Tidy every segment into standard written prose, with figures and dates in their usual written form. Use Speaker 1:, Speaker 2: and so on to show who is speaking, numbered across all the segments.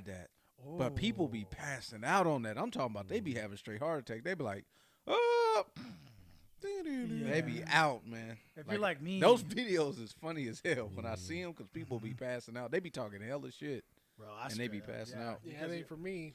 Speaker 1: had that. But people be passing out on that. I'm talking about they be having straight heart attack. They be like, oh, they be out, man.
Speaker 2: If you're like me,
Speaker 1: those videos is funny as hell when I see them because people be passing out. They be talking hella shit,
Speaker 2: bro,
Speaker 1: and they be passing out.
Speaker 3: Yeah, it ain't for me.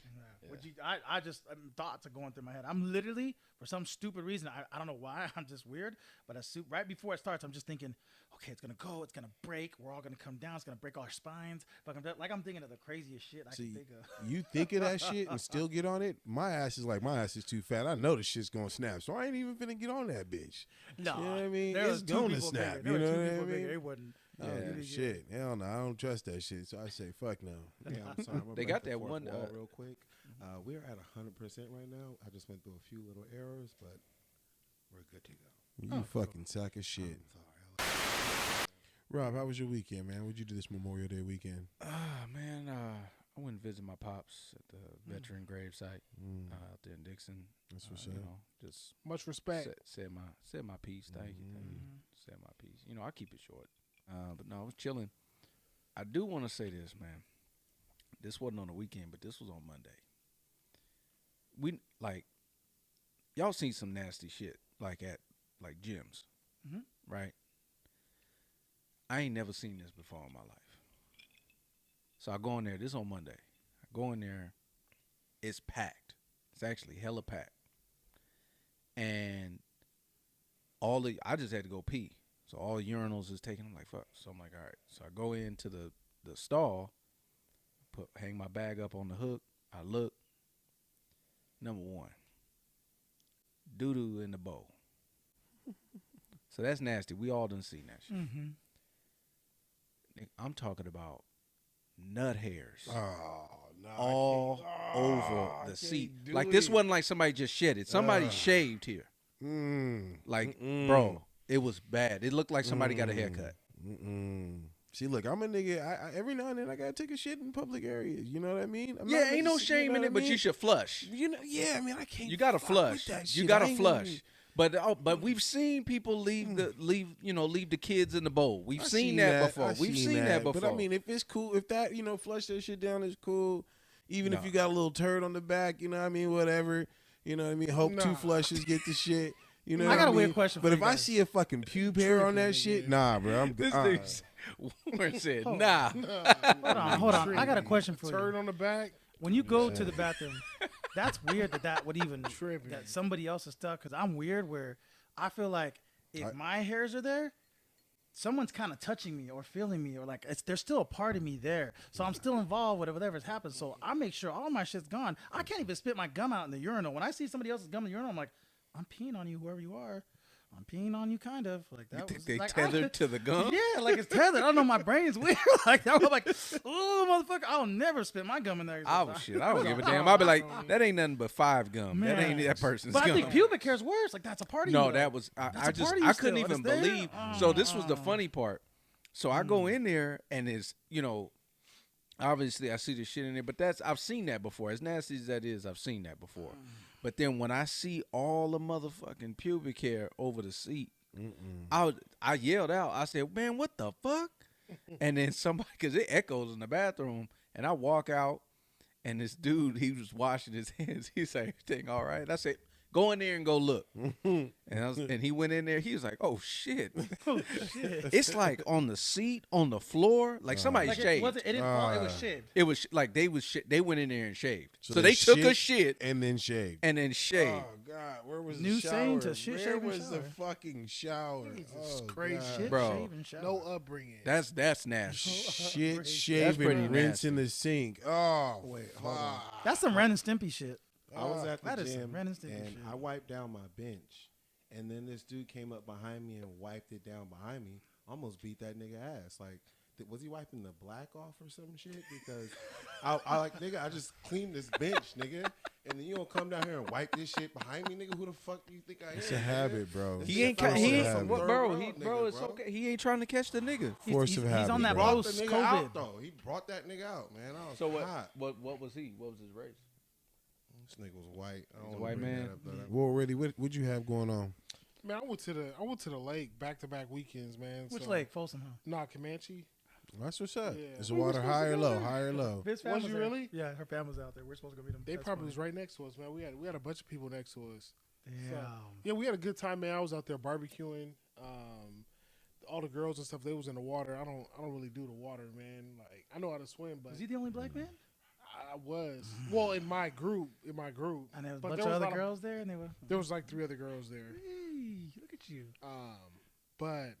Speaker 2: I just thoughts are going through my head. I'm literally, for some stupid reason, I don't know why, I'm just weird, but right before it starts, I'm just thinking, okay, it's gonna go, it's gonna break, we're all gonna come down, it's gonna break all our spines. I'm thinking of the craziest shit I can think of.
Speaker 4: You think of that shit and still get on it? My ass is too fat. I know the shit's gonna snap, so I ain't even finna get on that bitch.
Speaker 2: No,
Speaker 4: you know what I mean? It's gonna snap. You know what I mean?
Speaker 2: They wouldn't.
Speaker 4: Yeah, shit. Hell no, I don't trust that shit. So I say, fuck no.
Speaker 5: Yeah, I'm sorry.
Speaker 1: They got that one
Speaker 5: real quick. We're at 100% right now. I just went through a few little errors, but we're good to go.
Speaker 4: You fucking sack of shit. Rob, how was your weekend, man? What'd you do this Memorial Day weekend?
Speaker 1: Man, I went and visited my pops at the veteran gravesite out there in Dixon.
Speaker 4: That's what's up.
Speaker 1: You know, just
Speaker 3: much respect.
Speaker 1: Said my piece. Thank you. Said my piece. You know, I keep it short. But no, I was chilling. I do want to say this, man. This wasn't on the weekend, but this was on Monday. Y'all seen some nasty shit at gyms, right? I ain't never seen this before in my life. So I go in there. This on Monday. I go in there. It's packed. It's actually hella packed. And I just had to go pee. So all the urinals is taken. I'm like, fuck. So I'm like, all right. So I go into the stall, hang my bag up on the hook. I look. Number one, doo-doo in the bowl. So that's nasty. We all done seen that shit. I'm talking about nut hairs.
Speaker 4: Oh, no.
Speaker 1: All over the seat. Like, this wasn't like somebody just shed it. Somebody shaved here. Bro, it was bad. It looked like somebody got a haircut.
Speaker 4: See, look, I'm a nigga. I every now and then I gotta take a shit in public areas. You know what I mean?
Speaker 1: Ain't no shame in it, but you should flush.
Speaker 4: You know, I mean, I can't.
Speaker 1: You gotta flush. You gotta flush. But we've seen people leave the kids in the bowl. We've seen that before. We've seen that before.
Speaker 4: But I mean, if it's cool, if that flush that shit down is cool. Even if you got a little turd on the back, you know what I mean, whatever. You know what I mean. Hope 2 flushes get the shit. You know,
Speaker 2: I got a weird question.
Speaker 4: But if I see a fucking pube hair on that shit, nah, bro, I'm good.
Speaker 1: Warren said, nah.
Speaker 2: Hold on. I got a question for you.
Speaker 3: Turd on the back.
Speaker 2: When you go to the bathroom, that's weird that would even that somebody else's stuff. Because I'm weird where I feel like if my hairs are there, someone's kind of touching me or feeling me or like there's still a part of me there. So I'm still involved with whatever's happened. So I make sure all my shit's gone. I can't even spit my gum out in the urinal. When I see somebody else's gum in the urinal, I'm like, I'm peeing on you, whoever you are. I'm peeing on you, kind of. Like that.
Speaker 1: You think they tethered to the gum?
Speaker 2: Yeah, like it's tethered. I don't know. My brain's weird. Like I'm like, oh motherfucker, I'll never spit my gum in there.
Speaker 1: Shit, I don't give a damn. I'll be like, that ain't nothing but 5 gum.
Speaker 2: Man.
Speaker 1: That ain't that person's
Speaker 2: but
Speaker 1: gum.
Speaker 2: I think pubic hair's worse. Like that's a part of you.
Speaker 1: No, that was I couldn't even believe. So this was the funny part. So I go in there and it's obviously I see the shit in there, but I've seen that before. As nasty as that is, I've seen that before. But then when I see all the motherfucking pubic hair over the seat, I yelled out. I said, man, what the fuck? And then somebody, because it echoes in the bathroom, and I walk out, and this dude, he was washing his hands. He said, everything all right? I said, go in there and go look. And he went in there. He was like, oh, shit. It's like on the seat, on the floor, like somebody shaved.
Speaker 2: It didn't fall. It was shaved.
Speaker 1: It was like they went in there and shaved. So they took a shit.
Speaker 4: And then shaved.
Speaker 1: Oh,
Speaker 4: God. Where was
Speaker 2: New
Speaker 4: the shower?
Speaker 2: saying to shit
Speaker 4: Where
Speaker 2: shaving
Speaker 4: was the
Speaker 2: shower.
Speaker 4: fucking shower?
Speaker 3: Jesus crazy.
Speaker 2: Shit,
Speaker 1: bro.
Speaker 2: shaving shower.
Speaker 3: No upbringing.
Speaker 1: That's nasty.
Speaker 4: Shit,
Speaker 1: pretty
Speaker 4: shaving, rinse
Speaker 1: nasty.
Speaker 4: in the sink. Oh,
Speaker 5: Wait, hold on.
Speaker 2: That's some Ren and Stimpy shit.
Speaker 5: I was at the
Speaker 2: that is
Speaker 5: gym
Speaker 2: some Ren and Stimpy
Speaker 5: and
Speaker 2: shit.
Speaker 5: I wiped down my bench, and then this dude came up behind me and wiped it down behind me. Almost beat that nigga ass. Like, was he wiping the black off or some shit? Because I like, nigga, I just cleaned this bench, nigga, and then you don't come down here and wipe this shit behind me, nigga. Who the fuck do you think I am?
Speaker 4: It's a habit, bro.
Speaker 1: He ain't, bro. It's okay. He ain't trying to catch the nigga.
Speaker 4: Force of habit.
Speaker 2: He's on that
Speaker 4: bro.
Speaker 5: Brought the nigga
Speaker 2: post-COVID.
Speaker 5: out, though. He brought that nigga out, man. I was
Speaker 1: So
Speaker 5: hot.
Speaker 1: what was he? What was his race?
Speaker 5: This nigga was white.
Speaker 1: He's a white man.
Speaker 4: Well, really, what'd you have going on?
Speaker 3: Man, I went to the lake back-to-back weekends, man.
Speaker 2: Which
Speaker 3: so.
Speaker 2: lake? Folsom, huh?
Speaker 3: Nah, Comanche.
Speaker 4: That's what's up.
Speaker 3: Yeah.
Speaker 4: Is the water high or low? High or low?
Speaker 2: His
Speaker 3: Was
Speaker 2: family's
Speaker 3: you
Speaker 2: there.
Speaker 3: really?
Speaker 2: Yeah, her family's out there. We're supposed to go meet them.
Speaker 3: They
Speaker 2: That's
Speaker 3: probably
Speaker 2: funny.
Speaker 3: was right next to us, man. We had a bunch of people next to us.
Speaker 2: Damn.
Speaker 3: So, yeah, we had a good time, man. I was out there barbecuing. All the girls and stuff, they was in the water. I don't really do the water, man. Like I know how to swim, but
Speaker 2: Was he the only black man?
Speaker 3: I was. Well, in my group.
Speaker 2: And there was a
Speaker 3: But
Speaker 2: bunch
Speaker 3: there
Speaker 2: of
Speaker 3: was a
Speaker 2: other
Speaker 3: lot of-
Speaker 2: girls there, and they were.
Speaker 3: There was like 3 other girls there.
Speaker 2: Hey, look at you.
Speaker 3: But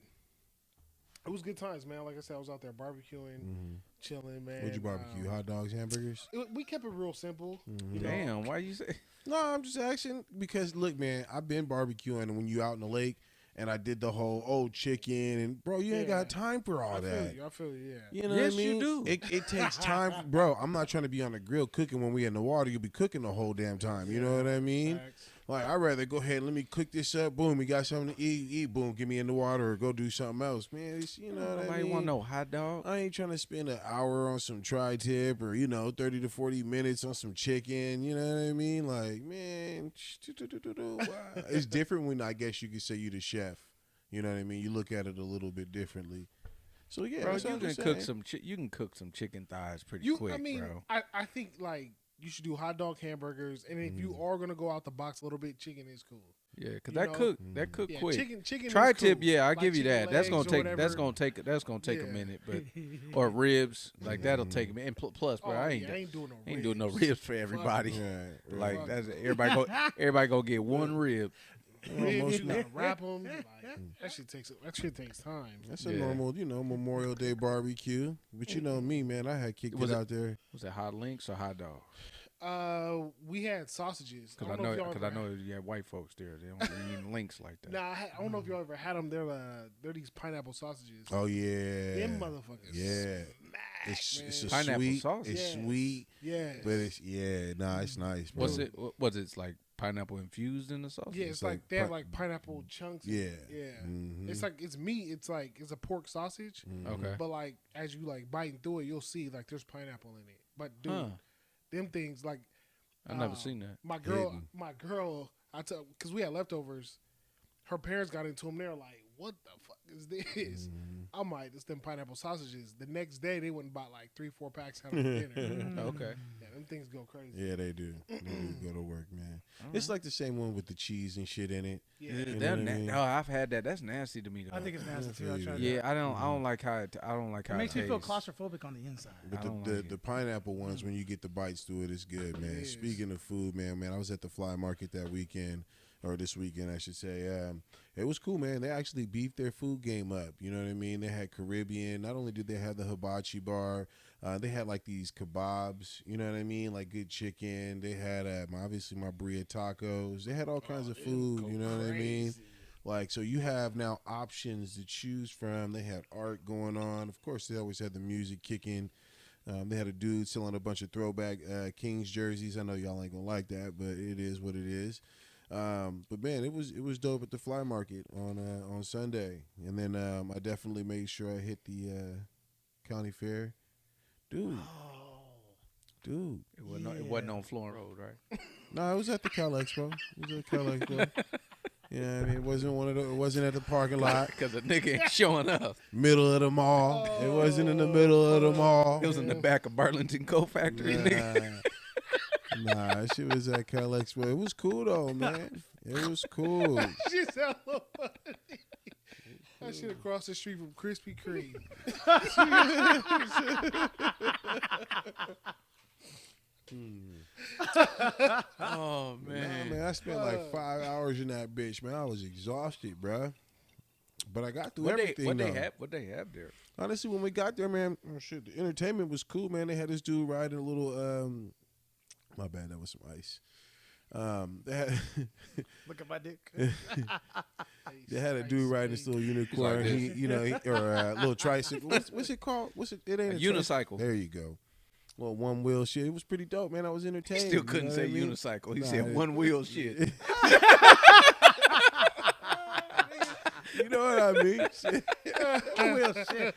Speaker 3: it was good times, man. Like I said, I was out there barbecuing, chilling, man.
Speaker 4: What'd you barbecue? Hot dogs, hamburgers?
Speaker 3: We kept it real simple. You know?
Speaker 1: Damn, why you say?
Speaker 4: No, I'm just asking because look, man, I've been barbecuing when you out in the lake, and I did the whole chicken, and bro, you ain't
Speaker 3: Yeah.
Speaker 4: got time for all that.
Speaker 3: I feel you, yeah.
Speaker 4: You know
Speaker 1: Yes,
Speaker 4: what I
Speaker 1: you
Speaker 4: mean?
Speaker 1: do.
Speaker 4: It takes time, bro. I'm not trying to be on the grill cooking when we in the water. You'll be cooking the whole damn time. You know what I mean?
Speaker 3: Facts.
Speaker 4: Like I'd rather go ahead and let me cook this up. Boom, we got something to eat. Boom, get me in the water or go do something else, man. It's, you know what I
Speaker 1: Nobody
Speaker 4: mean?
Speaker 1: want no hot dog.
Speaker 4: I ain't trying to spend an hour on some tri-tip or 30 to 40 minutes on some chicken. You know what I mean? Like, man, it's different when I guess you could say you the chef. You know what I mean? You look at it a little bit differently. So yeah,
Speaker 1: Bro,
Speaker 4: that's
Speaker 1: you
Speaker 4: what
Speaker 1: can
Speaker 4: I'm
Speaker 1: cook
Speaker 4: saying.
Speaker 1: you can cook some chicken thighs pretty quick, bro.
Speaker 3: I think like you should do hot dog hamburgers, and if you are gonna go out the box a little bit, chicken is cool.
Speaker 1: Yeah, because
Speaker 3: You
Speaker 1: that
Speaker 3: know?
Speaker 1: cook
Speaker 3: Yeah,
Speaker 1: quick.
Speaker 3: chicken.
Speaker 1: Tri-tip,
Speaker 3: is cool.
Speaker 1: yeah, I
Speaker 3: Like
Speaker 1: give you
Speaker 3: chicken
Speaker 1: that. That's
Speaker 3: legs
Speaker 1: gonna
Speaker 3: or
Speaker 1: take
Speaker 3: whatever.
Speaker 1: that's gonna take a
Speaker 3: Yeah.
Speaker 1: minute, but or ribs like that'll take a minute. And plus, bro,
Speaker 3: Oh,
Speaker 1: I
Speaker 3: yeah,
Speaker 1: ain't
Speaker 3: doing no
Speaker 1: ain't doing no
Speaker 3: ribs.
Speaker 1: ribs for everybody.
Speaker 4: Yeah,
Speaker 1: Like
Speaker 3: Fuck.
Speaker 1: that's everybody go get one rib.
Speaker 3: Ribs, you gotta wrap them. Like, that shit takes time.
Speaker 4: That's a
Speaker 1: Yeah.
Speaker 4: normal, Memorial Day barbecue. But you know me, man, I had kicked
Speaker 1: Was
Speaker 4: it
Speaker 1: it-
Speaker 4: out there.
Speaker 1: Was it hot links or hot dogs?
Speaker 3: We had sausages.
Speaker 1: Because I know you have white folks there. They don't eat links like that.
Speaker 3: Nah, I don't know if y'all ever had them. They're these pineapple sausages.
Speaker 4: Oh yeah,
Speaker 3: Them motherfuckers.
Speaker 4: yeah.
Speaker 3: Smack,
Speaker 4: It's
Speaker 3: man.
Speaker 4: a
Speaker 1: Pineapple
Speaker 4: sweet.
Speaker 1: sauce?
Speaker 4: It's
Speaker 3: Yes.
Speaker 4: sweet,
Speaker 3: Yeah.
Speaker 4: but it's it's nice. Bro.
Speaker 1: What's it? Was it like pineapple infused in the sauce?
Speaker 3: Yeah,
Speaker 4: It's
Speaker 3: it's like
Speaker 4: like
Speaker 3: they have
Speaker 4: pi-
Speaker 3: like pineapple chunks.
Speaker 4: Yeah.
Speaker 3: Yeah.
Speaker 4: Mhm.
Speaker 3: It's like it's meat. It's a pork sausage.
Speaker 1: Okay.
Speaker 3: But like as you like biting through it, you'll see like there's pineapple in it. But dude,
Speaker 1: Huh.
Speaker 3: them things like
Speaker 1: I've never seen that.
Speaker 3: my girl,
Speaker 4: Hidden.
Speaker 3: because we had leftovers. Her parents got into them. They're like, "What the fuck is this?"
Speaker 4: Mm-hmm.
Speaker 3: I'm like, "It's them pineapple sausages." The next day, they went and bought like 3-4 packs out of dinner.
Speaker 1: Okay.
Speaker 3: Yeah, them things go crazy.
Speaker 4: Yeah, they do. They do go to work, man. It's like the same one with the cheese and shit in it.
Speaker 3: Yeah.
Speaker 4: You know what I mean?
Speaker 1: Oh, I've had that. That's nasty to me. Though.
Speaker 2: I think it's nasty too. I
Speaker 4: Yeah.
Speaker 2: tried
Speaker 1: Yeah, I don't like how it. I don't like how
Speaker 2: It makes me feel
Speaker 1: tastes.
Speaker 2: claustrophobic on the inside.
Speaker 4: But
Speaker 1: I don't
Speaker 4: the,
Speaker 1: like
Speaker 4: the,
Speaker 1: it.
Speaker 4: the pineapple ones, when you get the bites through it, it's good, man.
Speaker 3: is.
Speaker 4: Speaking of food, man, I was at the fly market that weekend, or this weekend, I should say. It was cool, man. They actually beefed their food game up. You know what I mean? They had Caribbean. Not only did they have the hibachi bar, they had like these kebabs. You know what I mean? Like good chicken. They had obviously my birria tacos. They had all kinds of food. You know what I mean? Like, so you have now options to choose from. They had art going on. Of course, they always had the music kicking. They had a dude selling a bunch of throwback Kings jerseys. I know y'all ain't gonna like that, but it is what it is. But man, it was dope at the fly market on Sunday, and then I definitely made sure I hit the county fair, dude.
Speaker 1: It wasn't on Florence Road, right?
Speaker 4: No, it was at the Cal Expo. It was at Cal Expo. Yeah, I mean, it wasn't at the parking lot,
Speaker 1: Because the nigga ain't showing up.
Speaker 4: middle of the mall. It wasn't in the middle of the mall.
Speaker 1: It was in the back of Burlington Coat Factory, nigga.
Speaker 4: Nah, that shit was at Cal Expo. It was cool though, man. It was cool.
Speaker 3: Shit's hella funny. That shit across the street from Krispy Kreme.
Speaker 1: Oh
Speaker 4: Nah,
Speaker 1: man.
Speaker 4: man, I spent like 5 hours in that bitch, man. I was exhausted, bruh. But I got through
Speaker 1: What
Speaker 4: everything.
Speaker 1: they
Speaker 4: though.
Speaker 1: have? What they have there?
Speaker 4: Honestly, when we got there, man, shit, the entertainment was cool, man. They had this dude riding a little. My bad, that was some ice. They had
Speaker 2: Look at my dick.
Speaker 4: they had a dude riding this little unicorn,
Speaker 1: Like this.
Speaker 4: or a little tricycle. What's it called? It ain't
Speaker 1: A
Speaker 4: a
Speaker 1: unicycle.
Speaker 4: There you go. Well, one wheel shit. It was pretty dope, man. I was
Speaker 1: He
Speaker 4: entertained.
Speaker 1: still
Speaker 4: you
Speaker 1: couldn't
Speaker 4: know
Speaker 1: say
Speaker 4: what I mean?
Speaker 1: unicycle. He
Speaker 4: Nah,
Speaker 1: said
Speaker 4: it-
Speaker 1: one wheel shit.
Speaker 4: You know what I mean? Shit.
Speaker 2: One wheel shit.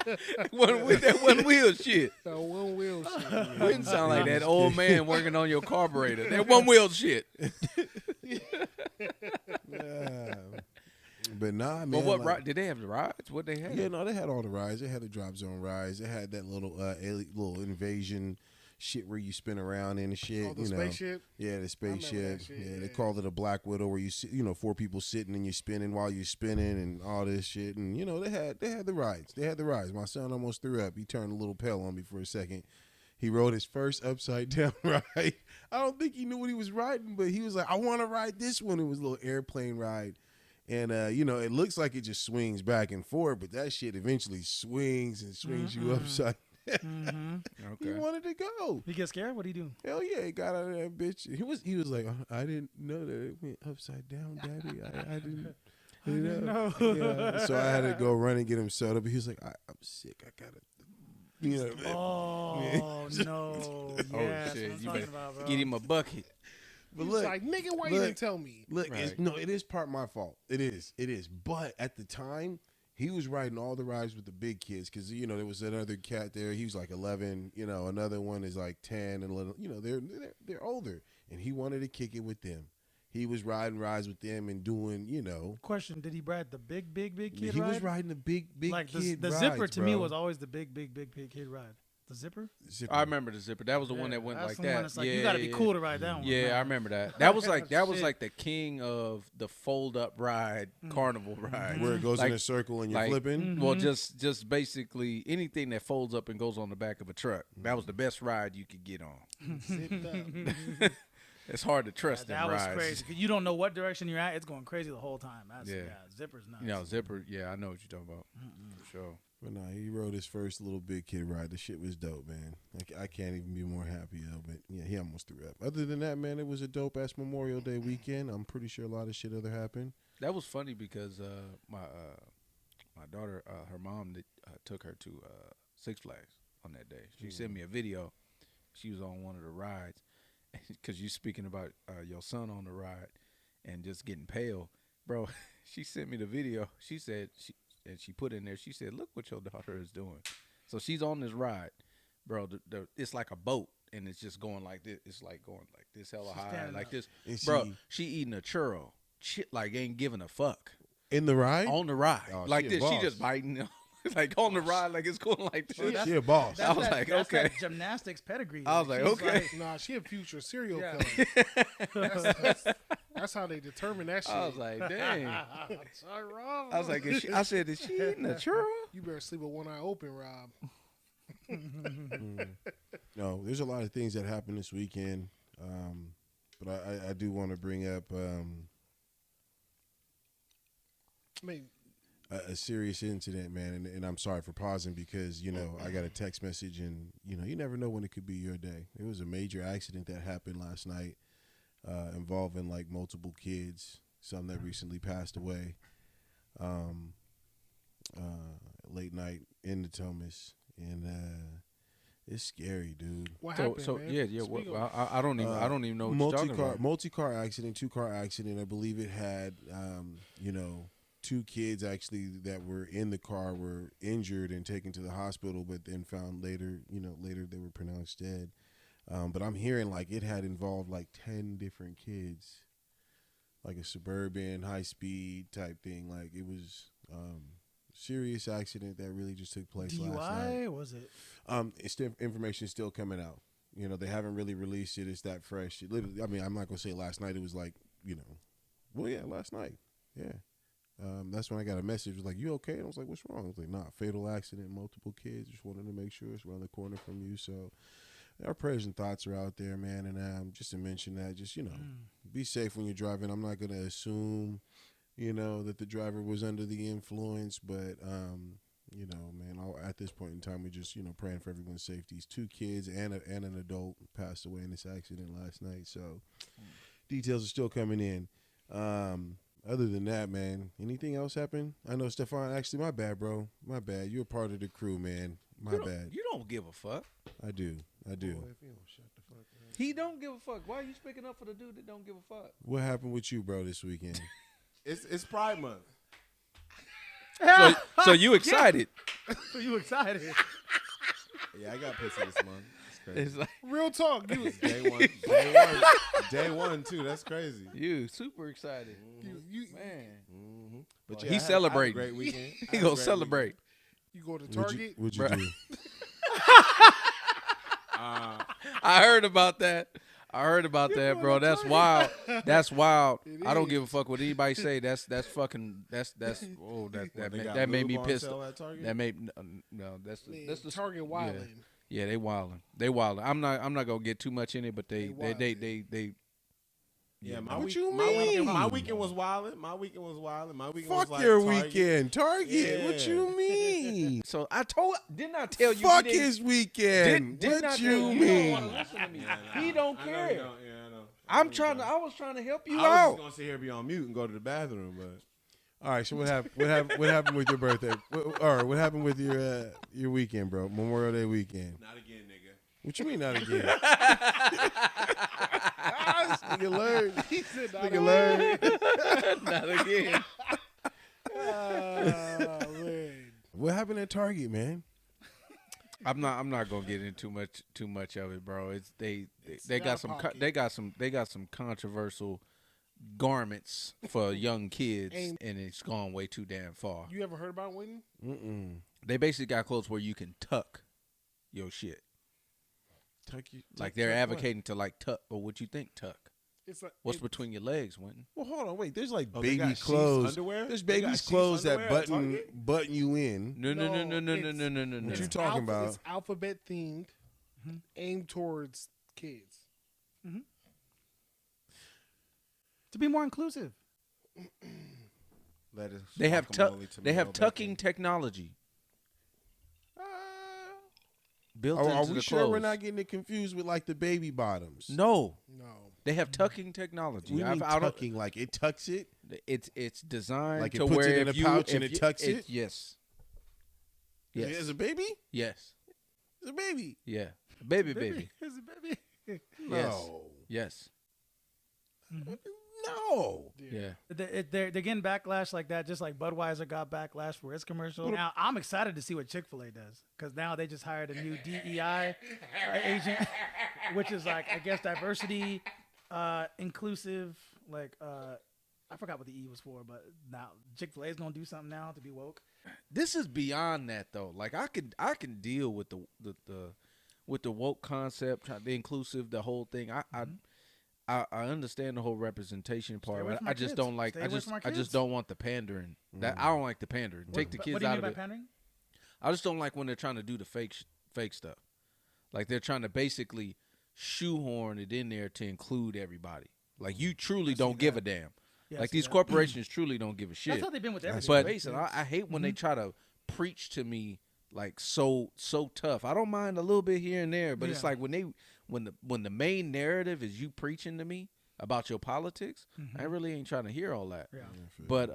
Speaker 1: that one wheel shit.
Speaker 3: That one wheel shit.
Speaker 1: Wouldn't sound like that old man working on your carburetor. That one wheel shit.
Speaker 4: Yeah. But nah, man.
Speaker 1: But what ride did they have? The rides? What they had?
Speaker 4: Yeah, no, they had all the rides. They had the drop zone rides. They had that little little invasion shit where you spin around in and shit.
Speaker 3: Oh, the spaceship?
Speaker 4: Yeah, the spaceship.
Speaker 3: Shit,
Speaker 4: Yeah, they called it a Black Widow, where you sit, 4 people sitting and you're spinning while you're spinning and all this shit. And they had the rides. They had the rides. My son almost threw up. He turned a little pale on me for a second. He rode his first upside down ride. I don't think he knew what he was riding, but he was like, I want to ride this one. It was a little airplane ride. And, it looks like it just swings back and forth, but that shit eventually swings and swings you upside down.
Speaker 1: Okay.
Speaker 4: He wanted to go.
Speaker 2: He get scared? What do you do?
Speaker 4: Hell yeah, he got out of that bitch. He was like, I didn't know that it went upside down, Daddy. I didn't know. Yeah. So I had to go run and get him soda, but he was like, I'm sick. I got to.
Speaker 2: Oh, no. Yeah,
Speaker 1: oh, shit.
Speaker 2: You about,
Speaker 1: get him a bucket.
Speaker 3: But look, like, nigga, why you didn't tell me?
Speaker 4: Look, it is part my fault. It is. But at the time, he was riding all the rides with the big kids because, there was another cat there. He was like 11. Another one is like 10 and little. They're older. And he wanted to kick it with them. He was riding rides with them and doing,
Speaker 2: Question, did he ride the big kid ride?
Speaker 4: He was riding the big
Speaker 2: like
Speaker 4: kid
Speaker 2: the
Speaker 4: rides,
Speaker 2: zipper to
Speaker 4: bro.
Speaker 2: me was always the big kid ride. The zipper?
Speaker 1: I remember the zipper. That was the one that went like that.
Speaker 2: Like, you got to be cool to ride that one.
Speaker 1: Yeah,
Speaker 2: man.
Speaker 1: I remember that. That was like the king of the fold up ride, carnival ride,
Speaker 4: where it goes in a circle and you're flipping.
Speaker 1: Well, just basically anything that folds up and goes on the back of a truck. That was the best ride you could get on.
Speaker 3: Zipped up.
Speaker 1: It's hard to trust them rides.
Speaker 2: That was crazy. You don't know what direction you're at. It's going crazy the whole time. Zipper's nuts.
Speaker 1: Zipper. Yeah, I know what you're talking about. For sure.
Speaker 4: But nah, he rode his first little big kid ride. The shit was dope, man. I can't even be more happy though. But yeah, he almost threw up. Other than that, man, it was a dope ass Memorial Day weekend. I'm pretty sure a lot of shit other happened.
Speaker 1: That was funny because my daughter, her mom took her to Six Flags on that day. She sent me a video. She was on one of the rides. Because you speaking about your son on the ride and just getting pale. Bro, she sent me the video. She said, she put in there, she said, look what your daughter is doing. So she's on this ride. Bro, it's like a boat, and it's just going like this. It's like going like this hella high, like this. Bro, she eating a churro. Shit, like ain't giving a fuck.
Speaker 4: In the ride?
Speaker 1: On the ride.
Speaker 4: Oh,
Speaker 1: like this. She just biting like on the ride, like it's going like this.
Speaker 4: She a boss.
Speaker 1: I was like, okay.
Speaker 2: That gymnastics pedigree.
Speaker 1: I was like, okay.
Speaker 3: Nah, she a future serial killer. That's how they determine that shit.
Speaker 1: I was like, dang.
Speaker 3: Sorry, Rob.
Speaker 1: I was like, I said, is she eating a churro?
Speaker 3: You better sleep with one eye open, Rob.
Speaker 4: No, there's a lot of things that happened this weekend, but I do want to bring up a serious incident, man, and I'm sorry for pausing because, I got a text message and, you never know when it could be your day. There was a major accident that happened last night involving, like, multiple kids, some that recently passed away late night in the Thomas, and it's scary, dude.
Speaker 3: What happened, man?
Speaker 1: Yeah. I don't even know what you're talking about.
Speaker 4: Multi-car accident, 2-car accident. I believe it had, 2 kids actually that were in the car were injured and taken to the hospital, but then found later they were pronounced dead. But I'm hearing like it had involved like 10 different kids, like a suburban high speed type thing. Like it was serious accident that really just took place last night.
Speaker 2: DUI was it?
Speaker 4: It's the information still coming out. They haven't really released it. It's that fresh. It literally, I mean, I'm not gonna say last night. It was like, well, yeah, last night. Yeah. That's when I got a message. It was like, you okay? And I was like, what's wrong? I was like, nah, fatal accident, multiple kids. Just wanted to make sure it's around the corner from you. So our prayers and thoughts are out there, man. And just to mention that, just, be safe when you're driving. I'm not going to assume, that the driver was under the influence. But, man, at this point in time, we're just, praying for everyone's safety. 2 kids and an adult passed away in this accident last night. So details are still coming in. Other than that, man, anything else happen? I know, Stefan, actually, my bad, bro. My bad. You're a part of the crew, man. My bad.
Speaker 1: You don't give a fuck.
Speaker 4: I do.
Speaker 3: Boy, if you don't shut the fuck up.
Speaker 1: He don't give a fuck. Why are you speaking up for the dude that don't give a fuck?
Speaker 4: What happened with you, bro, this weekend?
Speaker 5: It's Pride Month.
Speaker 1: So you excited?
Speaker 2: So you excited?
Speaker 5: Yeah, I got pussy this month.
Speaker 1: It's like,
Speaker 3: Real talk. You,
Speaker 5: Day one too. That's crazy.
Speaker 1: you super excited.
Speaker 3: man.
Speaker 1: Man.
Speaker 5: But
Speaker 1: He celebrating.
Speaker 5: Great weekend.
Speaker 1: He gonna celebrate.
Speaker 3: You go to Target?
Speaker 4: What'd you do?
Speaker 1: I heard about that. Bro. That's wild. That's wild. I don't give a fuck what anybody say. That made me pissed. That made no. That's the
Speaker 3: Target wilding.
Speaker 1: Yeah, they wilding. I'm not gonna get too much in it, but they.
Speaker 5: Yeah,
Speaker 4: my weekend
Speaker 5: was wilding. My weekend was
Speaker 4: Fuck
Speaker 5: like
Speaker 4: your
Speaker 5: Target.
Speaker 4: weekend. Target.
Speaker 5: Yeah.
Speaker 4: What you mean?
Speaker 1: So didn't I tell you?
Speaker 4: Fuck his weekend.
Speaker 1: Didn't I
Speaker 4: What
Speaker 1: tell
Speaker 4: you
Speaker 1: You don't
Speaker 4: mean?
Speaker 1: want to listen to me.
Speaker 5: Yeah,
Speaker 1: He don't
Speaker 5: I know
Speaker 1: care.
Speaker 5: you don't. Yeah, I know.
Speaker 1: I was trying to help you
Speaker 5: I was
Speaker 1: out.
Speaker 5: just gonna sit here, be on mute, and go to the bathroom, but.
Speaker 4: All right. So what happened with your birthday? What happened with your weekend, bro? Memorial Day weekend.
Speaker 5: Not again, nigga.
Speaker 4: What you mean not again? Nigga learn.
Speaker 3: He said not
Speaker 4: Nigga learn.
Speaker 1: Not again.
Speaker 3: man.
Speaker 4: What happened at Target, man?
Speaker 1: I'm not gonna get into too much of it, bro. They
Speaker 3: out
Speaker 1: got
Speaker 3: of
Speaker 1: some
Speaker 3: pocket.
Speaker 1: they got some controversial garments for young kids,
Speaker 3: Ain't-
Speaker 1: and it's gone way too damn far.
Speaker 3: You ever heard about Wynton?
Speaker 4: Mm-mm.
Speaker 1: They basically got clothes where you can tuck your shit. Like they're advocating to like tuck, or what you think tuck?
Speaker 3: It's like
Speaker 1: What's between your legs, Wynton?
Speaker 4: Well, hold on, wait. There's like
Speaker 5: Oh, they
Speaker 4: baby
Speaker 5: got sheaths
Speaker 4: clothes.
Speaker 5: underwear?
Speaker 4: There's
Speaker 5: They got
Speaker 4: baby's
Speaker 5: sheaths
Speaker 4: clothes that
Speaker 5: underwear at Target?
Speaker 4: button you in.
Speaker 1: No.
Speaker 4: What
Speaker 3: it's
Speaker 4: you talking about?
Speaker 3: It's alphabet themed, aimed towards kids.
Speaker 2: To be more inclusive.
Speaker 5: Lettuce,
Speaker 1: They have
Speaker 5: guacamole,
Speaker 1: they have
Speaker 5: tomato,
Speaker 1: tucking
Speaker 5: bacon.
Speaker 1: technology built
Speaker 4: Are
Speaker 1: into
Speaker 4: we
Speaker 1: the
Speaker 4: sure
Speaker 1: clothes.
Speaker 4: we're not getting it confused with like the baby bottoms?
Speaker 1: No,
Speaker 3: No.
Speaker 1: they have tucking technology.
Speaker 4: We mean
Speaker 1: I don't-
Speaker 4: tucking, like it tucks it.
Speaker 1: It's designed
Speaker 4: Like it
Speaker 1: to
Speaker 4: puts
Speaker 1: where
Speaker 4: it in
Speaker 1: if
Speaker 4: a
Speaker 1: you,
Speaker 4: pouch and
Speaker 1: if
Speaker 4: it
Speaker 1: you-
Speaker 4: tucks it?
Speaker 1: Yes.
Speaker 4: As
Speaker 1: Yes.
Speaker 4: a baby?
Speaker 1: Yes.
Speaker 4: As a baby?
Speaker 1: Yeah. Baby.
Speaker 2: Is it baby?
Speaker 4: No.
Speaker 1: Yes.
Speaker 4: No.
Speaker 1: Yeah.
Speaker 2: They're getting backlash like that, just like Budweiser got backlash for its commercial. Now I'm excited to see what Chick-fil-A does, because now they just hired a new DEI agent, which is like, I guess, diversity, inclusive. Like I forgot what the E was for, but now Chick-fil-A is gonna do something now to be woke.
Speaker 1: This is beyond that though. Like I can deal with the woke concept, the inclusive, the whole thing. I understand the whole representation part.
Speaker 2: away
Speaker 1: But
Speaker 2: from
Speaker 1: I
Speaker 2: my
Speaker 1: just
Speaker 2: kids.
Speaker 1: don't like.
Speaker 2: Stay away from my
Speaker 1: I just
Speaker 2: kids.
Speaker 1: don't want the pandering. That I don't like the pandering. Take the kids
Speaker 2: What do you
Speaker 1: out
Speaker 2: mean
Speaker 1: of
Speaker 2: by
Speaker 1: it.
Speaker 2: pandering?
Speaker 1: I just don't like when they're trying to do the fake stuff. Like they're trying to basically shoehorn it in there to include everybody. Like you truly don't give a damn.
Speaker 2: Yeah, I
Speaker 1: Like
Speaker 2: see
Speaker 1: these
Speaker 2: that.
Speaker 1: corporations truly don't give a shit.
Speaker 2: That's how they've been with everything.
Speaker 1: But
Speaker 2: right?
Speaker 1: listen, I hate when they try to preach to me like so tough. I don't mind a little bit here and there, but it's
Speaker 2: Yeah.
Speaker 1: like when the main narrative is you preaching to me about your politics, I really ain't trying to hear all that.
Speaker 2: Yeah.
Speaker 1: But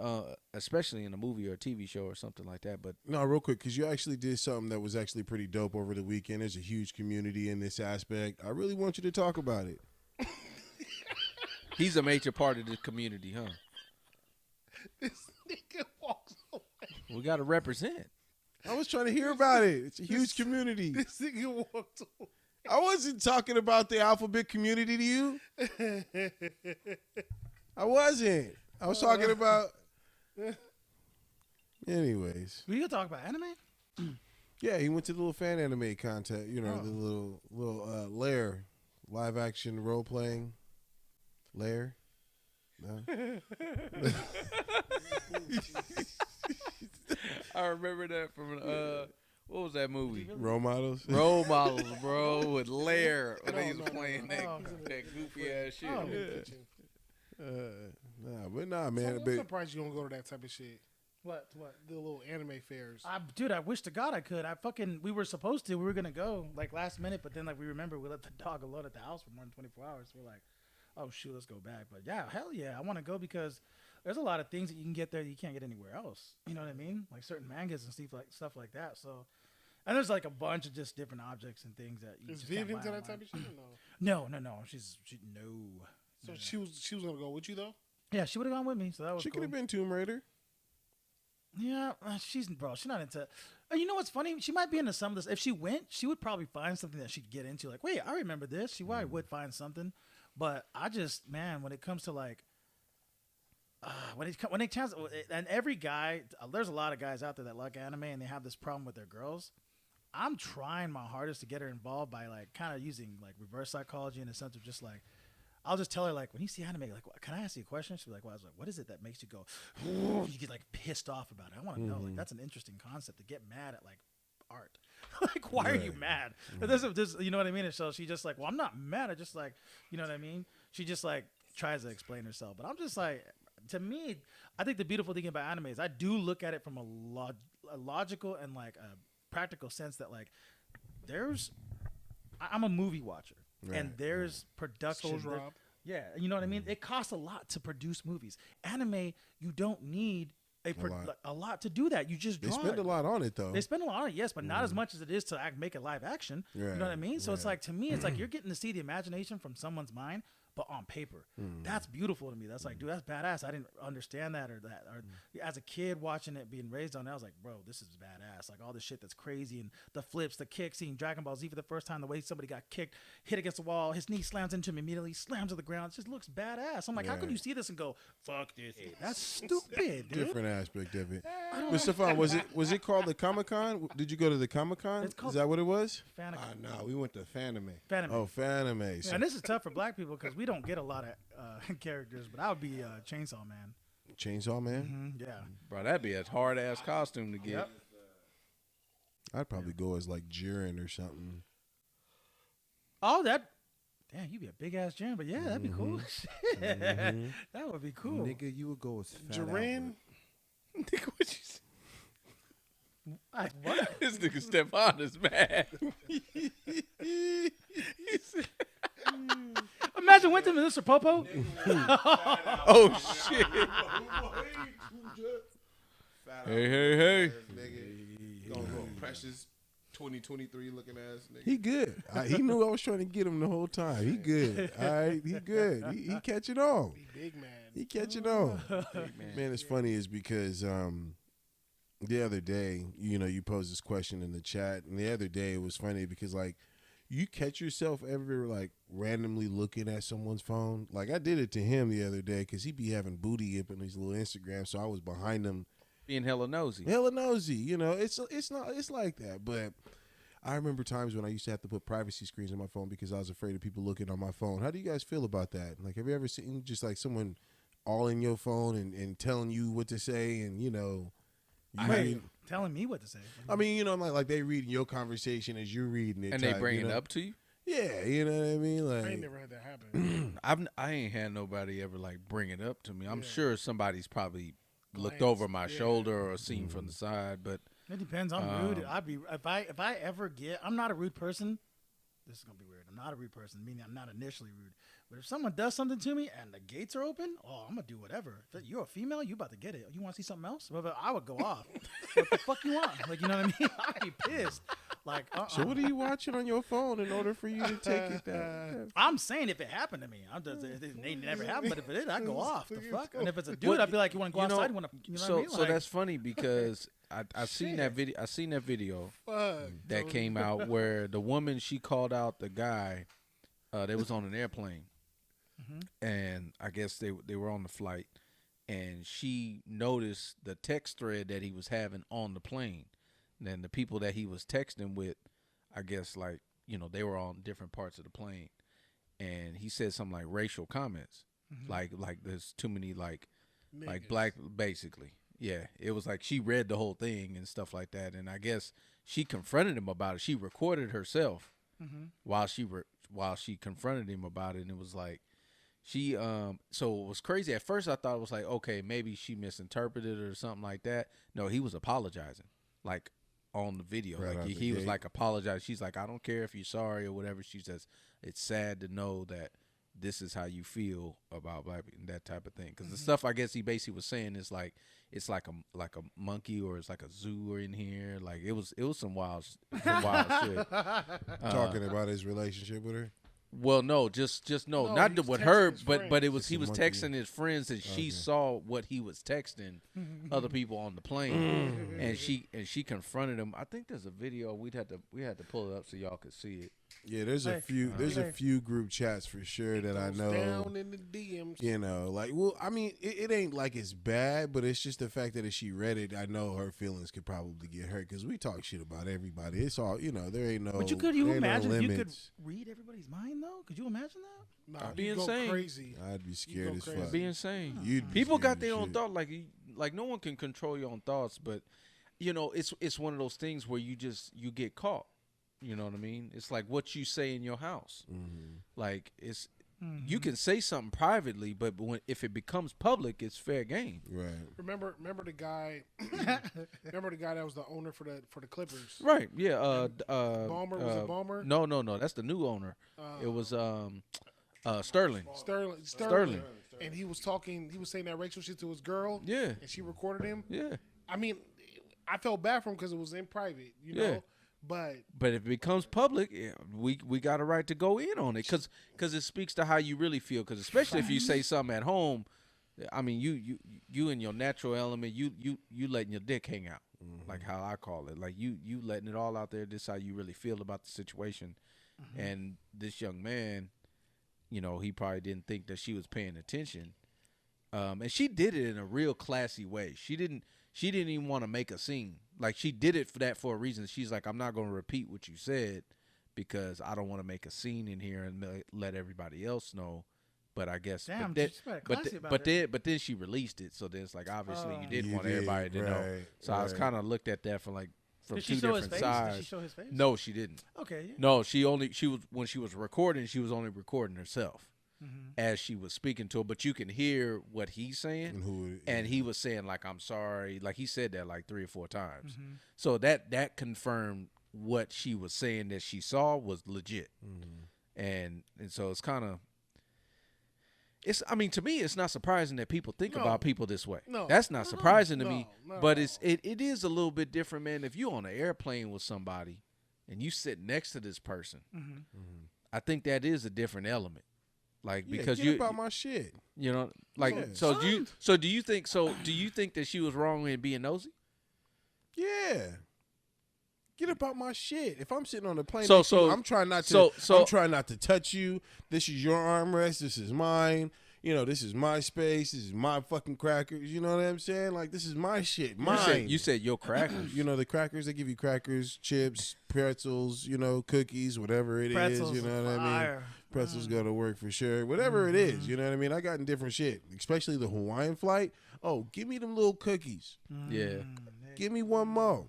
Speaker 1: especially in a movie or a TV show or something like that. But
Speaker 4: No, real quick, because you actually did something that was actually pretty dope over the weekend. There's a huge community in this aspect. I really want you to talk about it.
Speaker 1: he's a major part of the community, huh?
Speaker 3: This nigga walks away.
Speaker 1: We got to represent.
Speaker 4: I was trying to hear about it. It's a huge community.
Speaker 3: This nigga walked away.
Speaker 4: I wasn't talking about the alphabet community to you. I wasn't. I was talking about. Anyways,
Speaker 2: We can talk about anime.
Speaker 4: yeah, he went to the little fan anime contest. You know, the little Lair live action role playing. Lair. No.
Speaker 1: I remember that from what was that movie?
Speaker 4: Role models.
Speaker 1: Role models, bro, with Lair when they was
Speaker 3: No,
Speaker 1: playing
Speaker 2: no.
Speaker 1: that goofy ass shit.
Speaker 3: Oh,
Speaker 4: Nah, man.
Speaker 3: I'm
Speaker 4: But
Speaker 3: surprised you don't go to that type of shit.
Speaker 2: What?
Speaker 3: The little anime fairs.
Speaker 2: Dude, I wish to God I could. We were supposed to. We were gonna go like last minute, but then like we remember we let the dog alone at the house for more than 24 hours. We're like, oh shoot, let's go back. But yeah, hell yeah, I want to go because there's a lot of things that you can get there that you can't get anywhere else. You know what I mean? Like certain mangas and stuff like that. So, and there's like a bunch of just different objects and things that you
Speaker 3: Is
Speaker 2: just
Speaker 3: Viv
Speaker 2: can't
Speaker 3: into
Speaker 2: buy
Speaker 3: that type
Speaker 2: online.
Speaker 3: of shit? Or no.
Speaker 2: No. She no.
Speaker 3: So she was gonna go with you though.
Speaker 2: Yeah, she would have gone with me, so that was
Speaker 4: she
Speaker 2: cool.
Speaker 4: could have been Tomb Raider.
Speaker 2: Yeah, she's not into. You know what's funny? She might be into some of this. If she went, she would probably find something that she'd get into. Like, wait, I remember this. She probably would find something. But I just, man, when it comes to like when it comes, and every guy, there's a lot of guys out there that like anime and they have this problem with their girls. I'm trying my hardest to get her involved by like kind of using like reverse psychology in the sense of just like, I'll just tell her like, when you see anime, like, can I ask you a question? She'll be like, well, I was like, what is it that makes you go, you get like pissed off about it? I want to know. Like, that's an interesting concept to get mad at like art. Like, why are you mad? There's, you know what I mean? And so she just like, well, I'm not mad. I just like, you know what I mean? She just like tries to explain herself. But I'm just like, to me, I think the beautiful thing about anime is I do look at it from a logical and like a practical sense that like I'm a movie watcher and there's production. Yeah, you know what I mean? It costs a lot to produce movies. Anime, you don't need a lot to do that. You just draw.
Speaker 4: They spend a lot on it though.
Speaker 2: They spend a lot on it, yes, but not as much as it is to make it live action. You know what I mean? So it's like, to me, it's like you're getting to see the imagination from someone's mind, but on paper. That's beautiful to me. That's like, dude, that's badass. I didn't understand that or as a kid watching it, being raised on it, I was like, bro, this is badass. Like all this shit that's crazy and the flips, the kicks, seeing Dragon Ball Z for the first time, the way somebody got kicked, hit against the wall, his knee slams into him immediately, slams to the ground. It just looks badass. I'm like, how could you see this and go, fuck this? That's stupid, dude.
Speaker 4: Different aspect of it. But Stefan, was it called the Comic-Con? Did you go to the Comic-Con? Is that what it was?
Speaker 5: No, we went to Fanime.
Speaker 4: Oh, Fanime.
Speaker 2: Yeah, and this is tough for black people because we don't get a lot of characters, but I would be Chainsaw Man.
Speaker 4: Chainsaw Man?
Speaker 2: Yeah.
Speaker 1: Bro, that'd be a hard-ass costume to get.
Speaker 2: Yep.
Speaker 4: I'd probably go as like Jiren or something.
Speaker 2: Oh, damn, you'd be a big-ass Jiren, but yeah, that'd be cool. Shit. That would be cool.
Speaker 5: Nigga, you would go as Fat
Speaker 3: Jiren?
Speaker 1: Nigga, what you say?
Speaker 2: What?
Speaker 1: This nigga Stefan is mad.
Speaker 2: Imagine Wynton and Mr. Popo.
Speaker 1: Oh, shit. Hey.
Speaker 5: Nigga, gonna go Precious 2023 looking ass nigga.
Speaker 4: He good. He knew I was trying to get him the whole time. He good. All right, he good. He catching on.
Speaker 3: Big man.
Speaker 4: He catching on. Man, it's funny is because the other day, you posed this question in the chat, and the other day it was funny because like you catch yourself ever like randomly looking at someone's phone. Like I did it to him the other day because he be having booty up in his little Instagram, so I was behind him.
Speaker 1: Being hella nosy.
Speaker 4: It's like that. But I remember times when I used to have to put privacy screens on my phone because I was afraid of people looking on my phone. How do you guys feel about that? Like, have you ever seen just like someone all in your phone and telling you what to say and
Speaker 2: telling me what to say?
Speaker 4: I mean, like they reading your conversation as you're reading it.
Speaker 1: And they bring it up to you?
Speaker 4: Yeah, you know what I mean? Like,
Speaker 3: I ain't never had that happen.
Speaker 1: I ain't had nobody ever like bring it up to me. I'm sure somebody's probably looked over my shoulder or seen from the side, but
Speaker 2: it depends. I'm rude. If I ever get, I'm not a rude person. This is gonna be weird. I'm not a rude person, meaning I'm not initially rude. But if someone does something to me and the gates are open, I'm gonna do whatever. If you're a female, you about to get it. You want to see something else? But I would go off. What the fuck you want? Like, you know what I mean? I'd be pissed. Like,
Speaker 4: So what are you watching on your phone in order for you to take it down?
Speaker 2: I'm saying if it happened to me, it never happened. But if it did, I'd go off. The fuck? And if it's a dude, I'd be like, you want to go outside? You know what I mean?
Speaker 1: So that's funny because I seen that video. I seen that video that came out where the woman, she called out the guy. They was on an airplane, and I guess they were on the flight, and she noticed the text thread that he was having on the plane. And then the people that he was texting with, I guess like they were on different parts of the plane, and he said something like racial comments, like there's too many like black, basically. Yeah, it was like she read the whole thing and stuff like that, and I guess she confronted him about it. She recorded herself while she confronted him about it, and it was like she so it was crazy. At first I thought it was like, okay, maybe she misinterpreted it or something like that. No, he was apologizing like on the video.
Speaker 4: Right,
Speaker 1: like he was like apologizing. She's like, I don't care if you're sorry or whatever. She says it's sad to know that this is how you feel about black people and that type of thing. Because the stuff I guess he basically was saying is like it's like a monkey or it's like a zoo or in here. Like it was some wild shit.
Speaker 4: Talking about his relationship with her.
Speaker 1: Well, no, just no, not with her, but it was he was
Speaker 4: monkey.
Speaker 1: Texting his friends and she saw what he was texting other people on the plane, and she confronted him. I think there's a video we had to pull it up so y'all could see it.
Speaker 4: Yeah, there's a few group chats for sure that I know.
Speaker 3: Down in the DMs.
Speaker 4: You know, like, well, I mean, it ain't like it's bad, but it's just the fact that if she read it, I know her feelings could probably get hurt because we talk shit about everybody. It's all, you know, there ain't no.
Speaker 2: But could you imagine if you could read everybody's mind though? Could you imagine that?
Speaker 1: Nah, be insane.
Speaker 3: Crazy.
Speaker 4: I'd be scared as fuck.
Speaker 1: It'd be insane.
Speaker 4: People
Speaker 1: got their own thought. Like no one can control your own thoughts, but you know, it's one of those things where you get caught. You know what I mean? It's like what you say in your house. Mm-hmm. Like it's you can say something privately, but if it becomes public, it's fair game.
Speaker 4: Right.
Speaker 3: Remember the guy. Remember the guy that was the owner for the Clippers.
Speaker 1: Right. Yeah.
Speaker 3: Ballmer was it Ballmer?
Speaker 1: No. That's the new owner. It was Sterling.
Speaker 3: Sterling. And he was talking. He was saying that racial shit to his girl.
Speaker 1: Yeah.
Speaker 3: And she recorded him.
Speaker 1: Yeah.
Speaker 3: I mean, I felt bad for him because it was in private. You know. But
Speaker 1: if it becomes public, we got a right to go in on it because it speaks to how you really feel. Because especially if you say something at home, I mean you in your natural element, you letting your dick hang out, like how I call it. Like you letting it all out there. This is how you really feel about the situation. And this young man, you know, he probably didn't think that she was paying attention, and she did it in a real classy way. She didn't even want to make a scene. Like, she did it for a reason. She's like, I'm not going to repeat what you said because I don't want to make a scene in here and let everybody else know. But I guess,
Speaker 2: damn,
Speaker 1: but then she released it. So then it's like, obviously you didn't want everybody to know. So I was kind of looked at that from two different sides.
Speaker 2: Did she show his face?
Speaker 1: No, she didn't.
Speaker 2: Okay. Yeah.
Speaker 1: No, when she was recording, she was only recording herself. As she was speaking to her, but you can hear what he's saying, and he was saying like, "I'm sorry," like he said that like 3 or 4 times. So that confirmed what she was saying that she saw was legit, and so it's kind of, I mean, to me, it's not surprising that people think about people this way.
Speaker 3: No,
Speaker 1: that's not surprising to me, but it is a little bit different, man. If you on an airplane with somebody and you sit next to this person, I think that is a different element. Like, because
Speaker 4: get about my shit,
Speaker 1: you know, like, do you think that she was wrong in being nosy?
Speaker 4: Yeah, get about my shit. If I'm sitting on the plane, I'm trying not to touch you. This is your armrest. This is mine. You know, this is my space. This is my fucking crackers. You know what I'm saying? Like, this is my shit. Mine.
Speaker 1: You said your crackers.
Speaker 4: You know, the crackers, they give you crackers, chips, pretzels, you know, cookies, whatever it is. You know what I mean? Pretzels go to work for sure. Whatever it is, you know what I mean? I got in different shit, especially the Hawaiian flight. Oh, give me them little cookies.
Speaker 1: Yeah.
Speaker 4: Give me one more.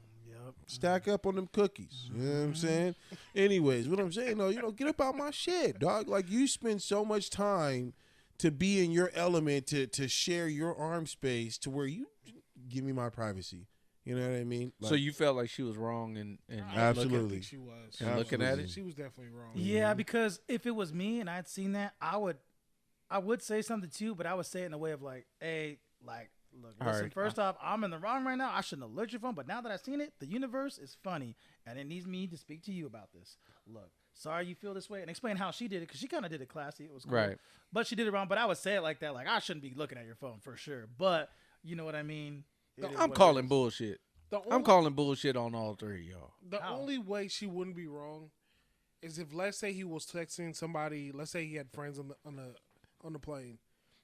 Speaker 4: Stack up on them cookies. You know what I'm saying? Anyways, what I'm saying, though, you know, get up out my shit, dog. Like, you spend so much time to be in your element, to share your arm space to where you give me my privacy. You know what I mean? Like,
Speaker 1: so you felt like she was wrong and
Speaker 4: absolutely
Speaker 3: she was.
Speaker 1: And looking at it?
Speaker 3: She was definitely wrong.
Speaker 2: Yeah, because if it was me and I'd seen that, I would say something too, but I would say it in a way of like, hey, like, look, listen, first off, I'm in the wrong right now. I shouldn't have looked your phone, but now that I've seen it, the universe is funny, and it needs me to speak to you about this. Look, sorry you feel this way, and explain how she did it, because she kind of did it classy. It was cool.
Speaker 1: Right.
Speaker 2: But she did it wrong, but I would say it like that, like, I shouldn't be looking at your phone for sure. But you know what I mean?
Speaker 1: I'm calling bullshit. I'm calling bullshit on all three, y'all.
Speaker 3: The only way she wouldn't be wrong is if, let's say, he was texting somebody. Let's say he had friends on the plane.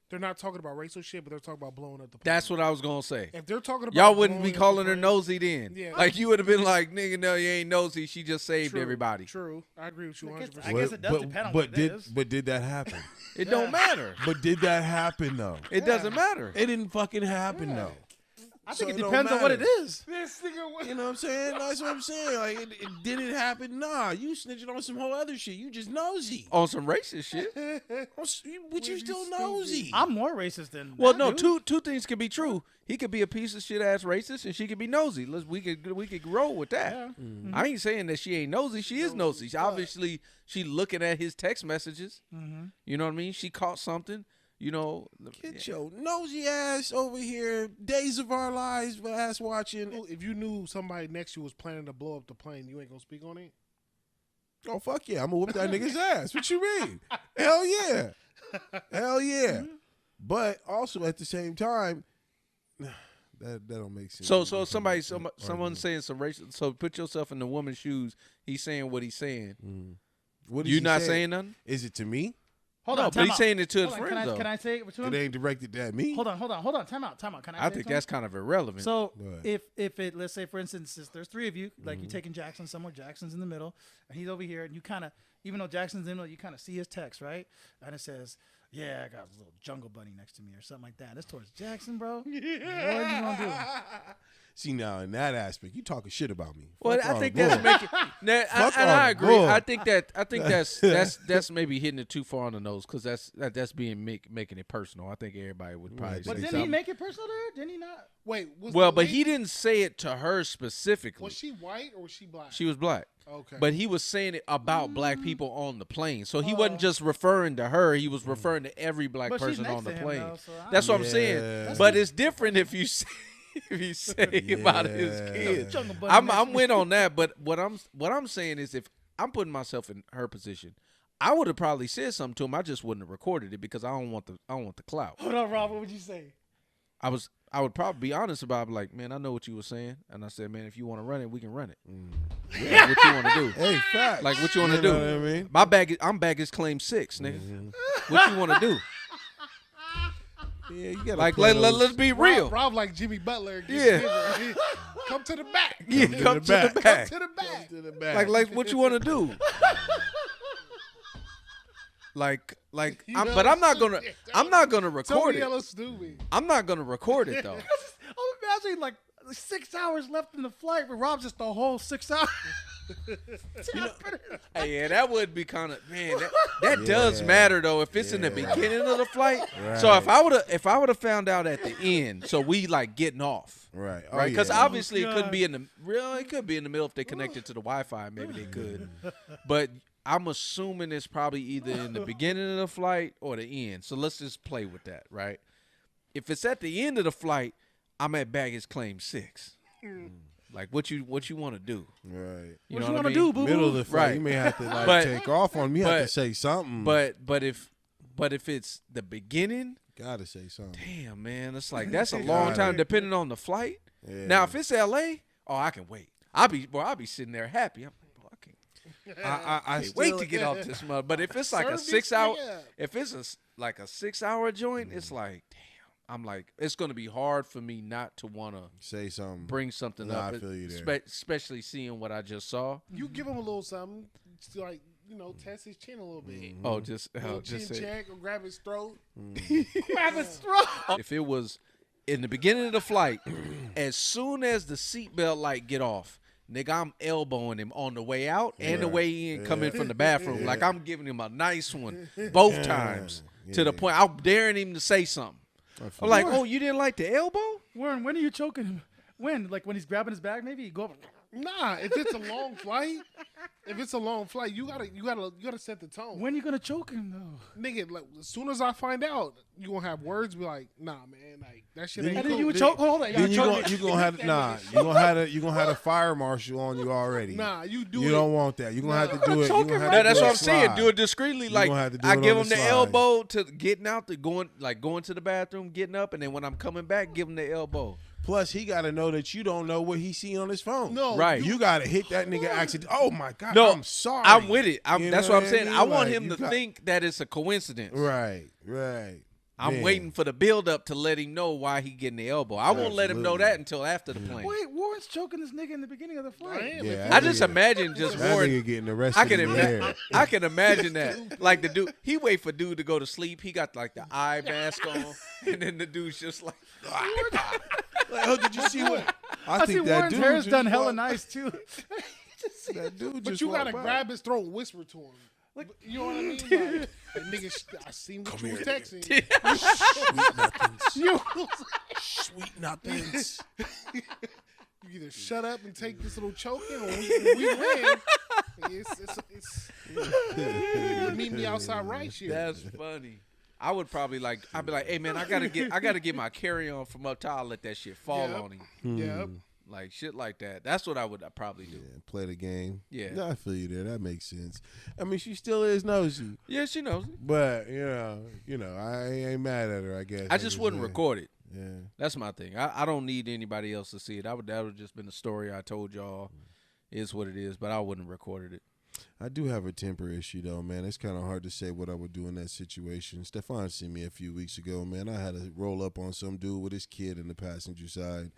Speaker 3: They're not talking about racial shit, but they're talking about blowing up the plane.
Speaker 1: That's what I was gonna say.
Speaker 3: If they're talking about
Speaker 1: y'all wouldn't be calling her nosy then.
Speaker 3: Yeah.
Speaker 1: Like, you would have been like, nigga, no, you ain't nosy. She just saved everybody.
Speaker 3: True. I agree with you 100%.
Speaker 2: I guess it does depend on what it is.
Speaker 4: But did that happen?
Speaker 1: It don't matter.
Speaker 4: But did that happen, though?
Speaker 1: It doesn't matter.
Speaker 4: It didn't fucking happen, though.
Speaker 2: I think it depends on what it is.
Speaker 4: You know what I'm saying? That's what I'm saying. Like, did it happen? Nah, you snitching on some whole other shit. You just nosy.
Speaker 1: On some racist shit.
Speaker 4: But you still nosy.
Speaker 2: I'm more racist than
Speaker 1: well, no, two things can be true. He could be a piece of shit ass racist, and she could be nosy. We could roll with that. Yeah. Mm-hmm. I ain't saying that she ain't nosy. She is nosy. Obviously, she looking at his text messages. Mm-hmm. You know what I mean? She caught something. You know,
Speaker 4: get your nosy ass over here. Days of Our Lives ass watching.
Speaker 3: If you knew somebody next to you was planning to blow up the plane, you ain't gonna speak on it?
Speaker 4: Oh, fuck yeah. I'm gonna whoop that nigga's ass. What you mean? Hell yeah. Hell yeah. Mm-hmm. But also at the same time, that don't make sense.
Speaker 1: So someone's saying some racial. So put yourself in the woman's shoes. He's saying what he's saying. Mm.
Speaker 4: What
Speaker 1: You not saying nothing?
Speaker 4: Is it to me?
Speaker 2: Hold
Speaker 1: No,
Speaker 2: on,
Speaker 1: but
Speaker 2: time
Speaker 1: he's
Speaker 2: out.
Speaker 1: saying it to his
Speaker 2: Hold on,
Speaker 1: friends, though.
Speaker 2: Can I say it to him?
Speaker 4: It ain't directed at me.
Speaker 2: Hold on. Time out. Can
Speaker 1: I
Speaker 2: say
Speaker 1: think
Speaker 2: it to
Speaker 1: that's
Speaker 2: him?
Speaker 1: kind of irrelevant.
Speaker 2: So
Speaker 4: Right.
Speaker 2: if it, let's say for instance, there's three of you, like you're taking Jackson somewhere, Jackson's in the middle, and he's over here, and you kind of, even though Jackson's in the middle, you kind of see his text, right? And it says, "Yeah, I got a little jungle bunny next to me," or something like that. That's towards Jackson, bro. What are you gonna do?
Speaker 4: See, now in that aspect, you talking shit about me.
Speaker 1: Well,
Speaker 4: Fuck
Speaker 1: I
Speaker 4: all
Speaker 1: think
Speaker 4: the
Speaker 1: that's
Speaker 4: bull.
Speaker 1: making. And I agree.
Speaker 4: bull.
Speaker 1: I think that's maybe hitting it too far on the nose because that's being making it personal. I think everybody would probably.
Speaker 4: Right.
Speaker 2: But
Speaker 1: say
Speaker 2: didn't
Speaker 1: something.
Speaker 2: he make it personal there? Didn't he not?
Speaker 3: Wait, was
Speaker 1: Well,
Speaker 3: the
Speaker 1: but
Speaker 3: lady-
Speaker 1: he didn't say it to her specifically.
Speaker 3: Was she white or was she black?
Speaker 1: She was black.
Speaker 3: Okay.
Speaker 1: But he was saying it about black people on the plane. So he wasn't just referring to her. He was referring to every black
Speaker 2: But she's
Speaker 1: person
Speaker 2: next
Speaker 1: on the
Speaker 2: to him,
Speaker 1: plane.
Speaker 2: though, so I
Speaker 1: That's what I'm
Speaker 4: Yeah.
Speaker 1: saying.
Speaker 4: That's
Speaker 1: But it's different if you say about his
Speaker 4: Yeah.
Speaker 1: kids.
Speaker 2: Jungle bunny
Speaker 1: I'm
Speaker 2: next to
Speaker 1: I'm
Speaker 2: me.
Speaker 1: with on that. But what I'm saying is if I'm putting myself in her position, I would have probably said something to him. I just wouldn't have recorded it because I don't want the clout.
Speaker 2: Hold on, Rob. What would you say?
Speaker 1: I would probably be honest about it, like, man, I know what you were saying, and I said, man, if you want to run it, we can run it. Yeah, what you want to do?
Speaker 4: Hey, fact.
Speaker 1: Like, what you want to
Speaker 4: You
Speaker 1: do?
Speaker 4: know what I mean?
Speaker 1: I'm baggage claim 6, nigga. What you want to do?
Speaker 4: Yeah, you gotta
Speaker 1: Like,
Speaker 4: play
Speaker 1: let's
Speaker 4: those-
Speaker 1: be real.
Speaker 3: Rob like Jimmy Butler.
Speaker 1: Yeah.
Speaker 3: Come to the back.
Speaker 1: Yeah, come to the back.
Speaker 3: To the back.
Speaker 4: to the back.
Speaker 1: Like, what you want to do? Like, but I'm not gonna record
Speaker 3: Tony
Speaker 1: it.
Speaker 3: Yellow Snoopy.
Speaker 1: I'm not gonna record it though.
Speaker 2: I'm imagining like 6 hours left in the flight, but Rob's just the whole 6 hours.
Speaker 1: Hey, yeah, that would be kind of man. That does matter though. If it's in the beginning of the flight. So if I would have found out at the end, so we like getting off,
Speaker 4: Right.
Speaker 1: right? Because
Speaker 4: yeah.
Speaker 1: obviously it could be in the it could be in the middle if they connected to the Wi-Fi. Maybe they could, but I'm assuming it's probably either in the beginning of the flight or the end. So let's just play with that, right? If it's at the end of the flight, I'm at baggage claim 6. Like what you want to do?
Speaker 4: Right.
Speaker 1: You
Speaker 2: What
Speaker 1: know
Speaker 2: you
Speaker 1: what
Speaker 2: want
Speaker 1: I
Speaker 2: to
Speaker 1: mean?
Speaker 2: do, boo?
Speaker 4: Middle of the flight,
Speaker 1: Right.
Speaker 4: you may have to like
Speaker 1: But-
Speaker 4: take off on me. You have to
Speaker 1: but-
Speaker 4: say something.
Speaker 1: But if it's the beginning,
Speaker 4: gotta say something.
Speaker 1: damn man, it's like that's a long time depending on the flight.
Speaker 4: Yeah.
Speaker 1: Now if it's LA, oh I can wait. I'll be sitting there happy. I'm like, boy, I can't
Speaker 4: I
Speaker 1: wait
Speaker 4: still-
Speaker 1: to get off this mother. But if it's like a
Speaker 3: Serve
Speaker 1: 6
Speaker 3: me
Speaker 1: hour,
Speaker 3: straight up.
Speaker 1: if it's like a 6 hour joint, it's like damn. I'm like it's gonna be hard for me not to want to
Speaker 4: say something.
Speaker 1: bring something
Speaker 4: Nah,
Speaker 1: up,
Speaker 4: I feel you there.
Speaker 1: especially seeing what I just saw.
Speaker 3: You give him a little something, to like test his chin a little bit.
Speaker 1: Oh, just
Speaker 3: Little
Speaker 1: just
Speaker 3: chin
Speaker 1: say,
Speaker 3: check or grab his throat.
Speaker 2: Grab his throat.
Speaker 1: if it was in the beginning of the flight, as soon as the seatbelt light get off, nigga, I'm elbowing him on the way out and the way in coming from the bathroom. Like I'm giving him a nice one both times to the point I'm daring him to say something. I'm like, oh, you didn't like the elbow?
Speaker 2: When are you choking him? When? Like when he's grabbing his bag, maybe you go.
Speaker 3: Nah, if it's a long flight, you gotta set the tone.
Speaker 2: When are you gonna choke him though?
Speaker 3: Nigga, like as soon as I find out, you gonna have words be like, nah, man, like that shit ain't
Speaker 2: And
Speaker 3: cool.
Speaker 2: then you would choke. Hold on,
Speaker 4: Then you
Speaker 2: choke
Speaker 4: gonna have you gonna have a fire marshal on you already.
Speaker 3: Nah, you do
Speaker 4: You
Speaker 3: it.
Speaker 4: don't want that. You gonna have to do it. You
Speaker 2: choke
Speaker 4: gonna
Speaker 2: him
Speaker 4: have
Speaker 2: right
Speaker 1: No,
Speaker 4: to
Speaker 1: that's
Speaker 4: do
Speaker 1: what
Speaker 4: it
Speaker 1: I'm saying.
Speaker 4: slide.
Speaker 1: Do it discreetly.
Speaker 4: You
Speaker 1: Like
Speaker 4: gonna have to do
Speaker 1: I
Speaker 4: it
Speaker 1: give
Speaker 4: on
Speaker 1: him
Speaker 4: the
Speaker 1: the
Speaker 4: slide.
Speaker 1: elbow to getting out, to going to the bathroom, getting up, and then when I'm coming back, give him the elbow.
Speaker 4: Plus, he got to know that you don't know what he see on his phone.
Speaker 3: No,
Speaker 1: Right.
Speaker 4: You got to hit that nigga accident. Oh my God.
Speaker 1: No,
Speaker 4: I'm sorry.
Speaker 1: I'm with it.
Speaker 4: You
Speaker 1: That's
Speaker 4: know
Speaker 1: what I'm saying.
Speaker 4: mean?
Speaker 1: I want
Speaker 4: Like,
Speaker 1: him
Speaker 4: you
Speaker 1: to
Speaker 4: got-
Speaker 1: think that it's a coincidence.
Speaker 4: Right.
Speaker 1: I'm
Speaker 4: Man.
Speaker 1: waiting for the build up to let him know why he getting the elbow. I won't let him know
Speaker 4: Absolutely.
Speaker 1: that until after the plane.
Speaker 2: Wait, Warren's choking this nigga in the beginning of the flight.
Speaker 3: Damn,
Speaker 4: Yeah,
Speaker 1: I just imagine just
Speaker 4: that
Speaker 1: Warren.
Speaker 4: nigga getting arrested.
Speaker 1: I can
Speaker 4: in the
Speaker 1: imagine.
Speaker 4: air.
Speaker 1: I can imagine that. Like the dude, he wait for dude to go to sleep. He got like the eye mask on, and then the dude's just like,
Speaker 4: Like, oh, did you see what?
Speaker 2: I see
Speaker 4: think that
Speaker 2: Warren's
Speaker 4: dude
Speaker 2: hair's
Speaker 4: just
Speaker 2: done hella
Speaker 4: walked-
Speaker 2: nice too.
Speaker 4: That dude
Speaker 3: But
Speaker 4: just
Speaker 3: you
Speaker 4: walked
Speaker 3: gotta
Speaker 4: by.
Speaker 3: grab his throat and whisper to him. Like, you know what I mean? Like, hey, nigga, I seen what you was texting.
Speaker 4: Sweet nothings. Sweet nothings.
Speaker 3: You either shut up and take this little choking, or we win. It's you meet me outside right here.
Speaker 1: that's funny. I would probably I'd be like, hey man, I gotta get my carry on from up top. I'll let that shit fall
Speaker 3: Yep.
Speaker 1: on him.
Speaker 3: Yep.
Speaker 1: Like shit like that. That's what I would probably do.
Speaker 4: Yeah, play the game.
Speaker 1: Yeah.
Speaker 4: No, I feel you there. That makes sense. I mean, she still is nosy,
Speaker 1: Yeah, she knows.
Speaker 4: but you know, I ain't mad at her. I guess
Speaker 1: I just wouldn't record it.
Speaker 4: Yeah.
Speaker 1: That's my thing. I don't need anybody else to see it. That would just been the story I told y'all. Is what it is, but I wouldn't have recorded it.
Speaker 4: I do have a temper issue, though, man. It's kind of hard to say what I would do in that situation. Stefan seen me a few weeks ago, man. I had to roll up on some dude with his kid in the passenger side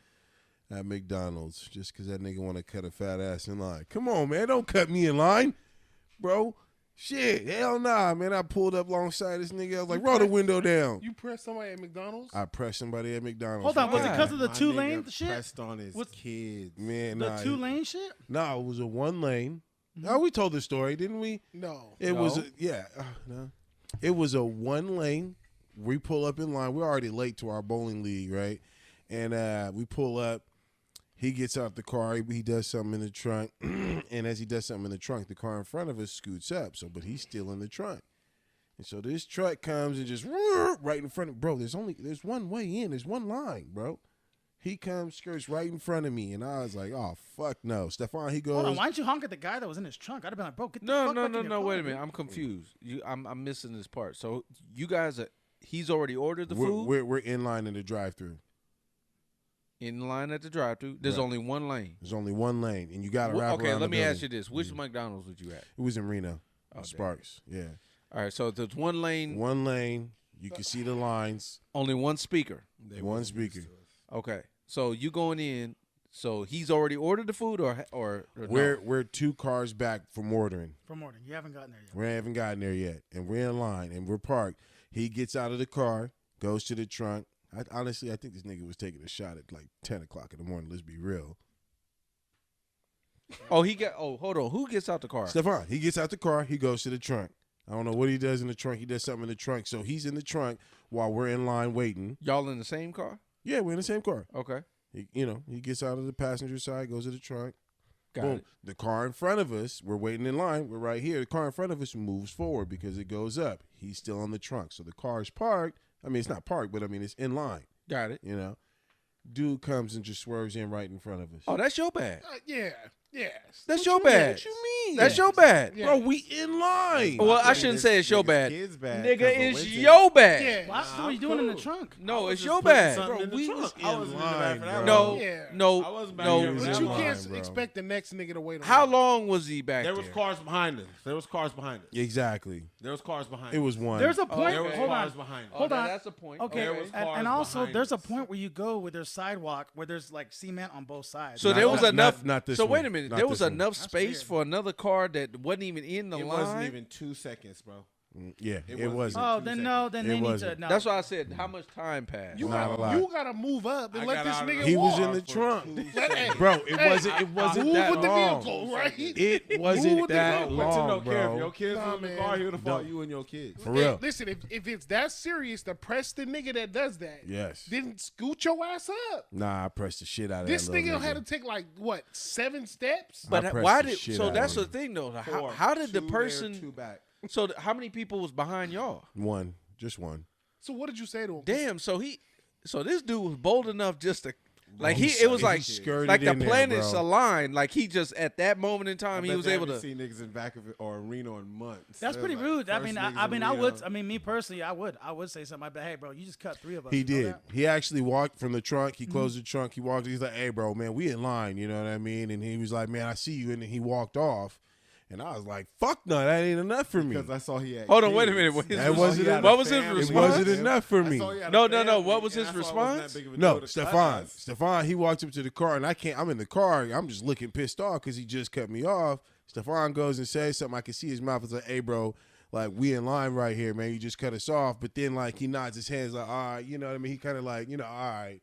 Speaker 4: at McDonald's just because that nigga want to cut a fat ass in line. Come on, man. Don't cut me in line, bro. Shit. Hell nah, man. I pulled up alongside this nigga. I was like, roll the window down.
Speaker 3: You pressed somebody at McDonald's?
Speaker 4: I pressed somebody at McDonald's.
Speaker 2: Hold on. Was it because of the
Speaker 5: My
Speaker 2: 2-lane
Speaker 5: nigga
Speaker 2: shit?
Speaker 5: pressed on his kids.
Speaker 4: Man,
Speaker 2: The
Speaker 4: nah.
Speaker 2: 2-lane shit?
Speaker 4: No, it was a 1 lane. No, we told the story, didn't we?
Speaker 3: No.
Speaker 4: It was no. It was a 1 lane. We pull up in line. We're already late to our bowling league, right? And we pull up. He gets out the car. He does something in the trunk, and as he does something in the trunk, the car in front of us scoots up. So, but he's still in the trunk, and so this truck comes and just right in front of bro. There's one way in. There's one line, bro. He comes, skirts right in front of me, and I was like, "Oh fuck no, Stefan." He goes,
Speaker 2: Hold on. Why didn't you honk at the guy that was in his trunk? I'd have been like, bro, get the fuck back in your car,
Speaker 1: Wait a minute.
Speaker 2: dude.
Speaker 1: I'm confused. I'm missing this part. So you guys he's already ordered the food?
Speaker 4: We're in line in the drive-through.
Speaker 1: In line at the drive-thru. There's
Speaker 4: Right.
Speaker 1: only 1 lane.
Speaker 4: There's only 1 lane, and you got to wrap
Speaker 1: Okay,
Speaker 4: around
Speaker 1: let
Speaker 4: the
Speaker 1: me ask
Speaker 4: building.
Speaker 1: you this: which McDonald's was you at?
Speaker 4: It was in Reno,
Speaker 1: Oh,
Speaker 4: Sparks. Yeah,
Speaker 1: All right, so there's 1 lane,
Speaker 4: 1 lane. You can see the lines.
Speaker 1: only 1 speaker.
Speaker 4: One speaker.
Speaker 1: Okay, so you going in? So he's already ordered the food, or no?
Speaker 4: We're 2 cars back from ordering.
Speaker 2: From ordering. You haven't gotten there yet.
Speaker 4: We haven't gotten there yet, and we're in line, and we're parked. He gets out of the car, goes to the trunk. Honestly, I think this nigga was taking a shot at like 10 o'clock in the morning. Let's be real.
Speaker 1: Hold on. Who gets out the car?
Speaker 4: Stefan, he gets out the car. He goes to the trunk. I don't know what he does in the trunk. He does something in the trunk. So he's in the trunk while we're in line waiting.
Speaker 1: Y'all in the same car?
Speaker 4: Yeah, we're in the same car.
Speaker 1: Okay,
Speaker 4: He gets out of the passenger side, goes to the trunk.
Speaker 1: got
Speaker 4: Boom.
Speaker 1: it.
Speaker 4: The car in front of us, we're waiting in line. We're right here. The car in front of us moves forward because it goes up. He's still on the trunk. So the car's parked. I mean, it's not parked, but I mean, it's in line.
Speaker 1: Got it.
Speaker 4: Dude comes and just swerves in right in front of us.
Speaker 1: Oh, that's your bad.
Speaker 3: Yeah.
Speaker 1: That's your bad.
Speaker 4: What you mean?
Speaker 1: That's your bad.
Speaker 3: Yeah.
Speaker 4: Bro, we in line.
Speaker 1: Well, I shouldn't say it's your bad.
Speaker 5: Kids bad.
Speaker 1: Nigga,
Speaker 5: 'cause of
Speaker 1: it's
Speaker 5: Wynton.
Speaker 1: your bad.
Speaker 3: Yeah.
Speaker 2: Well, what are you doing in the trunk?
Speaker 1: No,
Speaker 5: I was
Speaker 1: it's
Speaker 5: just
Speaker 1: your
Speaker 5: putting
Speaker 1: bad.
Speaker 5: something
Speaker 4: Bro,
Speaker 5: in the
Speaker 4: we
Speaker 5: trunk.
Speaker 4: was
Speaker 5: I
Speaker 4: in
Speaker 5: wasn't in the
Speaker 4: line,
Speaker 5: back for that
Speaker 4: bro.
Speaker 5: one.
Speaker 3: Yeah.
Speaker 1: No,
Speaker 5: I wasn't back
Speaker 1: no.
Speaker 5: here.
Speaker 4: was
Speaker 3: But
Speaker 4: in
Speaker 3: you
Speaker 4: line,
Speaker 3: can't
Speaker 4: bro.
Speaker 3: expect the next nigga to wait on
Speaker 1: How
Speaker 3: you.
Speaker 1: long was he back
Speaker 5: There
Speaker 1: there?
Speaker 5: was cars behind us.
Speaker 4: Exactly.
Speaker 5: There was cars behind us.
Speaker 4: It was one.
Speaker 2: There's a point.
Speaker 5: There was
Speaker 2: Hold
Speaker 5: cars
Speaker 2: on.
Speaker 5: behind us.
Speaker 2: Hold on.
Speaker 1: That's a point.
Speaker 2: Okay,
Speaker 5: There was cars
Speaker 2: and also
Speaker 5: behind
Speaker 2: there's a
Speaker 5: us.
Speaker 2: point where you go where there's sidewalk where there's like cement on both sides.
Speaker 1: So
Speaker 4: Not-
Speaker 1: there was
Speaker 4: not-
Speaker 1: enough.
Speaker 4: not this
Speaker 1: so
Speaker 4: one.
Speaker 1: wait a minute.
Speaker 4: Not
Speaker 1: There was
Speaker 4: this one.
Speaker 1: enough
Speaker 2: That's
Speaker 1: space
Speaker 2: weird.
Speaker 1: for another car that wasn't even in the
Speaker 5: It
Speaker 1: line.
Speaker 5: wasn't even 2 seconds, bro.
Speaker 4: Yeah,
Speaker 5: It
Speaker 4: it
Speaker 5: wasn't
Speaker 4: wasn't.
Speaker 2: Oh, then no, then
Speaker 4: It
Speaker 2: they need
Speaker 4: wasn't.
Speaker 2: to. No.
Speaker 1: That's why I said how much time passed.
Speaker 3: You
Speaker 4: Not a lot.
Speaker 3: gotta move up and
Speaker 5: I
Speaker 3: let
Speaker 5: got
Speaker 3: this
Speaker 5: out of
Speaker 3: nigga
Speaker 5: the
Speaker 4: He was
Speaker 3: walk.
Speaker 4: in the
Speaker 5: for
Speaker 4: trunk.
Speaker 5: 2
Speaker 3: Let-
Speaker 5: seconds.
Speaker 4: Bro, it wasn't
Speaker 3: Move
Speaker 4: that
Speaker 3: with the
Speaker 4: long.
Speaker 3: vehicle, right?
Speaker 4: It wasn't
Speaker 3: with the
Speaker 4: that
Speaker 3: vehicle.
Speaker 5: Wynton
Speaker 4: long,
Speaker 5: don't care if
Speaker 4: bro.
Speaker 5: your kids
Speaker 3: Nah,
Speaker 5: in the
Speaker 3: man.
Speaker 5: car. He would have fought
Speaker 4: Don't.
Speaker 5: you and your kids.
Speaker 4: For real.
Speaker 3: Listen, if it's that serious, to press the nigga that does that,
Speaker 4: Yes.
Speaker 3: then scoot your ass up.
Speaker 4: Nah, I pressed the shit out of
Speaker 3: This
Speaker 4: that little
Speaker 3: nigga had to take like what 7 steps.
Speaker 1: But
Speaker 4: I pressed
Speaker 1: why
Speaker 4: the
Speaker 1: did?
Speaker 4: shit
Speaker 1: So
Speaker 4: out
Speaker 1: that's
Speaker 4: of
Speaker 1: the
Speaker 4: him.
Speaker 1: thing though.
Speaker 5: Four.
Speaker 1: How did the
Speaker 5: 2 there,
Speaker 1: person?
Speaker 5: 2 back.
Speaker 1: So how many people was behind y'all?
Speaker 4: One. Just one.
Speaker 3: So what did you say to him?
Speaker 1: Damn. So this dude was bold enough just to, like
Speaker 4: He
Speaker 1: it was
Speaker 4: he
Speaker 1: like
Speaker 4: skirted
Speaker 1: like the
Speaker 4: in there,
Speaker 1: planets
Speaker 4: bro.
Speaker 1: aligned. Like he just at that moment in time he was able to.
Speaker 5: see niggas in back of it or in Reno in months.
Speaker 2: That's
Speaker 5: They're
Speaker 2: pretty
Speaker 5: like,
Speaker 2: rude. I
Speaker 5: first
Speaker 2: mean,
Speaker 5: niggas
Speaker 2: I
Speaker 5: in
Speaker 2: mean, I
Speaker 5: Reno.
Speaker 2: would. I mean, me personally, I would say something. But hey, bro, you just cut 3 of us.
Speaker 4: He
Speaker 2: You know
Speaker 4: did.
Speaker 2: that?
Speaker 4: He actually walked from the trunk. He closed the trunk. He walked. He's like, "Hey, bro, man, we in line." You know what I mean? And he was like, "Man, I see you." And then he walked off. And I was like, "Fuck no, that ain't enough for me."
Speaker 5: Because I saw he had
Speaker 1: Hold on, wait a
Speaker 5: kids.
Speaker 1: minute. What his
Speaker 4: That
Speaker 1: response-
Speaker 4: wasn't enough.
Speaker 1: What was his
Speaker 5: It
Speaker 4: It
Speaker 1: response?
Speaker 4: wasn't enough for
Speaker 5: I
Speaker 4: me.
Speaker 5: saw he had a
Speaker 1: No.
Speaker 5: family,
Speaker 1: What was
Speaker 5: and
Speaker 1: his
Speaker 5: that's why it wasn't
Speaker 1: response?
Speaker 5: that big of a
Speaker 4: No,
Speaker 5: deal to cut
Speaker 4: Stefan.
Speaker 5: us.
Speaker 4: Stefan, he walked up to the car, and I can't. I'm in the car. I'm just looking pissed off because he just cut me off. Stefan goes and says something. I can see his mouth. It's like, "Hey, bro, like we in line right here, man. You just cut us off." But then, like, he nods his hands, like, "All right," you know what I mean? He kind of like, all right,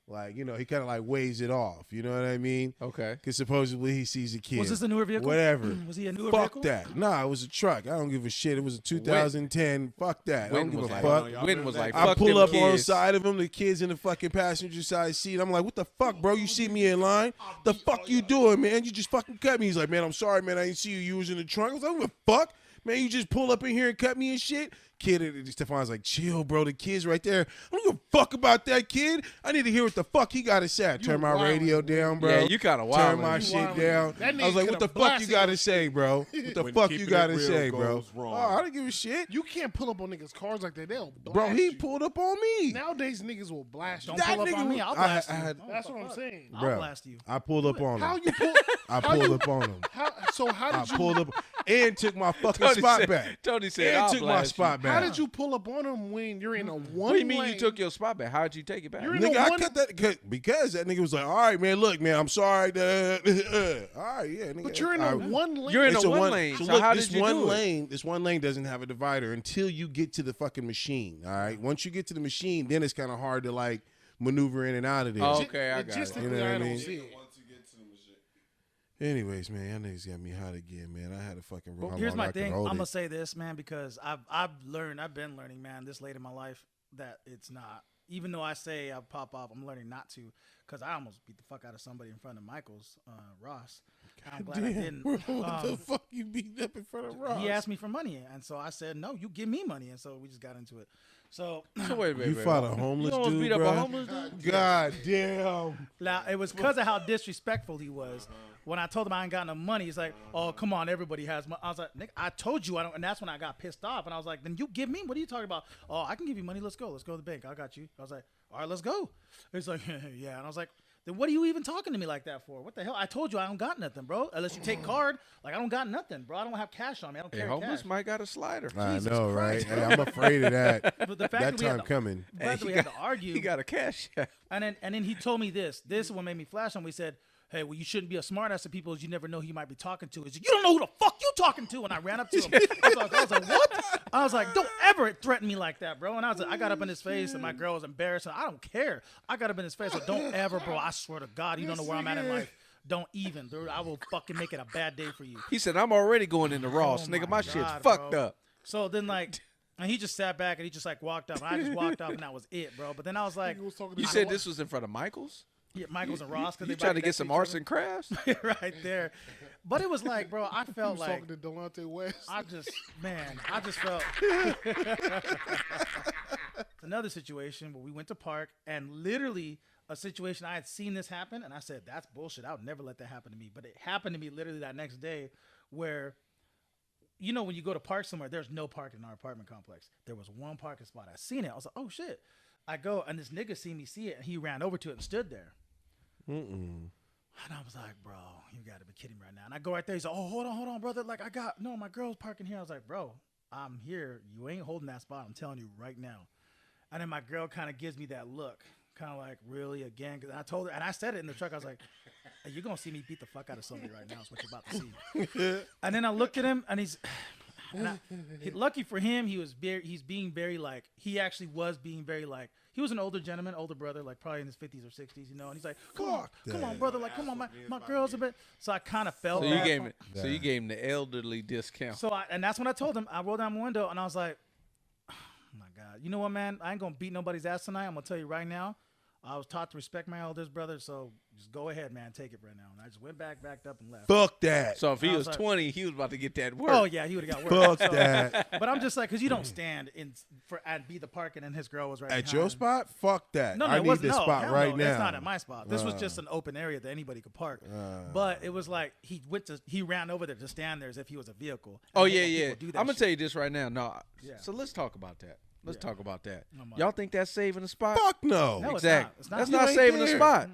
Speaker 4: like, he kind of like waves it off. You know what I mean?
Speaker 1: Okay.
Speaker 4: Because supposedly he sees a kid.
Speaker 2: Was this a newer vehicle?
Speaker 4: Whatever.
Speaker 2: Was he a newer
Speaker 4: Fuck
Speaker 2: vehicle?
Speaker 4: that. Nah, it was a truck. I don't give a shit. It was a 2010. Fuck that. I don't
Speaker 1: Wynton
Speaker 4: give a
Speaker 1: was like,
Speaker 4: fuck.
Speaker 5: Y'all
Speaker 1: Wynton
Speaker 5: remember
Speaker 1: was
Speaker 5: that?
Speaker 1: like,
Speaker 4: I
Speaker 1: fuck
Speaker 4: pull
Speaker 1: them
Speaker 4: up on the
Speaker 1: kids.
Speaker 4: side of him, the kids in the fucking passenger side seat. I'm like, "What the fuck, bro? You see me in line? The fuck you doing, man? You just fucking cut me." He's like, "Man, I'm sorry, man. I didn't see you. You was in the trunk." I was like, "What the fuck? Man, you just pull up in here and cut me and shit?" Kid, Stefan's like, "Chill, bro. The kid's right there. I don't give a fuck about that kid. I need to hear what the fuck he got to say." I turn my
Speaker 3: wildin',
Speaker 4: radio down, bro.
Speaker 1: Yeah, you kinda
Speaker 4: Turn
Speaker 1: wildin'.
Speaker 4: my
Speaker 1: You
Speaker 4: shit
Speaker 3: wildin'.
Speaker 4: down.
Speaker 3: That
Speaker 4: I was
Speaker 3: nigga
Speaker 4: like, "What the
Speaker 3: coulda
Speaker 4: fuck you
Speaker 3: blasted
Speaker 4: got to
Speaker 3: your
Speaker 4: say, bro? What the
Speaker 5: When
Speaker 4: fuck you
Speaker 5: keeping
Speaker 4: got
Speaker 5: it
Speaker 4: to
Speaker 5: real
Speaker 4: say, bro?"
Speaker 5: goes wrong.
Speaker 4: Oh, I don't give a shit.
Speaker 3: You can't pull up on niggas' cars like that. They'll blast
Speaker 4: Bro, he
Speaker 3: you.
Speaker 4: pulled up on me.
Speaker 3: Nowadays niggas will blast you.
Speaker 2: Don't
Speaker 4: That
Speaker 2: pull up
Speaker 4: nigga
Speaker 2: on me.
Speaker 4: was-
Speaker 2: I'll
Speaker 4: I
Speaker 2: blast you.
Speaker 4: had-
Speaker 2: Oh,
Speaker 3: That's what I'm
Speaker 2: fuck.
Speaker 3: saying.
Speaker 2: I'll
Speaker 4: Bro,
Speaker 2: blast you.
Speaker 4: I pulled up on
Speaker 3: How
Speaker 4: him.
Speaker 3: you pull?
Speaker 4: I pulled up on him.
Speaker 3: How
Speaker 4: I
Speaker 3: did you?
Speaker 4: pulled up. and took my fucking spot back.
Speaker 1: Tony said,
Speaker 4: And
Speaker 1: I'll
Speaker 4: took my
Speaker 1: blast you.
Speaker 4: spot back.
Speaker 3: How did you pull up on him when you're in a one
Speaker 1: What do you mean
Speaker 3: lane?
Speaker 1: you took your spot back? How'd you take it back?
Speaker 3: You're in
Speaker 4: Nigga,
Speaker 3: a
Speaker 4: I
Speaker 3: one-
Speaker 4: cut that because that nigga was like, all right, man, look, man, I'm sorry. All right, yeah, nigga.
Speaker 3: But you're in a one lane.
Speaker 1: You're in
Speaker 4: It's
Speaker 1: a one lane.
Speaker 4: So
Speaker 1: So
Speaker 4: look,
Speaker 1: how
Speaker 4: this
Speaker 1: did you
Speaker 4: one
Speaker 1: do it?
Speaker 4: lane, this one lane doesn't have a divider until you get to the fucking machine. All right. Once you get to the machine, then it's kind of hard to like maneuver in and out of there.
Speaker 1: Oh, okay, I got it.
Speaker 3: Logistically,
Speaker 4: You know what I
Speaker 3: I don't
Speaker 4: mean?
Speaker 3: see it.
Speaker 4: Anyways, man, y'all niggas got me hot again, man. I had a fucking.
Speaker 2: Well,
Speaker 4: how
Speaker 2: here's
Speaker 4: long
Speaker 2: my
Speaker 4: I could
Speaker 2: thing. I'm
Speaker 4: hold
Speaker 2: gonna
Speaker 4: it.
Speaker 2: say this, man, because I've been learning, man, this late in my life that it's not. Even though I say I pop off, I'm learning not to, because I almost beat the fuck out of somebody in front of Michael's Ross. I'm glad I didn't.
Speaker 4: What the fuck you beating up in front of Ross?
Speaker 2: He asked me for money, and so I said, no, you give me money, and so we just got into it. So
Speaker 1: So wait,
Speaker 4: You fought a homeless
Speaker 1: You almost
Speaker 4: dude,
Speaker 1: beat up
Speaker 4: bro?
Speaker 1: a homeless dude?
Speaker 4: God damn.
Speaker 2: now it was because of how disrespectful he was. When I told him I ain't got no money, he's like, "Oh, come on, everybody has money." I was like, "Nick, I told you I don't," and that's when I got pissed off. And I was like, "Then you give me? What are you talking about? Oh, I can give you money. Let's go. Let's go to the bank. I got you." I was like, "All right, let's go." He's like, "Yeah," and I was like, "Then what are you even talking to me like that for? What the hell? I told you I don't got nothing, bro. Unless you take card, like I don't got nothing, bro. I don't have cash on me. I don't
Speaker 1: Hey,
Speaker 2: carry
Speaker 1: homeless
Speaker 2: cash."
Speaker 1: might got a slider.
Speaker 4: I
Speaker 2: Jesus
Speaker 4: know, right?
Speaker 2: Christ.
Speaker 4: Hey, I'm afraid of that.
Speaker 2: But the fact
Speaker 4: That
Speaker 2: that we had
Speaker 4: time
Speaker 2: to,
Speaker 4: coming.
Speaker 2: the fact that we had to argue,
Speaker 1: He got a cash app.
Speaker 2: and then he told me this. This is what made me flash on. We said, "Hey, well, you shouldn't be a smart ass to people as you never know who you might be talking to." He's like, "You don't know who the fuck you talking to." And I ran up to him. I was like, "What?" I was like, "Don't ever threaten me like that, bro." And I was like, I got up in his face, and my girl was embarrassed. And I don't care. I got up in his face. Like, "Don't ever, bro. I swear to God, you don't know where I'm at in life. Don't even, dude. I will fucking make it a bad day for you."
Speaker 1: He said, I'm already going into Ross.
Speaker 2: Oh
Speaker 1: Nigga, my shit's
Speaker 2: God,
Speaker 1: fucked
Speaker 2: bro.
Speaker 1: up.
Speaker 2: So then, like, and he just sat back and he just like walked up. And I just walked up, and that was it, bro. But then I was like,
Speaker 3: He was talking to
Speaker 1: You
Speaker 3: the
Speaker 1: said
Speaker 3: boy.
Speaker 1: this was in front of Michael's?
Speaker 2: yeah, Michael's and Ross.
Speaker 1: You trying to get some arts and crafts?
Speaker 2: right there. But it was like, bro, I
Speaker 3: He
Speaker 2: felt
Speaker 3: was
Speaker 2: like
Speaker 3: talking to Delonte West.
Speaker 2: I just felt another situation where we went to park and literally a situation I had seen this happen and I said, that's bullshit. I would never let that happen to me. But it happened to me literally that next day where, you know, when you go to park somewhere, there's no parking in our apartment complex. There was one parking spot. I seen it. I was like, oh shit. I go and this nigga see me see it and he ran over to it and stood there. And I was like, bro, you got to be kidding me right now. And I go right there. He's like, oh, hold on, brother. Like, my girl's parking here. I was like, bro, I'm here. You ain't holding that spot. I'm telling you right now. And then my girl kind of gives me that look, kind of like, really, again? Because I told her, and I said it in the truck. I was like, hey, you're going to see me beat the fuck out of somebody right now is what you're about to see. And then I looked at him, and lucky for him, he's being very, like, he actually was being very, like, he was an older gentleman, older brother, like probably in his 50s or 60s, you know. And he's like, come on, brother. Like, come on, my girl's a bit. So I kind of felt
Speaker 1: So
Speaker 2: bad
Speaker 1: you gave
Speaker 2: for
Speaker 1: him, so you gave him the elderly discount.
Speaker 2: So and that's when I told him. I rolled down my window and I was like, oh my God, you know what, man? I ain't gonna beat nobody's ass tonight. I'm gonna tell you right now. I was taught to respect my elders, brother. So just go ahead, man. Take it right now. And I just went backed up and left.
Speaker 4: Fuck that.
Speaker 1: So if he
Speaker 2: I
Speaker 1: was
Speaker 2: was like-
Speaker 1: 20, he was about to get that work.
Speaker 2: Oh yeah, he would have got work.
Speaker 4: Fuck that.
Speaker 2: But I'm just like, because you don't stand and be the parking, and his girl was right
Speaker 4: At
Speaker 2: behind
Speaker 4: your
Speaker 2: him.
Speaker 4: spot? Fuck that.
Speaker 2: No,
Speaker 4: I
Speaker 2: it
Speaker 4: need
Speaker 2: wasn't.
Speaker 4: this
Speaker 2: No,
Speaker 4: spot
Speaker 2: hell
Speaker 4: right
Speaker 2: no.
Speaker 4: now.
Speaker 2: It's not at my spot. This was just an open area that anybody could park. But it was like he ran over there to stand there as if he was a vehicle. And
Speaker 1: Oh
Speaker 2: I hate
Speaker 1: yeah,
Speaker 2: when
Speaker 1: yeah.
Speaker 2: people do that
Speaker 1: I'm gonna
Speaker 2: shit.
Speaker 1: tell you this right now. No,
Speaker 2: Yeah.
Speaker 1: so let's talk about that. Let's talk about that.
Speaker 2: I'm like-
Speaker 1: Y'all think that's saving the spot?
Speaker 4: Fuck no.
Speaker 2: No, it's
Speaker 1: Exactly.
Speaker 2: not. It's not.
Speaker 1: That's
Speaker 2: You
Speaker 1: not
Speaker 4: ain't
Speaker 1: saving the
Speaker 4: there.
Speaker 1: spot.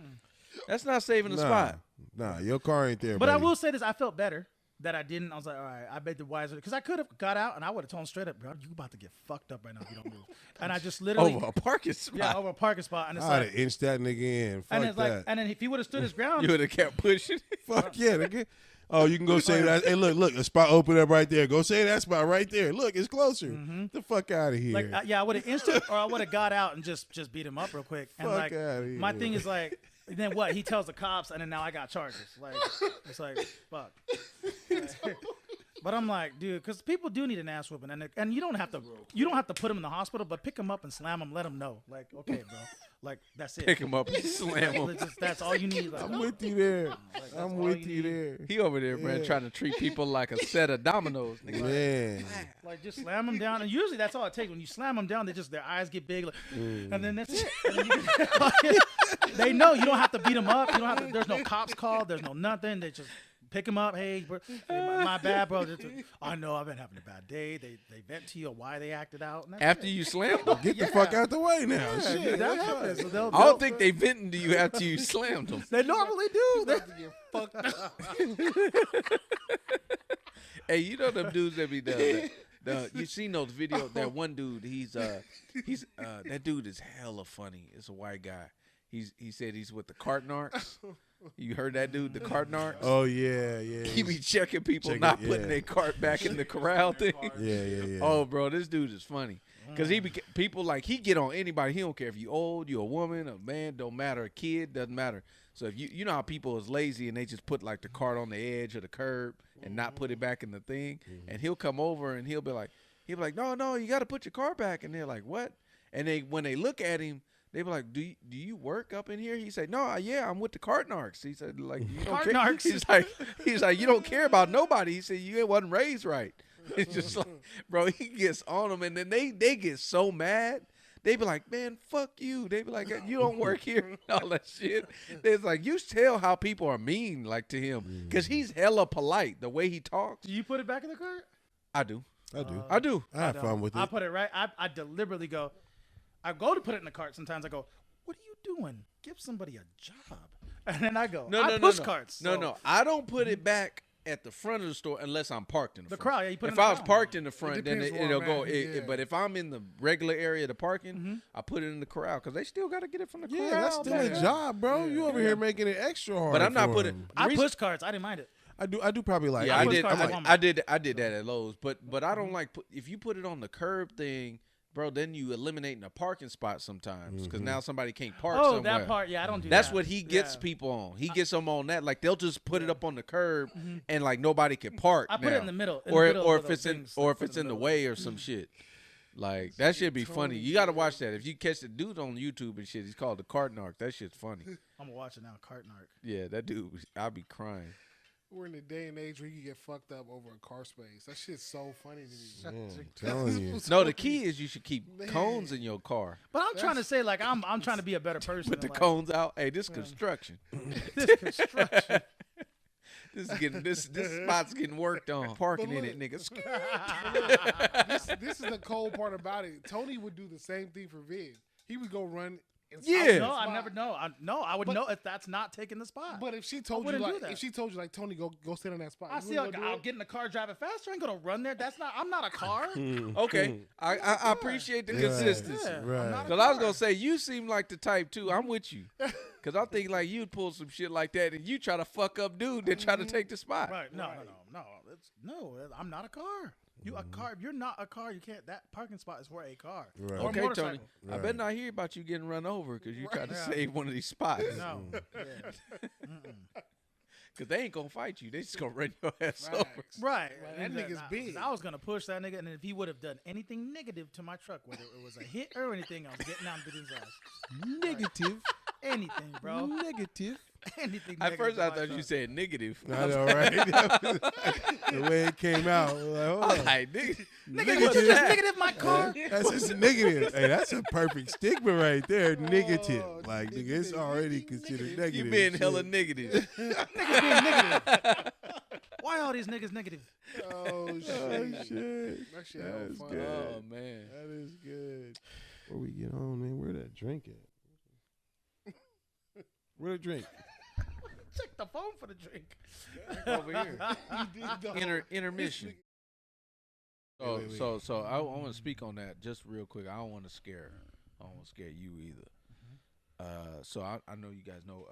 Speaker 1: That's not saving the spot.
Speaker 4: Nah, your car ain't there.
Speaker 2: But I
Speaker 4: buddy.
Speaker 2: will say this: I felt better that I didn't. I was like, all right, I bet the wiser because I could have got out and I would have told him straight up, bro, you about to get fucked up right now if you don't move. And I just literally,
Speaker 1: Over a parking spot.
Speaker 2: yeah, over a parking spot, and it's
Speaker 4: I'd
Speaker 2: like,
Speaker 4: have inched that nigga in. Fuck
Speaker 2: and it's
Speaker 4: that.
Speaker 2: like, and then if he would have stood his ground,
Speaker 1: You would have kept pushing.
Speaker 4: Fuck yeah, nigga. Oh, you can go say that. Hey, look, a spot open up right there. Go say that spot right there. Look, it's closer. Get the fuck out of here.
Speaker 2: like, I would have inched it, or I would have got out and just beat him up real quick. And
Speaker 4: Fuck
Speaker 2: like,
Speaker 4: outta
Speaker 2: my
Speaker 4: here.
Speaker 2: thing is like, then what? He tells the cops, and then now I got charges. Like, it's like, fuck. But I'm like, dude, because people do need an ass whooping, and you don't have to put them in the hospital, but pick them up and slam them, let them know, like, okay, bro, like that's it.
Speaker 1: Pick him up and slam him.
Speaker 2: It's just- that's all you need. Like,
Speaker 4: I'm with you there.
Speaker 2: that's
Speaker 4: I'm
Speaker 2: all
Speaker 4: with
Speaker 2: you
Speaker 4: you
Speaker 2: need.
Speaker 4: there.
Speaker 1: He over there, man, trying to treat people like a set of dominoes. Nigga.
Speaker 4: Man.
Speaker 2: like just slam them down, and usually that's all it takes. When you slam them down, their eyes get big, like, and then that's it. And then they know you don't have to beat them up. You don't have to. There's no cops called. There's no nothing. They just pick them up. Hey, bro, my bad, bro. I know I've been having a bad day. They vent to you why they acted out. And that's
Speaker 1: After
Speaker 2: it.
Speaker 1: you slam them?
Speaker 4: Get the fuck out the way now.
Speaker 2: Yeah,
Speaker 4: Shit.
Speaker 2: dude, that happens. So they'll-
Speaker 1: I don't think they venting to you after you slammed them.
Speaker 2: they normally do.
Speaker 3: About to get fucked up.
Speaker 1: Hey, you know them dudes that be you seen those videos? That one dude, he's that dude is hella funny. It's a white guy. He said he's with the cart narcs. You heard that dude, the cart narcs?
Speaker 4: Oh yeah.
Speaker 1: He be checking people not putting their cart back in the corral thing.
Speaker 4: Yeah.
Speaker 1: Oh, bro, this dude is funny. Because people like, he get on anybody. He don't care if you old, you a woman, a man, don't matter, a kid, doesn't matter. So if you know how people is lazy and they just put like the cart on the edge of the curb and not put it back in the thing, and he'll come over and he'll be like, no, you got to put your car back. And they're like, what? And when they look at him, they be like, do you work up in here? He said, no, yeah, I'm with the cart narcs. He said, like, you don't care. Narcs. He's like, you don't care about nobody. He said, you wasn't raised right. It's just like, bro, he gets on them, and then they get so mad. They be like, man, fuck you. They be like, you don't work here and all that shit. It's like, you tell how people are mean, like, to him. Because he's hella polite, the way he talks.
Speaker 2: Do you put it back in the cart?
Speaker 1: I do.
Speaker 4: I have fun with it.
Speaker 2: I put it right. I deliberately go. I go to put it in the cart. Sometimes I go, what are you doing? Give somebody a job. And then I go, I push carts.
Speaker 1: No. I don't put it back at the front of the store unless I'm parked in the front.
Speaker 2: Crowd, yeah, you put it in
Speaker 1: if
Speaker 2: the
Speaker 1: I was
Speaker 2: crowd.
Speaker 1: parked in the front, then it'll go.
Speaker 3: Yeah.
Speaker 1: But if I'm in the regular area of the parking, I put it in the corral because they still got to get it from the corral.
Speaker 4: Yeah, that's still a job, bro. You over here making it extra hard.
Speaker 1: But I'm not
Speaker 4: for
Speaker 1: putting.
Speaker 4: him.
Speaker 2: I push carts. I didn't mind it.
Speaker 4: I do probably like.
Speaker 1: Yeah,
Speaker 2: I
Speaker 1: I
Speaker 2: push
Speaker 1: did.
Speaker 2: carts at Walmart.
Speaker 1: I did that at Lowe's, but I don't like if you put it on the curb thing, bro. Then you eliminating a parking spot sometimes because now somebody can't park somewhere.
Speaker 2: That part, yeah, I don't do
Speaker 1: That's
Speaker 2: that.
Speaker 1: what he gets people on. He gets them on that. Like they'll just put it up on the curb and like nobody can park.
Speaker 2: I put
Speaker 1: now.
Speaker 2: it in the middle,
Speaker 1: or if it's in the way or some shit. Like that should be funny. You got to watch that. If you catch the dude on YouTube and shit, he's called the Cart Narc. That shit's funny.
Speaker 2: I'm gonna watch it now. Cart narc.
Speaker 1: Yeah, that dude. I'll be crying.
Speaker 3: We're in a day and age where you can get fucked up over a car space. That shit's so funny to me.
Speaker 4: I'm telling you.
Speaker 1: No, the key is you should keep cones in your car.
Speaker 2: But I'm trying to say, like, I'm trying to be a better person.
Speaker 1: Put the
Speaker 2: like,
Speaker 1: cones out. Hey, this construction.
Speaker 2: this construction.
Speaker 1: This spot's getting worked on. Parking in it, niggas.
Speaker 3: This is the cold part about it. Tony would do the same thing for Vid. He would go run.
Speaker 1: Yeah.
Speaker 2: No, I never know. I would know if that's not taking the spot.
Speaker 3: But if she told you like, Tony, go sit on that spot.
Speaker 2: I see, I'll get in the car driving faster. I ain't gonna run there. I'm not a car.
Speaker 1: Okay, I appreciate the consistency.
Speaker 2: Yeah,
Speaker 4: Right.
Speaker 1: Because I was gonna say you seem like the type too. I'm with you. Because I think like you'd pull some shit like that and you try to fuck up dude that try to take the spot.
Speaker 2: Right? No. I'm not a car. You a car? If you're not a car, you can't. That parking spot is for a car.
Speaker 4: Right.
Speaker 2: Or a
Speaker 1: Okay,
Speaker 2: motorcycle.
Speaker 1: Tony. I better not hear about you getting run over because you tried to save one of these spots.
Speaker 2: No.
Speaker 1: Because they ain't gonna fight you. They just gonna run your ass
Speaker 3: Right.
Speaker 1: over.
Speaker 2: Right.
Speaker 3: That nigga's big.
Speaker 2: I was gonna push that nigga, and if he would have done anything negative to my truck, whether it was a hit or anything, I was getting down to his ass.
Speaker 4: Negative.
Speaker 2: Anything, bro.
Speaker 4: Negative.
Speaker 2: Anything.
Speaker 1: At first,
Speaker 2: negative
Speaker 1: I
Speaker 2: to my
Speaker 1: thought
Speaker 2: truck.
Speaker 1: you said negative.
Speaker 4: I know, right? The way it came out, like, hold on.
Speaker 1: Like, nigga,
Speaker 2: Nigga, did you just negative my car?
Speaker 4: That's just negative. Hey, that's a perfect stigma right there. Negative. Like, nigga, it's already considered negative.
Speaker 1: you being
Speaker 4: shit.
Speaker 1: hella negative.
Speaker 2: Niggas being negative. Why all these niggas negative?
Speaker 3: Oh shit!
Speaker 4: Oh, shit.
Speaker 3: That shit
Speaker 4: That
Speaker 3: hella
Speaker 4: is
Speaker 3: fun.
Speaker 4: good.
Speaker 1: Oh man.
Speaker 4: That is good. Where we get on, man? Where that drink at? Where the drink?
Speaker 2: Check the phone for the drink.
Speaker 1: Over here. Intermission. So I want to speak on that just real quick. I don't want to scare you either. So I know you guys know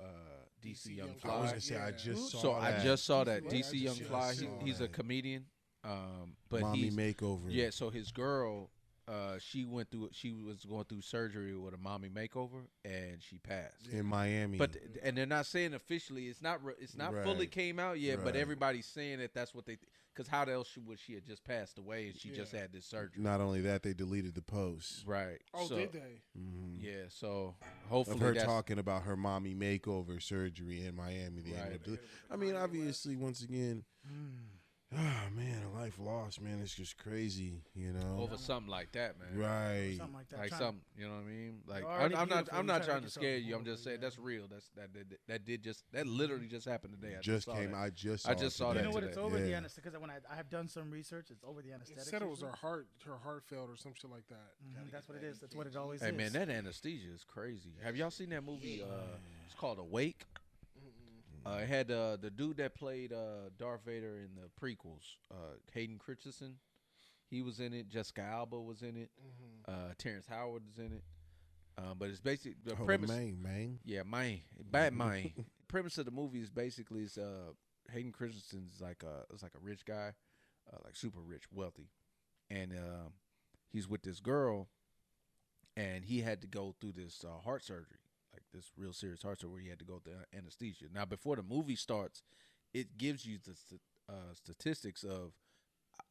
Speaker 1: DC Young
Speaker 4: I was
Speaker 1: Fly.
Speaker 4: gonna say I just saw
Speaker 1: So
Speaker 4: that.
Speaker 1: I just saw that
Speaker 3: I
Speaker 1: DC
Speaker 3: just
Speaker 1: Young Fly.
Speaker 4: saw
Speaker 1: He's a
Speaker 4: that.
Speaker 1: comedian. But
Speaker 4: Mommy
Speaker 1: he's
Speaker 4: makeover.
Speaker 1: yeah. So his girl, she was going through surgery with a mommy makeover, and she passed.
Speaker 4: In Miami.
Speaker 1: But and they're not saying officially. It's not fully
Speaker 4: Right.
Speaker 1: came out yet. But
Speaker 4: Right.
Speaker 1: everybody's saying that that's what they. Because how else would she had just passed away and she just had this surgery?
Speaker 4: not only that, they deleted the post.
Speaker 1: Right.
Speaker 3: Oh,
Speaker 1: so,
Speaker 3: did they?
Speaker 4: Mhm.
Speaker 1: Yeah. So
Speaker 4: Of
Speaker 1: hopefully
Speaker 4: her
Speaker 1: that's
Speaker 4: talking about her mommy makeover surgery in Miami.
Speaker 1: Right.
Speaker 4: I mean, obviously, once again, oh man, a life lost, man. It's just crazy, you know.
Speaker 1: over something like that, man.
Speaker 4: Right.
Speaker 2: Something like that.
Speaker 1: Like
Speaker 2: Trying-
Speaker 1: something, you know what I mean? Like
Speaker 2: You're already
Speaker 1: I'm
Speaker 2: beautiful,
Speaker 1: not
Speaker 2: you're trying to
Speaker 1: trying to
Speaker 2: make
Speaker 1: scare
Speaker 2: yourself
Speaker 1: you. I'm just saying that's real. That literally just happened today. I
Speaker 4: Just
Speaker 1: saw
Speaker 4: came.
Speaker 1: that.
Speaker 4: I just
Speaker 1: I just saw
Speaker 4: today.
Speaker 2: You know what? It's over the
Speaker 4: Yeah.
Speaker 2: anesthetic. Because when I have done some research, it's over the
Speaker 3: It
Speaker 2: anesthetic.
Speaker 3: said it was
Speaker 2: usually.
Speaker 3: her heart failed or some shit like that.
Speaker 2: That's what it is. That's what it always
Speaker 1: Hey
Speaker 2: is.
Speaker 1: man, that anesthesia is crazy. Have y'all seen that movie? It's called Awake. It had the dude that played Darth Vader in the prequels, Hayden Christensen. He was in it. Jessica Alba was in it. Terrence Howard is in it. But it's basically the premise.
Speaker 4: Man.
Speaker 1: Yeah, bad man. Premise of the movie is basically Hayden Christensen's like a rich guy, like super rich, wealthy, and he's with this girl, and he had to go through this heart surgery, like this real serious heart surgery where he had to go through anesthesia. Now, before the movie starts, it gives you the statistics of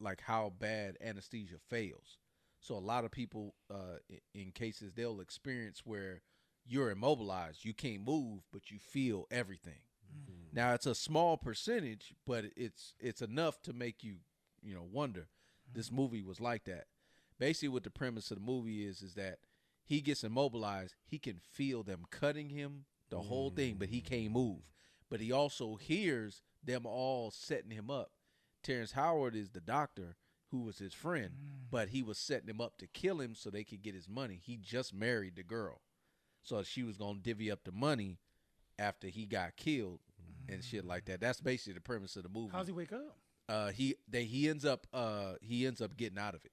Speaker 1: like how bad anesthesia fails. So a lot of people, in cases, they'll experience where you're immobilized, you can't move, but you feel everything. Now it's a small percentage, but it's enough to make you wonder. This movie was like that. Basically, what the premise of the movie is that he gets immobilized. He can feel them cutting him, the whole thing, but he can't move. But he also hears them all setting him up. Terrence Howard is the doctor who was his friend, but he was setting him up to kill him so they could get his money. He just married the girl, so she was gonna divvy up the money after he got killed and shit like that. That's basically the premise of the movie.
Speaker 2: How's he wake up?
Speaker 1: He ends up getting out of it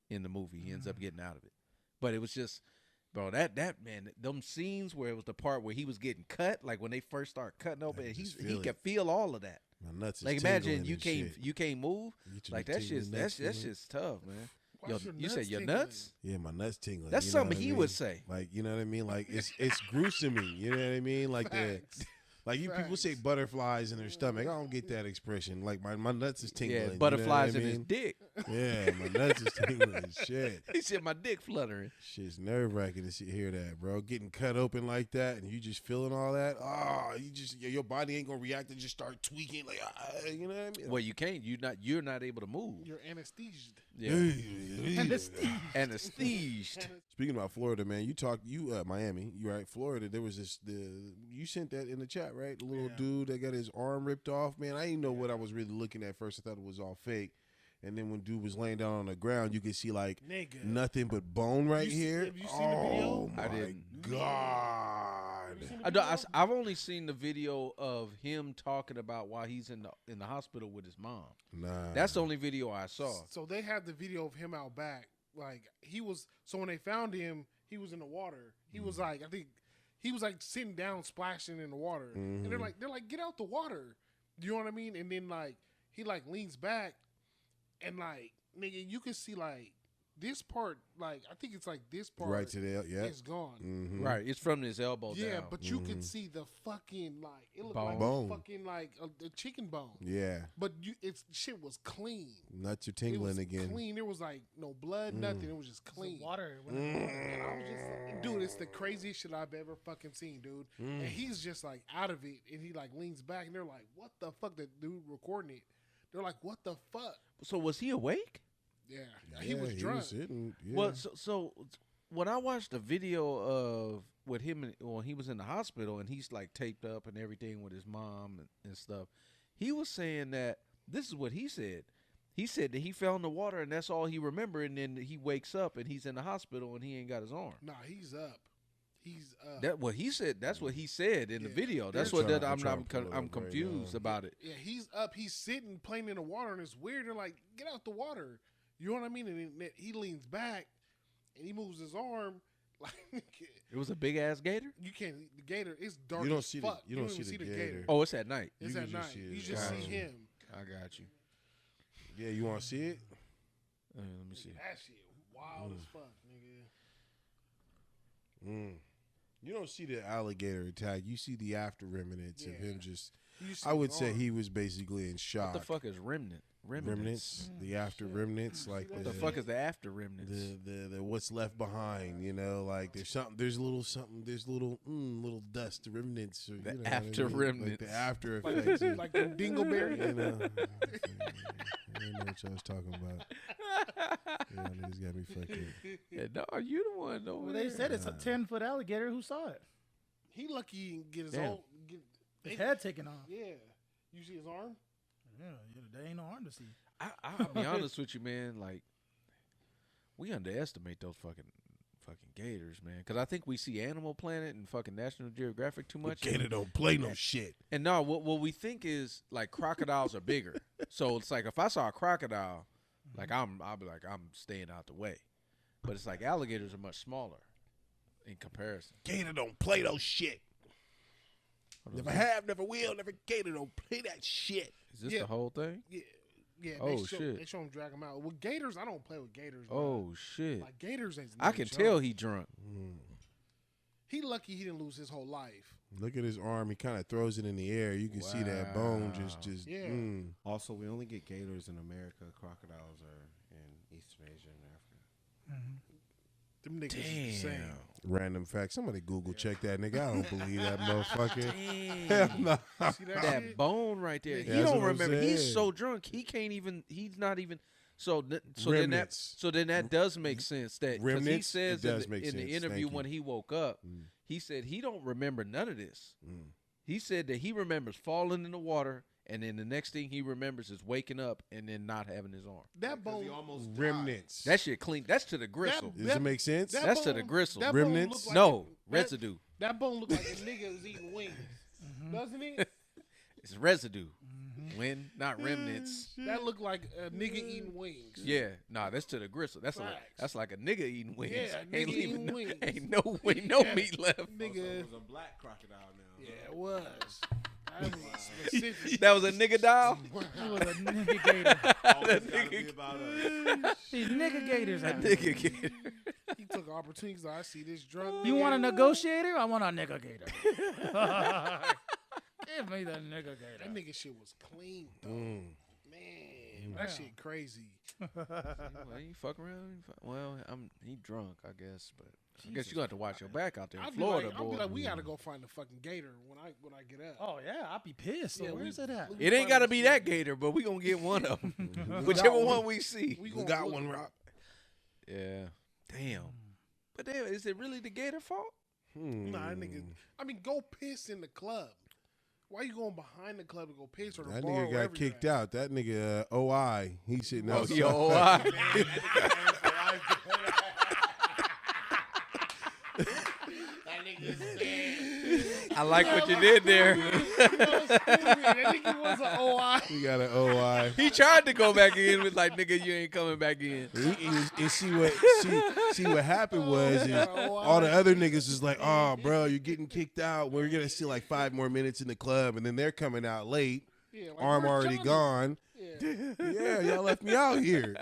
Speaker 1: in the movie. He ends up getting out of it, but it was just, bro, that man, them scenes where it was the part where he was getting cut, like when they first start cutting open, and he could feel all of that.
Speaker 4: My nuts is
Speaker 1: like imagine you
Speaker 4: tingling
Speaker 1: can't move, like that shit's tough, man. Yo, you said your nuts?
Speaker 4: Yeah, my nuts tingling.
Speaker 1: That's something he would say.
Speaker 4: Like, you know what I mean? Like it's gruesome me. You know what I mean? Like people say butterflies in their stomach. I don't get that expression. Like my nuts is tingling.
Speaker 1: Yeah, butterflies
Speaker 4: you know
Speaker 1: in his dick.
Speaker 4: Yeah, my nuts is tingling and shit.
Speaker 1: He said my dick fluttering.
Speaker 4: Shit's nerve wracking to hear that, bro. Getting cut open like that and you just feeling all that. Oh, your body ain't gonna react and just start tweaking like you know what I mean?
Speaker 1: Well, you can't. You're not able to move.
Speaker 3: You're anesthetized.
Speaker 1: Yeah. Anesthetized.
Speaker 4: Speaking about Florida, man, you Miami, you right? Florida, there was you sent that in the chat, right? The little dude that got his arm ripped off, man. I didn't know what I was really looking at first. I thought it was all fake. And then when dude was laying down on the ground, you could see like nothing but bone right here.
Speaker 3: Have you seen the video?
Speaker 1: I didn't.
Speaker 4: God.
Speaker 1: I've only seen the video of him talking about why he's in the hospital with his mom.
Speaker 4: Nah.
Speaker 1: That's the only video I saw.
Speaker 3: So they had the video of him out back. Like so when they found him, he was in the water. He was like, I think he was like sitting down, splashing in the water. And they're like, get out the water. You know what I mean? And then like he like leans back. And like, nigga, you can see like this part, like I think it's like this part
Speaker 4: right to the
Speaker 3: is gone.
Speaker 4: Mm-hmm.
Speaker 1: Right, it's from his elbow down.
Speaker 3: Yeah, but you can see the fucking like it looked like
Speaker 4: Bone.
Speaker 3: fucking like a chicken bone.
Speaker 4: Yeah.
Speaker 3: But shit was clean.
Speaker 4: Nuts are tingling again.
Speaker 3: Clean. There was like no blood, nothing. It was just clean.
Speaker 2: Water.
Speaker 3: And I was just like, dude, it's the craziest shit I've ever fucking seen, dude. And he's just like out of it, and he like leans back, and they're like, "What the fuck?" The dude recording it, they're like, "What the fuck?"
Speaker 1: So was he awake?
Speaker 3: Yeah, he was drunk.
Speaker 1: Well, so when I watched the video of with him when he was in the hospital and he's like taped up and everything with his mom and stuff, he was saying that this is what he said. He said that he fell in the water and that's all he remembered, and then he wakes up and he's in the hospital and he ain't got his arm.
Speaker 3: Nah, he's up. He's up.
Speaker 1: That what he said. That's what he said in the video. That's I'm confused about it.
Speaker 3: Yeah, he's up. He's sitting playing in the water and it's weird. They're like, "Get out the water." You know what I mean? And then he leans back and he moves his arm like
Speaker 1: it was a big ass gator.
Speaker 3: You can't. The gator is dark.
Speaker 4: You don't
Speaker 3: as
Speaker 4: see
Speaker 3: fuck.
Speaker 4: you don't see the gator.
Speaker 1: Oh, it's at night.
Speaker 3: It's at night. You just see him.
Speaker 1: I got you.
Speaker 4: Yeah, you want to see it?
Speaker 1: Let me see.
Speaker 3: That shit wild as fuck, nigga.
Speaker 4: You don't see the alligator attack. You see the after remnants of him just.
Speaker 3: I
Speaker 4: would say he was basically in shock.
Speaker 1: What the fuck is remnant?
Speaker 4: Remnants, the after remnants, like
Speaker 1: what the fuck is the after remnants?
Speaker 4: The what's left behind, you know, like there's a little little dust remnants, or,
Speaker 1: the
Speaker 4: you know
Speaker 1: after
Speaker 4: what I mean?
Speaker 1: remnants,
Speaker 4: like the after effects,
Speaker 3: like the dingleberry.
Speaker 4: You know, I didn't know what y'all was talking about. Yeah, niggas got me fucking.
Speaker 1: Yeah, no, you the one though.
Speaker 2: Well, they said it's a 10-foot alligator. Who saw it?
Speaker 3: He lucky he didn't get his
Speaker 2: his head taken off.
Speaker 3: Yeah, you see his arm.
Speaker 2: Yeah, there ain't no arm to see.
Speaker 1: I'll be honest with you, man. Like, we underestimate those fucking fucking gators, man. Because I think we see Animal Planet and fucking National Geographic too much.
Speaker 4: Gator don't play no shit.
Speaker 1: And no, what we think is like crocodiles are bigger. So it's like if I saw a crocodile, like I'll be like I'm staying out the way. But it's like alligators are much smaller in comparison.
Speaker 4: Gator don't play no shit. Never have, never will, never. Gator don't play that shit.
Speaker 1: Is this the whole thing?
Speaker 3: Yeah. Yeah,
Speaker 1: shit.
Speaker 3: They show him drag him out. With gators, I don't play with gators.
Speaker 1: Oh, shit.
Speaker 3: Like gators ain't
Speaker 1: I can tell he drunk.
Speaker 3: He lucky he didn't lose his whole life.
Speaker 4: Look at his arm. He kind of throws it in the air. You can see that bone just.
Speaker 3: Yeah.
Speaker 5: Also, we only get gators in America. Crocodiles are in Eastern Asia and Africa.
Speaker 3: Them niggas is insane.
Speaker 4: Random fact. Somebody Google check that nigga. I don't believe that motherfucker. Hell no.
Speaker 3: See
Speaker 1: That bone right there.
Speaker 3: Yeah,
Speaker 1: He
Speaker 4: that's
Speaker 1: don't
Speaker 4: what I'm
Speaker 1: remember. He's
Speaker 4: saying.
Speaker 1: so drunk. He can't even. He's not even. So
Speaker 4: Remnants.
Speaker 1: then that does make sense. That because he
Speaker 4: Remnants,
Speaker 1: says
Speaker 4: it does
Speaker 1: in
Speaker 4: make
Speaker 1: the
Speaker 4: sense.
Speaker 1: interview
Speaker 4: Thank
Speaker 1: when
Speaker 4: you.
Speaker 1: he woke up, he said he don't remember none of this. He said that he remembers falling in the water, and then the next thing he remembers is waking up and then not having his arm.
Speaker 3: That bone.
Speaker 5: almost
Speaker 4: Remnants.
Speaker 1: That shit clean. That's to the gristle.
Speaker 4: Does it make sense?
Speaker 1: That's to the gristle.
Speaker 3: that bone
Speaker 4: Remnants?
Speaker 3: look like
Speaker 1: No
Speaker 3: that-
Speaker 1: residue.
Speaker 3: That bone look like a nigga was eating wings, doesn't it?
Speaker 1: It's residue. When not remnants.
Speaker 3: That look like a nigga eating wings.
Speaker 1: Yeah, nah, that's to the gristle. That's
Speaker 3: Facts.
Speaker 1: like a nigga eating wings.
Speaker 3: Yeah,
Speaker 1: ain't
Speaker 3: nigga
Speaker 1: leaving
Speaker 3: eating
Speaker 1: no,
Speaker 3: wings.
Speaker 1: ain't no meat left.
Speaker 3: Nigga.
Speaker 5: It was a black crocodile now.
Speaker 3: Yeah, it was. That was specific.
Speaker 1: That was a nigga dial.
Speaker 2: He was a nigga gator.
Speaker 5: Always gotta be about us.
Speaker 2: These nigga gators.
Speaker 1: A
Speaker 2: out
Speaker 1: nigga kid.
Speaker 3: He took opportunities. I see this drunk.
Speaker 2: You
Speaker 3: nigga.
Speaker 2: want a negotiator? I want a nigga gator. Give me the nigga gator.
Speaker 3: That nigga shit was clean, though. Man, that shit crazy.
Speaker 1: Well, you fuck around. Well, he drunk, I guess, but I guess you got to watch your back out there in Florida,
Speaker 3: I'll
Speaker 1: boy.
Speaker 3: be like, we gotta go find the fucking gator when I get up.
Speaker 2: Oh yeah, I'd be pissed. So
Speaker 3: Yeah,
Speaker 2: where's it at?
Speaker 1: It ain't got to be that gator, but we gonna get one of them, whichever one we see.
Speaker 3: We
Speaker 4: We got one, Rob.
Speaker 1: Yeah, damn. But damn, is it really the gator fault?
Speaker 3: Nah, that nigga. I mean, go piss in the club. Why you going behind the club to go piss or the
Speaker 4: That
Speaker 3: bar?
Speaker 4: nigga got kicked out. That nigga OI. He's sitting
Speaker 1: Oh,
Speaker 4: outside.
Speaker 1: yo, I like what you did there.
Speaker 3: That nigga was an OI.
Speaker 4: He got an OI.
Speaker 1: He tried to go back in, was like, nigga, you ain't coming back in.
Speaker 4: And see what happened was is all the other niggas was like, oh, bro, you're getting kicked out. We're gonna see like 5 more minutes in the club, and then they're coming out late.
Speaker 3: Yeah, like,
Speaker 4: Arm
Speaker 3: where's
Speaker 4: already
Speaker 3: Johnny?
Speaker 4: gone.
Speaker 3: Yeah.
Speaker 4: Yeah, y'all left me out here.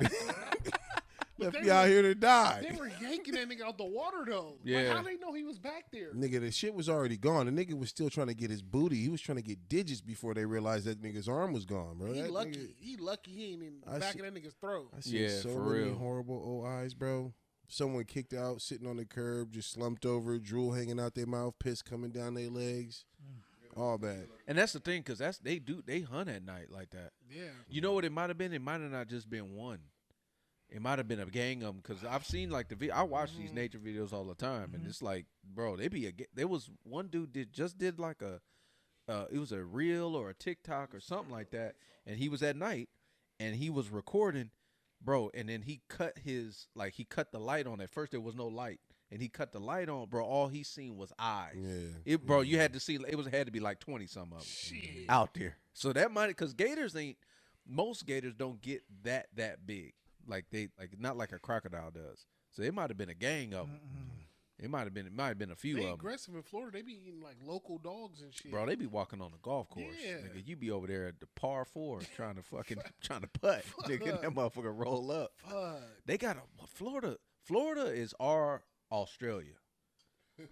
Speaker 4: Left
Speaker 3: they
Speaker 4: me out
Speaker 3: were-
Speaker 4: here to die.
Speaker 3: They were yanking that nigga out the water though.
Speaker 1: Yeah.
Speaker 3: Like, how they know he was back there?
Speaker 4: Nigga, the shit was already gone. The nigga was still trying to get his booty. He was trying to get digits before they realized that nigga's arm was gone, bro.
Speaker 3: He
Speaker 4: That
Speaker 3: lucky.
Speaker 4: nigga-
Speaker 3: He lucky he ain't in the
Speaker 4: I
Speaker 3: back
Speaker 4: see-
Speaker 3: of that nigga's throat.
Speaker 4: I seen
Speaker 1: Yeah,
Speaker 4: so
Speaker 1: for
Speaker 4: many
Speaker 1: real.
Speaker 4: horrible OIs, bro. Someone kicked out, sitting on the curb, just slumped over, drool hanging out their mouth, piss coming down their legs. All bad.
Speaker 1: And that's the thing, because they hunt at night like that.
Speaker 3: Yeah.
Speaker 1: You know what it might have been? It might have not just been one. It might have been a gang of them, because I've seen like I watch these nature videos all the time, and it's like, bro, there was one dude did like it was a reel or a TikTok or something like that, and he was at night, and he was recording, bro, and then he cut the light on. At first there was no light, and he cut the light on, bro. All he seen was eyes.
Speaker 4: Yeah.
Speaker 1: Bro, you had to see. Had to be like 20 some of them out there. So that might, because most gators don't get that big. Not like a crocodile does. So it might have been a gang of them. It might have been a few
Speaker 3: They
Speaker 1: of them.
Speaker 3: aggressive in Florida. They be eating like local dogs and shit.
Speaker 1: Bro, they be walking on the golf course.
Speaker 3: Yeah.
Speaker 1: Nigga, you be over there at the par 4 trying to putt. Nigga, that motherfucker roll up.
Speaker 3: Fuck.
Speaker 1: They got Florida is our Australia.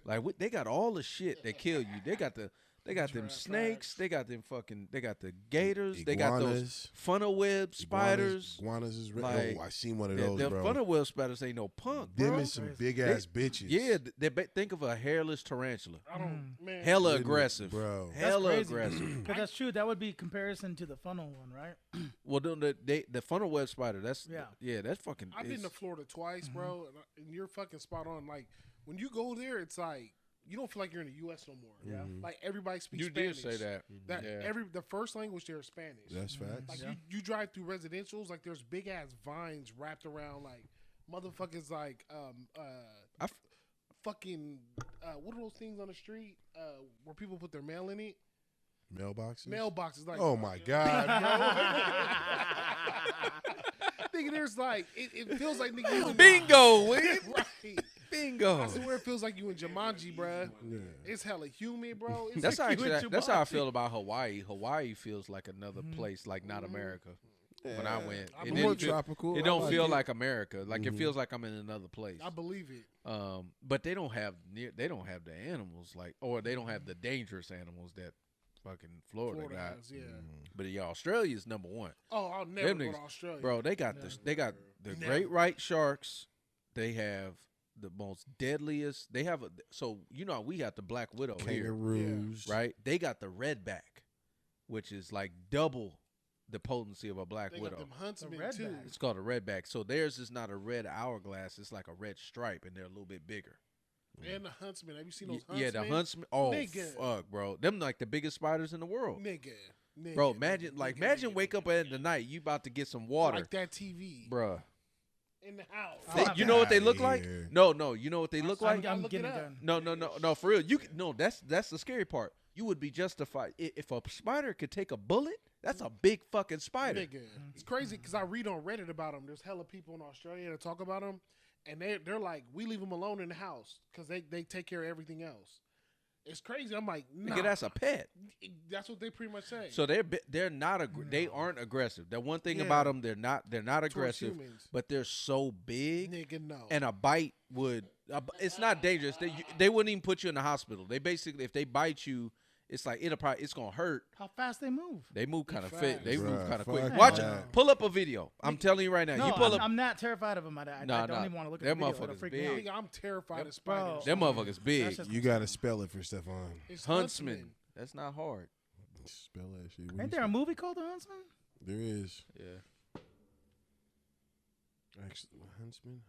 Speaker 1: Like they got all the shit that kill you. They got them snakes. They got the gators. They got those
Speaker 4: Iguanas.
Speaker 1: funnel web spiders.
Speaker 4: Iguanas is
Speaker 1: Like,
Speaker 4: I seen one of those,
Speaker 1: The
Speaker 4: bro.
Speaker 1: funnel web spiders ain't no punk,
Speaker 4: Them
Speaker 1: bro.
Speaker 4: is some big ass bitches.
Speaker 1: Yeah, think of a hairless tarantula.
Speaker 3: I don't, man.
Speaker 1: Hella
Speaker 4: Goodness,
Speaker 1: aggressive,
Speaker 4: bro.
Speaker 1: Hella
Speaker 2: crazy.
Speaker 1: aggressive.
Speaker 2: Because that's true. That would be comparison to the funnel one, right?
Speaker 1: Well, the funnel web spider. That's that's fucking.
Speaker 3: I've been to Florida twice, bro, and you're fucking spot on. Like when you go there, it's like you don't feel like you're in the U.S. no more.
Speaker 2: Yeah.
Speaker 3: Like everybody speaks
Speaker 1: You
Speaker 3: Spanish.
Speaker 1: did say that.
Speaker 3: That
Speaker 1: Yeah.
Speaker 3: the first language there is Spanish.
Speaker 4: That's facts.
Speaker 3: Like you drive through residentials, like there's big ass vines wrapped around like motherfuckers like fucking what are those things on the street where people put their mail in it?
Speaker 4: Mailboxes.
Speaker 3: Like,
Speaker 4: oh my god, bro.
Speaker 3: Nigga, there's like it feels like nigga. You
Speaker 1: Bingo,
Speaker 3: right.
Speaker 1: Bingo.
Speaker 3: I swear it feels like you in Jumanji, bro. Yeah. It's hella humid, bro. It's
Speaker 1: that's
Speaker 3: like
Speaker 1: actually that's how I feel about Hawaii. Hawaii feels like another place, like not America. Yeah. When I went, it didn't feel tropical. It don't feel like America. Like it feels like I'm in another place.
Speaker 3: I believe it.
Speaker 1: But they don't have the animals or they don't have the dangerous animals that fucking Florida got.
Speaker 3: Has, yeah.
Speaker 1: But yeah, Australia is number one.
Speaker 3: Oh, I'll never go to Australia,
Speaker 1: bro. They got the great white sharks. They have the most deadliest. They have we got the black widow
Speaker 4: kangaroos,
Speaker 1: here, right? They got the redback, which is like double the potency of a black widow.
Speaker 3: Got them huntsmen too.
Speaker 1: It's called a redback. So theirs is not a red hourglass. It's like a red stripe, and they're a little bit bigger.
Speaker 3: And the huntsman. Have you seen those huntsmen?
Speaker 1: Yeah, the huntsman. Oh, fuck, bro. Them like the biggest spiders in the world.
Speaker 3: Nigga.
Speaker 1: Bro, imagine wake up at the night, you about to get some water.
Speaker 3: Like that TV.
Speaker 1: Bro.
Speaker 3: In the house.
Speaker 1: You know what they look like? No, you know what they look like?
Speaker 2: I'm getting it done.
Speaker 1: No, for real. That's the scary part. You would be justified. If a spider could take a bullet, that's a big fucking spider.
Speaker 3: Nigga. It's crazy because I read on Reddit about them. There's hella people in Australia that talk about them. And they're like, we leave them alone in the house because they take care of everything else. It's crazy. I'm like, nah.
Speaker 1: Nigga, that's a pet.
Speaker 3: That's what they pretty much say.
Speaker 1: So they're not they aren't aggressive. The one thing about them, they're not aggressive, but they're so big.
Speaker 3: Nigga, no.
Speaker 1: And a bite it's not dangerous. They wouldn't even put you in the hospital. They basically, if they bite you, it's like it's gonna hurt.
Speaker 2: How fast they move?
Speaker 1: They move kind of fit. They move kind of quick.
Speaker 2: that.
Speaker 1: Watch it. Pull up a video. I'm telling you right now.
Speaker 2: No,
Speaker 1: you pull up.
Speaker 2: I'm not terrified of them. I don't even want to look at the video.
Speaker 1: Motherfuckers big.
Speaker 3: I'm terrified of spiders.
Speaker 1: Them motherfuckers big.
Speaker 4: You gotta spell it for Stefan.
Speaker 3: It's
Speaker 1: Huntsman. That's not hard.
Speaker 4: Spell that shit.
Speaker 2: Ain't there a movie called The Huntsman?
Speaker 4: There is.
Speaker 1: Yeah.
Speaker 4: Actually, Huntsman.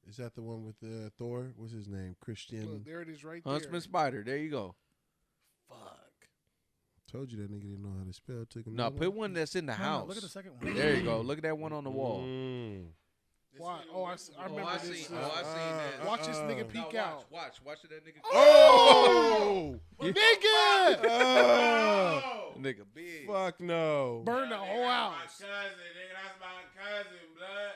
Speaker 4: Is that the one with Thor? What's his name? Christian.
Speaker 3: Look, there it is right
Speaker 1: Huntsman
Speaker 3: there.
Speaker 1: Spider. There you go.
Speaker 3: Fuck.
Speaker 4: Told you that nigga didn't know how to spell. Took him.
Speaker 1: No, put one that's in the house.
Speaker 2: Look at the second one.
Speaker 1: There you go. Look at that one on the wall.
Speaker 3: Why? Oh, I remember this.
Speaker 1: I seen that.
Speaker 3: Watch this nigga peek out.
Speaker 1: Watch that nigga.
Speaker 3: Oh, nigga!
Speaker 1: Nigga big.
Speaker 4: Fuck no.
Speaker 3: Burn the whole house.
Speaker 5: My cousin, nigga, that's my cousin, blood.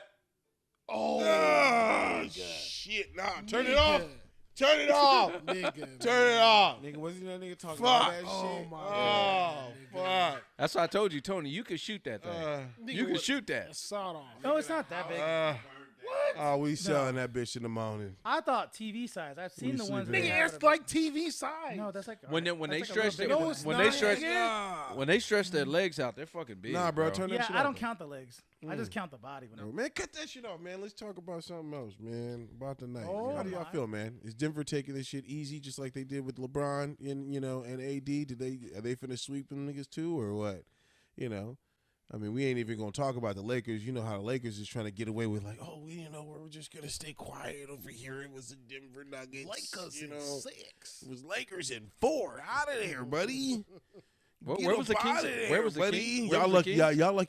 Speaker 3: Oh,
Speaker 4: shit! Nah, turn it off. Turn it off,
Speaker 3: nigga.
Speaker 4: Turn it off.
Speaker 5: Nigga, wasn't that nigga talking about that
Speaker 3: Oh
Speaker 5: shit?
Speaker 3: my
Speaker 4: Oh,
Speaker 3: God.
Speaker 4: fuck.
Speaker 1: That's why I told you, Tony. You can shoot that thing. You can shoot that.
Speaker 3: Sawed off.
Speaker 2: No, it's not that big.
Speaker 3: What?
Speaker 4: Oh, we selling that bitch in the morning.
Speaker 2: I thought TV size. I've seen
Speaker 4: We
Speaker 2: the ones.
Speaker 4: sleeping.
Speaker 3: Nigga, it's like TV size.
Speaker 2: No, that's like
Speaker 1: When they
Speaker 2: that's
Speaker 1: stretch
Speaker 2: like a
Speaker 1: their
Speaker 2: little bigger
Speaker 1: when
Speaker 2: than
Speaker 1: they
Speaker 2: that.
Speaker 1: stretch when they stretch their legs out, they're fucking big.
Speaker 4: Nah, bro, turn that shit
Speaker 2: Yeah, I
Speaker 4: off,
Speaker 2: don't
Speaker 4: bro.
Speaker 2: count the legs. I just count the body. When
Speaker 4: Man, cut that shit off, man. Let's talk about something else, man. About the night.
Speaker 2: Oh,
Speaker 4: How do y'all feel, man? Is Denver taking this shit easy, just like they did with LeBron and AD? Are they finna sweep them niggas too, or what? I mean, we ain't even gonna talk about the Lakers. You know how the Lakers is trying to get away with like, oh, we're just gonna stay quiet over here. It was the Denver Nuggets.
Speaker 3: Lakers in 6.
Speaker 4: It was Lakers in 4. Out of there, buddy.
Speaker 1: Where was the Kings? Where was the Kings?
Speaker 4: Y'all lucky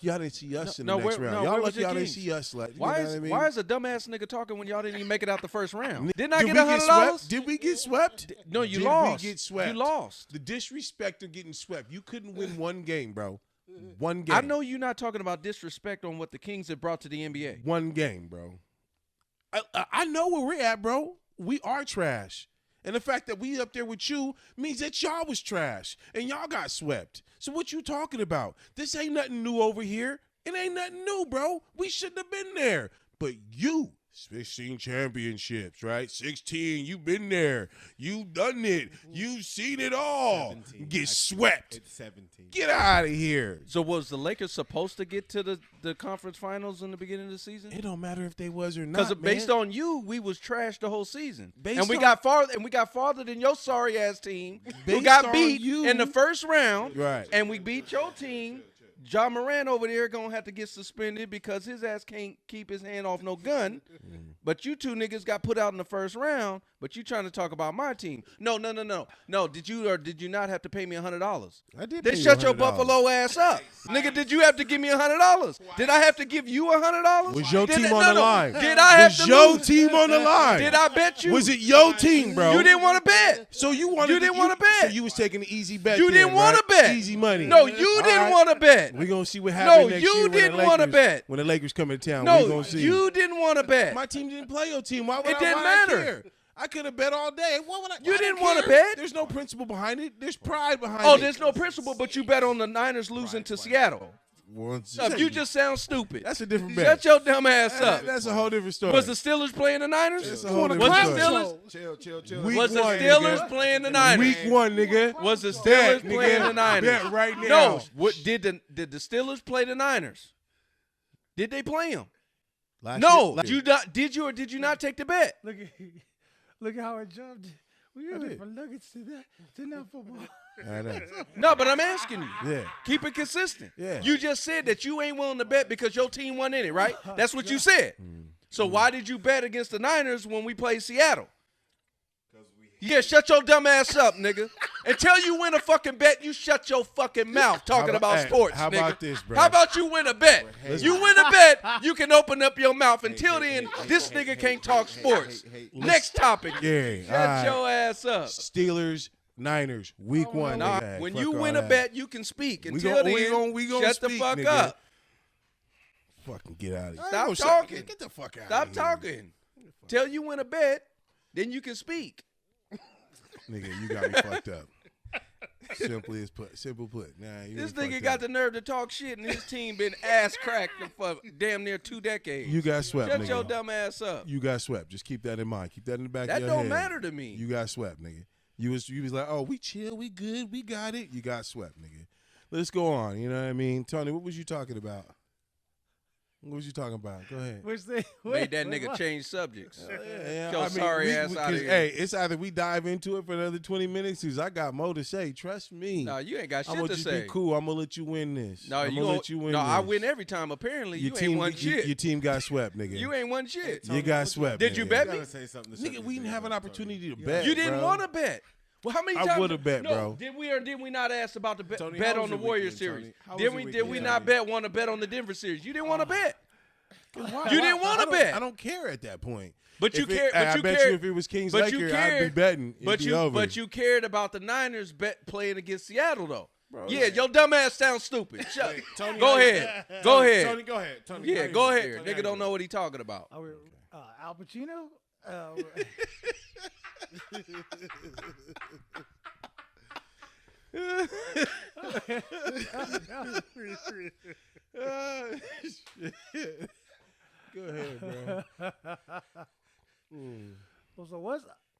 Speaker 4: y'all didn't see us in the next round. Y'all lucky y'all didn't see us. Like,
Speaker 1: why is a dumbass nigga talking when y'all didn't even make it out the first round? Didn't I get $100?
Speaker 4: Did we get swept?
Speaker 1: No, you lost.
Speaker 4: We get swept?
Speaker 1: You lost.
Speaker 4: The disrespect of getting swept. You couldn't win one game, bro. One game.
Speaker 1: I know you're not talking about disrespect on what the Kings have brought to the NBA.
Speaker 4: One game, bro. I know where we're at, bro. We are trash. And the fact that we up there with you means that y'all was trash and y'all got swept. So what you talking about? This ain't nothing new over here. It ain't nothing new, bro. We shouldn't have been there. But you, 16 championships, right? 16, you been there. You done it. You've seen it all.
Speaker 5: 17.
Speaker 4: Get swept.
Speaker 5: It's 17.
Speaker 4: Get out of here.
Speaker 1: So was the Lakers supposed to get to the conference finals in the beginning of the season?
Speaker 4: It don't matter if they was or not.
Speaker 1: Because based on you, we was trashed the whole season,
Speaker 4: Based
Speaker 1: we
Speaker 4: on-
Speaker 1: got farther than your sorry ass team, who
Speaker 4: Based
Speaker 1: got
Speaker 4: on
Speaker 1: beat
Speaker 4: you-
Speaker 1: in the first round,
Speaker 4: Right.
Speaker 1: And we beat your team John Moran over there gonna have to get suspended because his ass can't keep his hand off no gun. But you two niggas got put out in the first round. But you trying to talk about my team? No. Did you or did you not have to pay me $100?
Speaker 4: I did.
Speaker 1: Then shut your Buffalo ass up, nigga. Did you have to give me $100? Did I have to give you $100?
Speaker 4: Was your team on the line?
Speaker 1: Did I have to
Speaker 4: Was your
Speaker 1: lose?
Speaker 4: team on the line?
Speaker 1: Did I bet you?
Speaker 4: Was it your team, bro?
Speaker 1: You didn't want to bet.
Speaker 4: So you wanted.
Speaker 1: You didn't want to bet.
Speaker 4: So you was taking an easy bet.
Speaker 1: You didn't want to bet.
Speaker 4: Easy money.
Speaker 1: No, you didn't want to bet.
Speaker 4: We're gonna see what happens next year.
Speaker 1: No, you didn't want to bet.
Speaker 4: When the Lakers come into town,
Speaker 1: No,
Speaker 4: we're gonna see.
Speaker 1: you didn't want to bet.
Speaker 4: My team didn't play your team. Why would
Speaker 1: It
Speaker 4: I?
Speaker 1: didn't
Speaker 4: why I
Speaker 1: matter.
Speaker 4: care? I could have bet all day. What would I?
Speaker 1: You
Speaker 4: I
Speaker 1: didn't
Speaker 4: don't
Speaker 1: wanna
Speaker 4: care.
Speaker 1: bet?
Speaker 4: There's no principle behind it. There's pride behind it.
Speaker 1: Oh, there's no principle, but you bet on the Niners losing to Seattle. You just sound stupid.
Speaker 4: That's a different bet.
Speaker 1: Shut your dumb ass up.
Speaker 4: That's a whole different story.
Speaker 1: Was the Steelers playing the Niners?
Speaker 4: That's a whole different
Speaker 1: Was the
Speaker 4: story.
Speaker 1: Steelers?
Speaker 5: Chill.
Speaker 1: Was the
Speaker 4: one,
Speaker 1: Steelers
Speaker 4: nigga.
Speaker 1: playing the Niners?
Speaker 4: Week 1, nigga.
Speaker 1: Was the Steelers
Speaker 4: Bet,
Speaker 1: playing
Speaker 4: nigga.
Speaker 1: the Niners?
Speaker 4: Bet right now.
Speaker 1: No. What did the Steelers play the Niners? Did they play them? No. Did you or did you not take the bet?
Speaker 2: Look at how it jumped. We went from Nuggets to now football.
Speaker 4: I know.
Speaker 1: No, but I'm asking you.
Speaker 4: Yeah.
Speaker 1: Keep it consistent.
Speaker 4: Yeah.
Speaker 1: You just said that you ain't willing to bet because your team wasn't in it, right? That's what you said. So why did you bet against the Niners when we played Seattle? Yeah, shut your dumb ass up, nigga. Until you win a fucking bet, you shut your fucking mouth talking about sports,
Speaker 4: how
Speaker 1: nigga.
Speaker 4: about this, bro?
Speaker 1: How about you win a bet? You win a bet, you can open up your mouth. Until then, this nigga can't talk sports. Next topic.
Speaker 4: Gary,
Speaker 1: Shut
Speaker 4: all right.
Speaker 1: your ass up.
Speaker 4: Steelers, Niners, week 1.
Speaker 1: Nah,
Speaker 4: nigga.
Speaker 1: when
Speaker 4: Fuck
Speaker 1: you
Speaker 4: all
Speaker 1: win a
Speaker 4: that.
Speaker 1: bet, you can speak.
Speaker 4: We
Speaker 1: Until
Speaker 4: gon-
Speaker 1: then,
Speaker 4: we gon'
Speaker 1: shut the
Speaker 4: speak,
Speaker 1: fuck
Speaker 4: nigga.
Speaker 1: up.
Speaker 4: Fucking get out of here.
Speaker 1: Stop
Speaker 4: Oh,
Speaker 1: talking.
Speaker 4: Get the fuck out
Speaker 1: Stop
Speaker 4: of here.
Speaker 1: talking. Till you win a bet, then you can speak.
Speaker 4: Nigga, you got me fucked up. Simple put. Nah, you
Speaker 1: This
Speaker 4: been
Speaker 1: nigga
Speaker 4: fucked
Speaker 1: got
Speaker 4: up.
Speaker 1: the nerve to talk shit, and his team been ass cracked for damn near 2 decades.
Speaker 4: You got swept,
Speaker 1: Shut
Speaker 4: nigga.
Speaker 1: your dumb ass up.
Speaker 4: You got swept. Just keep that in mind. Keep that in the back
Speaker 1: That
Speaker 4: of your
Speaker 1: don't
Speaker 4: head.
Speaker 1: matter to me.
Speaker 4: You got swept, nigga. You was like, oh, we chill, we good, we got it. You got swept, nigga. Let's go on. You know what I mean? Tony, what was you talking about? What was you talking about? Go ahead.
Speaker 1: Made that nigga change subjects.
Speaker 4: Yeah,
Speaker 1: Your sorry ass out of here.
Speaker 4: Hey, it's either we dive into it for another 20 minutes because I got more to say. Trust me.
Speaker 1: No, you ain't got
Speaker 4: I'm
Speaker 1: shit
Speaker 4: gonna
Speaker 1: to
Speaker 4: just
Speaker 1: say.
Speaker 4: be cool. I'm gonna let you win this.
Speaker 1: No,
Speaker 4: I'm
Speaker 1: you
Speaker 4: gonna
Speaker 1: gon-
Speaker 4: let you win
Speaker 1: No,
Speaker 4: this.
Speaker 1: I win every time. Apparently,
Speaker 4: Your
Speaker 1: you
Speaker 4: team,
Speaker 1: ain't won shit.
Speaker 4: Your team got swept, nigga.
Speaker 1: You ain't won shit.
Speaker 4: You got swept.
Speaker 1: Did you
Speaker 4: nigga.
Speaker 1: bet
Speaker 5: You
Speaker 1: me?
Speaker 5: gotta say something to
Speaker 4: Nigga, we didn't have an opportunity to
Speaker 5: Yeah.
Speaker 4: bet.
Speaker 1: You didn't
Speaker 4: bro.
Speaker 1: want to bet. Well, how many
Speaker 4: I
Speaker 1: times?
Speaker 4: would've bet,
Speaker 1: no,
Speaker 4: bro.
Speaker 1: Did we or did we not ask about the
Speaker 5: Tony,
Speaker 1: bet
Speaker 5: how
Speaker 1: on
Speaker 5: was
Speaker 1: the
Speaker 5: your
Speaker 1: Warriors
Speaker 5: weekend,
Speaker 1: series?
Speaker 5: Tony? How was
Speaker 1: Did
Speaker 5: your
Speaker 1: we
Speaker 5: weekend,
Speaker 1: not
Speaker 5: Tony?
Speaker 1: want to bet on the Denver series? You didn't want to bet.
Speaker 4: Why-
Speaker 1: You didn't want
Speaker 4: I
Speaker 1: to
Speaker 4: don't-
Speaker 1: bet.
Speaker 4: I don't care at that point.
Speaker 1: But you
Speaker 4: If it-
Speaker 1: cared.
Speaker 4: I
Speaker 1: But you
Speaker 4: bet
Speaker 1: cared.
Speaker 4: you if it was Kings
Speaker 1: but you
Speaker 4: Lakers, I'd be
Speaker 1: cared-
Speaker 4: betting. It'd
Speaker 1: But
Speaker 4: be
Speaker 1: you,
Speaker 4: over.
Speaker 1: but you cared about the Niners bet playing against Seattle though.
Speaker 4: Bro,
Speaker 1: Yeah, your dumb ass sounds stupid. Shut.
Speaker 5: Tony,
Speaker 1: Go
Speaker 5: how-
Speaker 1: ahead. Go ahead.
Speaker 5: Tony, go ahead. Tony,
Speaker 1: Yeah,
Speaker 5: how you
Speaker 1: go
Speaker 5: doing?
Speaker 1: ahead.
Speaker 5: Tony, how
Speaker 1: Nigga
Speaker 5: you
Speaker 1: don't know
Speaker 5: doing?
Speaker 1: what he talking about.
Speaker 2: AlPacino?
Speaker 4: Go ahead, bro.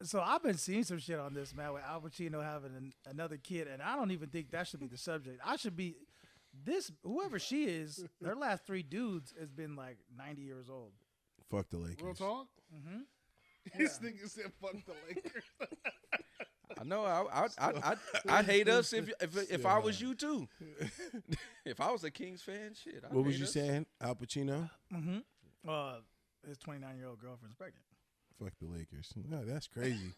Speaker 2: So I've been seeing some shit on this, man, with AlPacino having another kid, and I don't even think that should be the subject. I should be whoever she is. Their last 3 dudes has been like 90 years old.
Speaker 4: Fuck the Lakers.
Speaker 3: Real talk?
Speaker 2: Mm-hmm.
Speaker 3: This nigga said fuck the Lakers.
Speaker 1: I know. I'd hate us if I was you too. If I was a Kings fan, shit. I'd
Speaker 4: What was
Speaker 1: hate
Speaker 4: you
Speaker 1: us.
Speaker 4: saying, Al Pacino?
Speaker 2: Mm-hmm. His 29-year-old girlfriend's pregnant.
Speaker 4: Fuck the Lakers. No, that's crazy.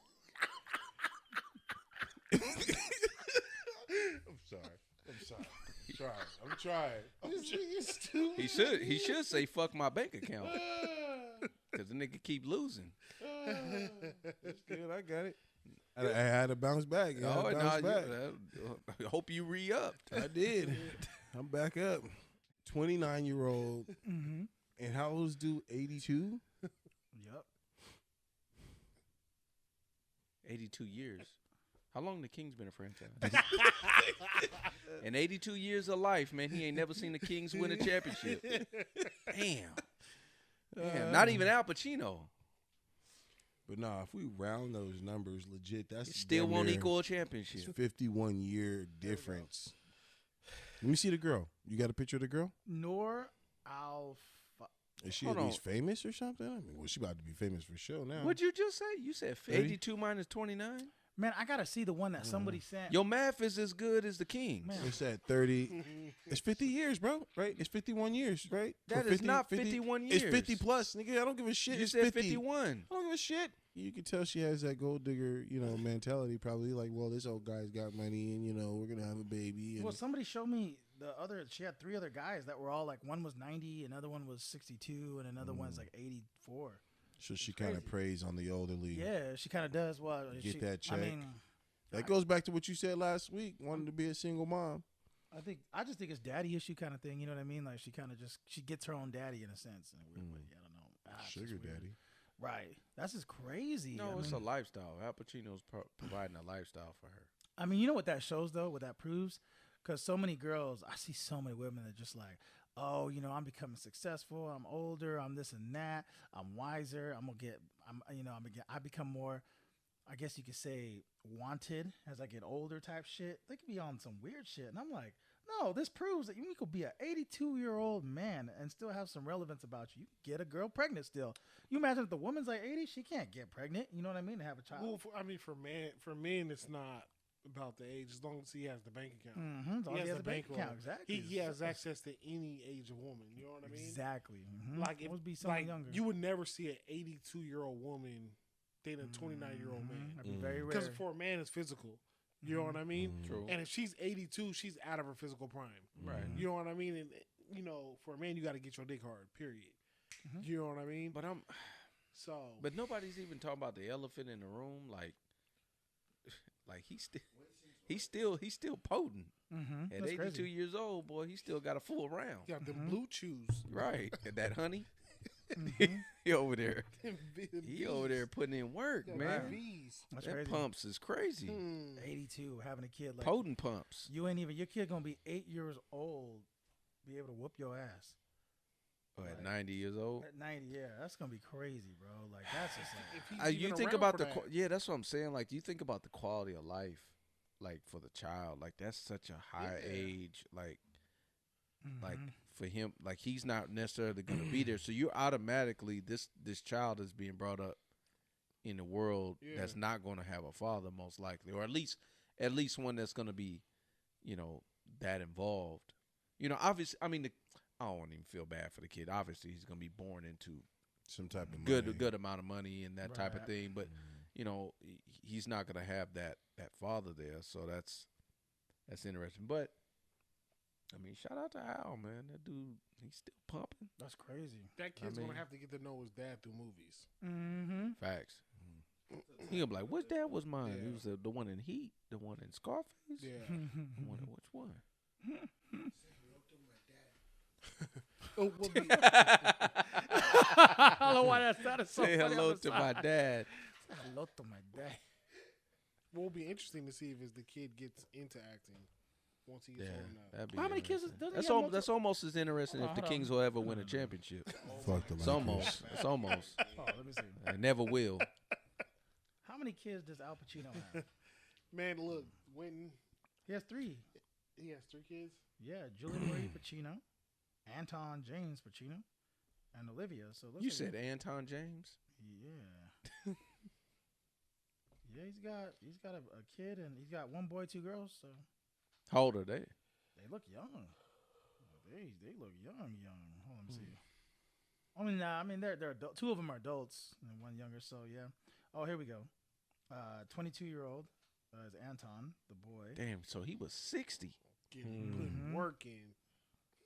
Speaker 4: I'm trying.
Speaker 1: He should say fuck my bank account. Cause the nigga keep losing.
Speaker 4: That's good. I got it. I had to bounce back.
Speaker 1: I hope you re-upped.
Speaker 4: I did. I'm back up. 29-year-old.
Speaker 2: Mm-hmm.
Speaker 4: And how old is dude? 82?
Speaker 2: Yep.
Speaker 1: 82 years. How long the Kings been a franchise? In 82 years of life, man, he ain't never seen the Kings win a championship. Damn. Not even Al Pacino.
Speaker 4: But nah, if we round those numbers, legit, that's
Speaker 1: It still
Speaker 4: damn
Speaker 1: won't
Speaker 4: near-
Speaker 1: equal a
Speaker 4: It's
Speaker 1: championship.
Speaker 4: 51-year difference. Let me see the girl. You got a picture of the girl?
Speaker 2: Nor Alpha.
Speaker 4: Is she
Speaker 1: Hold
Speaker 4: at least
Speaker 1: on.
Speaker 4: famous or something? I mean, well, she about to be famous for sure now.
Speaker 1: What'd you just say? You said 82 minus 29?
Speaker 2: Man, I gotta see the one that somebody sent.
Speaker 1: Your math is as good as the King's.
Speaker 2: Man.
Speaker 4: It's at 30. It's 50 years, bro. Right? It's 51 years, right?
Speaker 1: That
Speaker 4: For
Speaker 1: is not 51
Speaker 4: It's
Speaker 1: years.
Speaker 4: 50 plus, nigga. I don't give a shit.
Speaker 1: You
Speaker 4: It's
Speaker 1: said
Speaker 4: 50.
Speaker 1: 51.
Speaker 4: I don't give a shit. You can tell she has that gold digger, mentality. Probably like, well, this old guy's got money, and we're gonna have a baby. And
Speaker 2: Well, somebody showed me she had 3 other guys that were all like, one was 90, another one was 62, and another one's like 84.
Speaker 4: so she kind of preys on the elderly.
Speaker 2: Yeah, she kind of does. Well,
Speaker 4: Get that check.
Speaker 2: I mean,
Speaker 4: That goes back to what you said last week. Wanted to be a single mom.
Speaker 2: I just think it's daddy issue kind of thing. You know what I mean? Like she kind of she gets her own daddy in a sense, in a weird way. I don't know. It's just
Speaker 4: Sugar
Speaker 2: weird.
Speaker 4: daddy.
Speaker 2: Right. That's just crazy.
Speaker 1: No, it's a lifestyle. AlPacino's providing a lifestyle for her.
Speaker 2: I mean, you know what that shows though? What that proves? Because so many girls, I see so many women that are just like, oh, I'm becoming successful. I'm older. I'm this and that. I'm wiser. I become more, I guess you could say, wanted as I get older type shit. They could be on some weird shit. And I'm like, no, this proves that you could be an 82-year-old man and still have some relevance about you. You can get a girl pregnant still. You imagine if the woman's like 80, she can't get pregnant. You know what I mean? To have a child.
Speaker 3: Well, for men, it's not about the age as long as he has the bank account.
Speaker 2: Mm-hmm. As long as he has a bank account, exactly.
Speaker 3: He has access to any age of woman. You know what I mean?
Speaker 2: Exactly. Mm-hmm.
Speaker 3: Like if
Speaker 2: would be someone younger.
Speaker 3: You would never see an 82-year-old woman dating a 29-year-old man.
Speaker 2: That'd be very rare.
Speaker 3: Because for a man, it's physical. You know what I mean?
Speaker 1: True.
Speaker 3: And if she's 82, she's out of her physical prime.
Speaker 1: Right.
Speaker 3: You know what I mean? And for a man, you got to get your dick hard. Period. You know what I mean?
Speaker 1: But nobody's even talking about the elephant in the room. Like he's still potent.
Speaker 2: Mm-hmm.
Speaker 1: At
Speaker 2: That's
Speaker 1: 82
Speaker 2: crazy.
Speaker 1: years old, boy, he still got a full round.
Speaker 3: You got the blue chews.
Speaker 1: Right. And that honey.
Speaker 2: Mm-hmm.
Speaker 1: He over there.
Speaker 3: Them
Speaker 1: He over there putting in work,
Speaker 3: Them
Speaker 1: man.
Speaker 3: V's.
Speaker 2: That's
Speaker 1: That
Speaker 2: crazy.
Speaker 1: pumps is crazy.
Speaker 2: 82, having a kid. Like,
Speaker 1: Potent pumps.
Speaker 2: your kid going to be 8 years old, be able to whoop your ass.
Speaker 1: Oh, at 90 years old.
Speaker 2: At 90, yeah. That's going to be crazy, bro. Like, that's just like...
Speaker 3: If he's
Speaker 1: You
Speaker 3: even
Speaker 1: think
Speaker 3: around
Speaker 1: about
Speaker 3: for
Speaker 1: the
Speaker 3: that.
Speaker 1: that's what I'm saying. Like, you think about the quality of life, like for the child. Like that's such a high age. Like for him, like he's not necessarily going to be there. So you're automatically this child is being brought up in a world that's not going to have a father, most likely, or at least one that's going to be, that involved. Obviously, I mean, I don't even feel bad for the kid. Obviously, he's going to be born into
Speaker 4: Some type of
Speaker 1: good amount of money and that type of thing. But he's not going to have that father there. So that's interesting. But I mean, shout out to Al, man. That dude, he's still pumping.
Speaker 2: That's crazy.
Speaker 3: That kid's going to have to get to know his dad through movies.
Speaker 2: Mm-hmm.
Speaker 1: Facts. He gonna be like, "Which dad was mine?
Speaker 3: Yeah.
Speaker 1: He was the one in Heat, the one in Scarface.
Speaker 3: Yeah.
Speaker 1: The one in which one?
Speaker 3: Oh, we'll be,
Speaker 2: I don't know why that sounded so
Speaker 1: Say
Speaker 2: funny
Speaker 1: hello
Speaker 2: on the
Speaker 1: to
Speaker 2: side.
Speaker 1: my dad.
Speaker 2: Say hello to my dad.
Speaker 3: what will be interesting to see if the kid gets into acting once he gets old enough.
Speaker 1: that'd be
Speaker 2: How many kids
Speaker 1: interesting.
Speaker 2: doesn't he have
Speaker 1: That's almost as interesting
Speaker 2: Hold
Speaker 1: if the
Speaker 2: on,
Speaker 1: Kings will ever win a championship.
Speaker 4: Fuck the
Speaker 1: It's
Speaker 4: Lakers.
Speaker 1: almost. It's almost.
Speaker 2: Oh, let me see.
Speaker 1: They never will.
Speaker 2: How many kids does Al Pacino have?
Speaker 3: Man, look, Wynton,
Speaker 2: He has 3.
Speaker 3: he has 3 kids.
Speaker 2: Yeah, Julian Marie Pacino, Anton James Pacino, and Olivia. So let's
Speaker 1: You said Anton James?
Speaker 2: yeah. Yeah, he's got a kid and he's got 1 boy, 2 girls. So
Speaker 1: How old are they?
Speaker 2: they look young. They look young. Hold on, let me see. I mean they're adult. 2 of them are adults and 1 younger. So yeah. Oh, here we go. 22-year-old is Anton, the boy.
Speaker 1: Damn. So he was 60.
Speaker 3: Putting work in,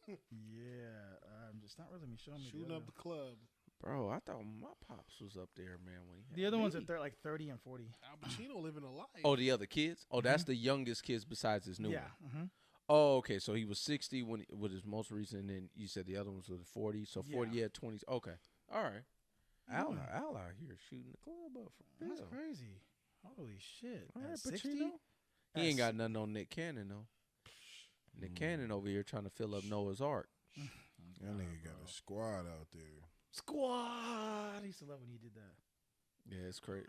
Speaker 2: Yeah, it's not really me showing me
Speaker 3: shooting
Speaker 2: the
Speaker 3: up
Speaker 2: other.
Speaker 3: the club.
Speaker 1: Bro, I thought my pops was up there, man. When he had
Speaker 2: The other ones
Speaker 1: me.
Speaker 2: are like 30 and 40.
Speaker 3: Al Pacino living a life.
Speaker 1: Oh, the other kids? Oh, that's the youngest kids besides his new
Speaker 2: Yeah.
Speaker 1: one.
Speaker 2: Mm-hmm.
Speaker 1: Oh, okay. So he was 60 with his most recent, and then you said the other ones were 40. So 40,
Speaker 2: Yeah.
Speaker 1: 20s. Okay. All right. Al out here shooting the club up for real.
Speaker 2: That's crazy. Holy shit.
Speaker 1: All
Speaker 2: At
Speaker 1: right,
Speaker 2: 60?
Speaker 1: Pacino. He ain't got nothing on Nick Cannon, though. Nick Cannon over here trying to fill up Noah's Ark.
Speaker 4: That nigga got a squad out there.
Speaker 2: Squad. I used to love when he did that.
Speaker 1: Yeah, it's crazy.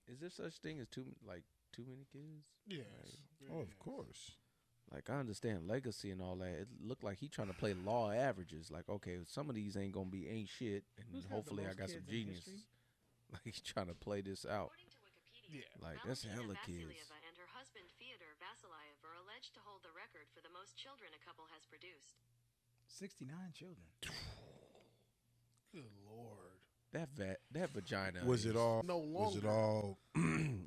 Speaker 1: Is there such thing as too many kids?
Speaker 3: Yes.
Speaker 4: Oh, of course.
Speaker 1: Like, I understand legacy and all that. It looked like he trying to play law averages. Like, okay, some of these ain't shit, and
Speaker 2: Who's had the
Speaker 1: hopefully I
Speaker 2: most
Speaker 1: got some
Speaker 2: kids in
Speaker 1: geniuses.
Speaker 2: history?
Speaker 1: Like he's trying to play this out.
Speaker 3: Yeah.
Speaker 1: Like that's hella kids.
Speaker 6: And her husband Fyodor Vasilev are alleged to hold the record for the most children a couple has produced.
Speaker 2: 69 children.
Speaker 3: Good Lord.
Speaker 1: That vagina.
Speaker 4: Was it all?
Speaker 3: No
Speaker 4: Was it
Speaker 3: longer.
Speaker 4: all?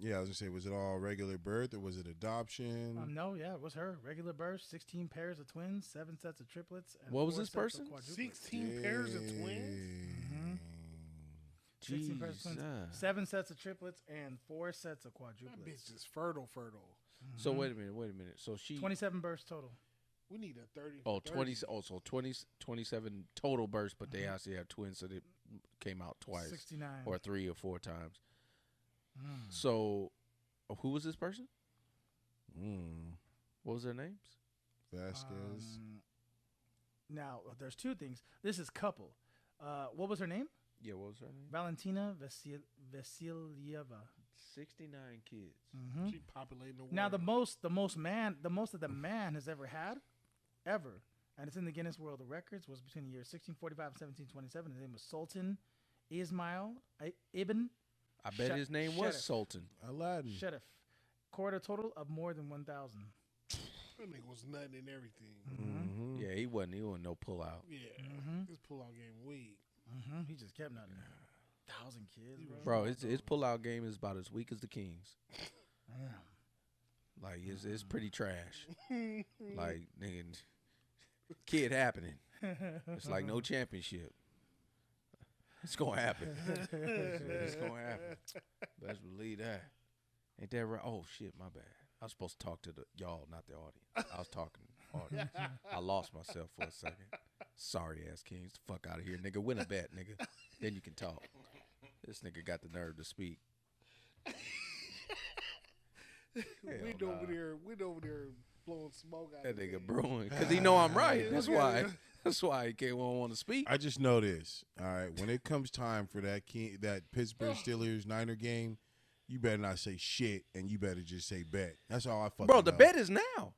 Speaker 4: Yeah, I was gonna say, was it all regular birth or was it adoption?
Speaker 2: No, yeah, it was her. Regular birth, 16 pairs of twins, 7 sets of triplets. And
Speaker 1: What was
Speaker 2: 4
Speaker 1: this
Speaker 2: sets of
Speaker 1: person?
Speaker 2: quadruplets.
Speaker 3: 16 pairs of twins?
Speaker 2: Mhm. 16 pairs of twins,
Speaker 1: Jesus.
Speaker 2: 7 sets of triplets, and 4 sets of
Speaker 3: That
Speaker 2: quadruplets.
Speaker 3: bitch is fertile.
Speaker 1: So wait a minute. So she
Speaker 2: 27 births total.
Speaker 3: We need a 30.
Speaker 1: Oh,
Speaker 3: 30.
Speaker 1: 20, oh, so 20, 27 total births, but they actually have twins, so they came out twice
Speaker 2: 69.
Speaker 1: or 3 or 4 times. So, who was this person? What was their names?
Speaker 4: Vasquez.
Speaker 2: Now, there's 2 things. This is couple. What was her name?
Speaker 1: Yeah, what was her name?
Speaker 2: Valentina Vasilyeva.
Speaker 1: 69 kids.
Speaker 3: She populating the world.
Speaker 2: Now, the most that the man has ever had, and it's in the Guinness World of Records, was between the years 1645 and 1727. His name was Sultan Ismail Ibn
Speaker 1: I bet his name was
Speaker 2: Sheriff.
Speaker 1: Sultan.
Speaker 4: Aladdin.
Speaker 2: Sharif. Scored a total of more than 1,000.
Speaker 3: That nigga was nutting and everything.
Speaker 1: Yeah, he wasn't no pullout.
Speaker 3: Yeah. His pull-out game weak.
Speaker 2: He just kept nothing. 1,000 kids,
Speaker 1: Bro, his pullout game is about as weak as the Kings. Like, it's pretty trash. Like, nigga, kid happening. It's like no championship. It's going to happen. It's going to happen. Best believe that. Ain't that right? Oh, shit, my bad. I was supposed to talk to y'all, not the audience. I was talking to the audience. I lost myself for a second. Sorry, ass Kings. The fuck out of here, nigga. Win a bet, nigga. Then you can talk. This nigga got the nerve to speak.
Speaker 3: We'd over there blowing smoke out.
Speaker 1: That nigga brewing. Because he know I'm right. That's why. That's why he can't want to speak.
Speaker 4: I just know this. All right, when it comes time for that Pittsburgh Steelers Niner game, you better not say shit, and you better just say bet. That's all I fucking
Speaker 1: Bro, the
Speaker 4: know.
Speaker 1: bet is now.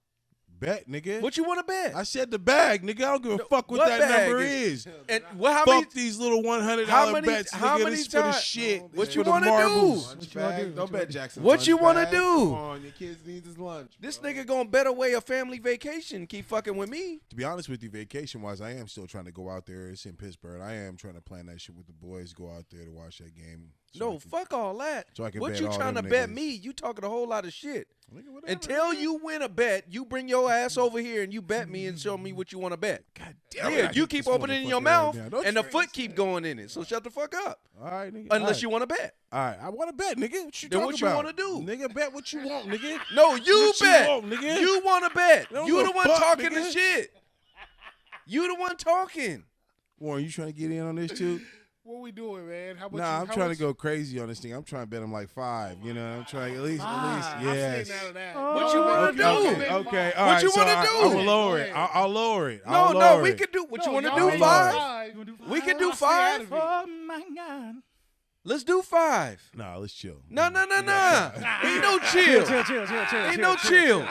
Speaker 4: Bet, nigga.
Speaker 1: What you want to bet?
Speaker 4: I said the bag, nigga. I don't give a fuck what that
Speaker 1: bag
Speaker 4: number is.
Speaker 1: And how many?
Speaker 4: Fuck these little $100
Speaker 1: how many-
Speaker 4: bets,
Speaker 1: how
Speaker 4: nigga.
Speaker 1: many
Speaker 4: This for the
Speaker 1: times-
Speaker 4: shit.
Speaker 1: What
Speaker 4: This
Speaker 1: you
Speaker 4: for the
Speaker 1: wanna do?
Speaker 4: marbles.
Speaker 5: Lunch bag. Don't bet Jackson.
Speaker 1: What you
Speaker 5: want
Speaker 1: wanna
Speaker 5: to
Speaker 1: do?
Speaker 5: Come on, your kids need his lunch.
Speaker 1: This nigga gonna bet away a family vacation. Keep fucking with me.
Speaker 4: To be honest with you, vacation-wise, I am still trying to go out there. It's in Pittsburgh. I am trying to plan that shit with the boys, go out there to watch that game.
Speaker 1: No, fuck all that.
Speaker 4: so I can
Speaker 1: What
Speaker 4: bet
Speaker 1: you
Speaker 4: all
Speaker 1: trying to
Speaker 4: them
Speaker 1: bet
Speaker 4: niggas.
Speaker 1: me? You talking a whole lot of shit.
Speaker 4: Nigga, whatever,
Speaker 1: Until
Speaker 4: nigga.
Speaker 1: you win a bet, you bring your ass over here and you bet me and show me what you want to bet.
Speaker 4: God damn it,
Speaker 1: Yeah,
Speaker 4: I
Speaker 1: you
Speaker 4: hate
Speaker 1: keep
Speaker 4: this
Speaker 1: opening your
Speaker 4: motherfucker
Speaker 1: mouth
Speaker 4: right now. Don't
Speaker 1: and the
Speaker 4: you-
Speaker 1: foot keep going in it. So shut the fuck up.
Speaker 4: All right, nigga.
Speaker 1: Unless you want to bet.
Speaker 4: All right, I want to bet, nigga. What you
Speaker 1: Then
Speaker 4: talking
Speaker 1: what you
Speaker 4: about?
Speaker 1: wanna do?
Speaker 4: Nigga, bet what you want, nigga.
Speaker 1: No, you
Speaker 4: What you
Speaker 1: bet.
Speaker 4: want, nigga?
Speaker 1: You want to bet.
Speaker 4: Don't
Speaker 1: You
Speaker 4: give
Speaker 1: the
Speaker 4: a
Speaker 1: one
Speaker 4: fuck,
Speaker 1: talking the
Speaker 4: nigga.
Speaker 1: shit. You the one talking.
Speaker 4: Warren, you trying to get in on this too?
Speaker 3: What we doing, man? How much?
Speaker 4: Nah, I'm
Speaker 3: how
Speaker 4: trying
Speaker 3: much-
Speaker 4: to go crazy on this thing. I'm trying to bet him like 5. You know, I'm trying at least,
Speaker 3: I'm
Speaker 4: yes.
Speaker 3: sitting out of that.
Speaker 1: What you wanna
Speaker 4: Okay,
Speaker 1: do?
Speaker 4: okay, all
Speaker 1: What
Speaker 4: right.
Speaker 1: you
Speaker 4: so
Speaker 1: wanna
Speaker 4: I-
Speaker 1: do?
Speaker 4: I'm gonna lower it.
Speaker 3: Go
Speaker 4: I'll lower it.
Speaker 1: No,
Speaker 4: I'll
Speaker 1: no,
Speaker 4: lower
Speaker 1: we
Speaker 4: it.
Speaker 1: could do. What you
Speaker 3: No,
Speaker 1: want to
Speaker 3: y'all
Speaker 1: do?
Speaker 3: ain't
Speaker 1: 5?
Speaker 3: five.
Speaker 1: We could do
Speaker 3: I'll stay out
Speaker 1: 5.
Speaker 3: of it.
Speaker 2: Oh, my God.
Speaker 1: Let's do 5.
Speaker 4: Nah, let's chill.
Speaker 1: No. Ain't no chill.
Speaker 2: Chill.
Speaker 1: Ain't no chill.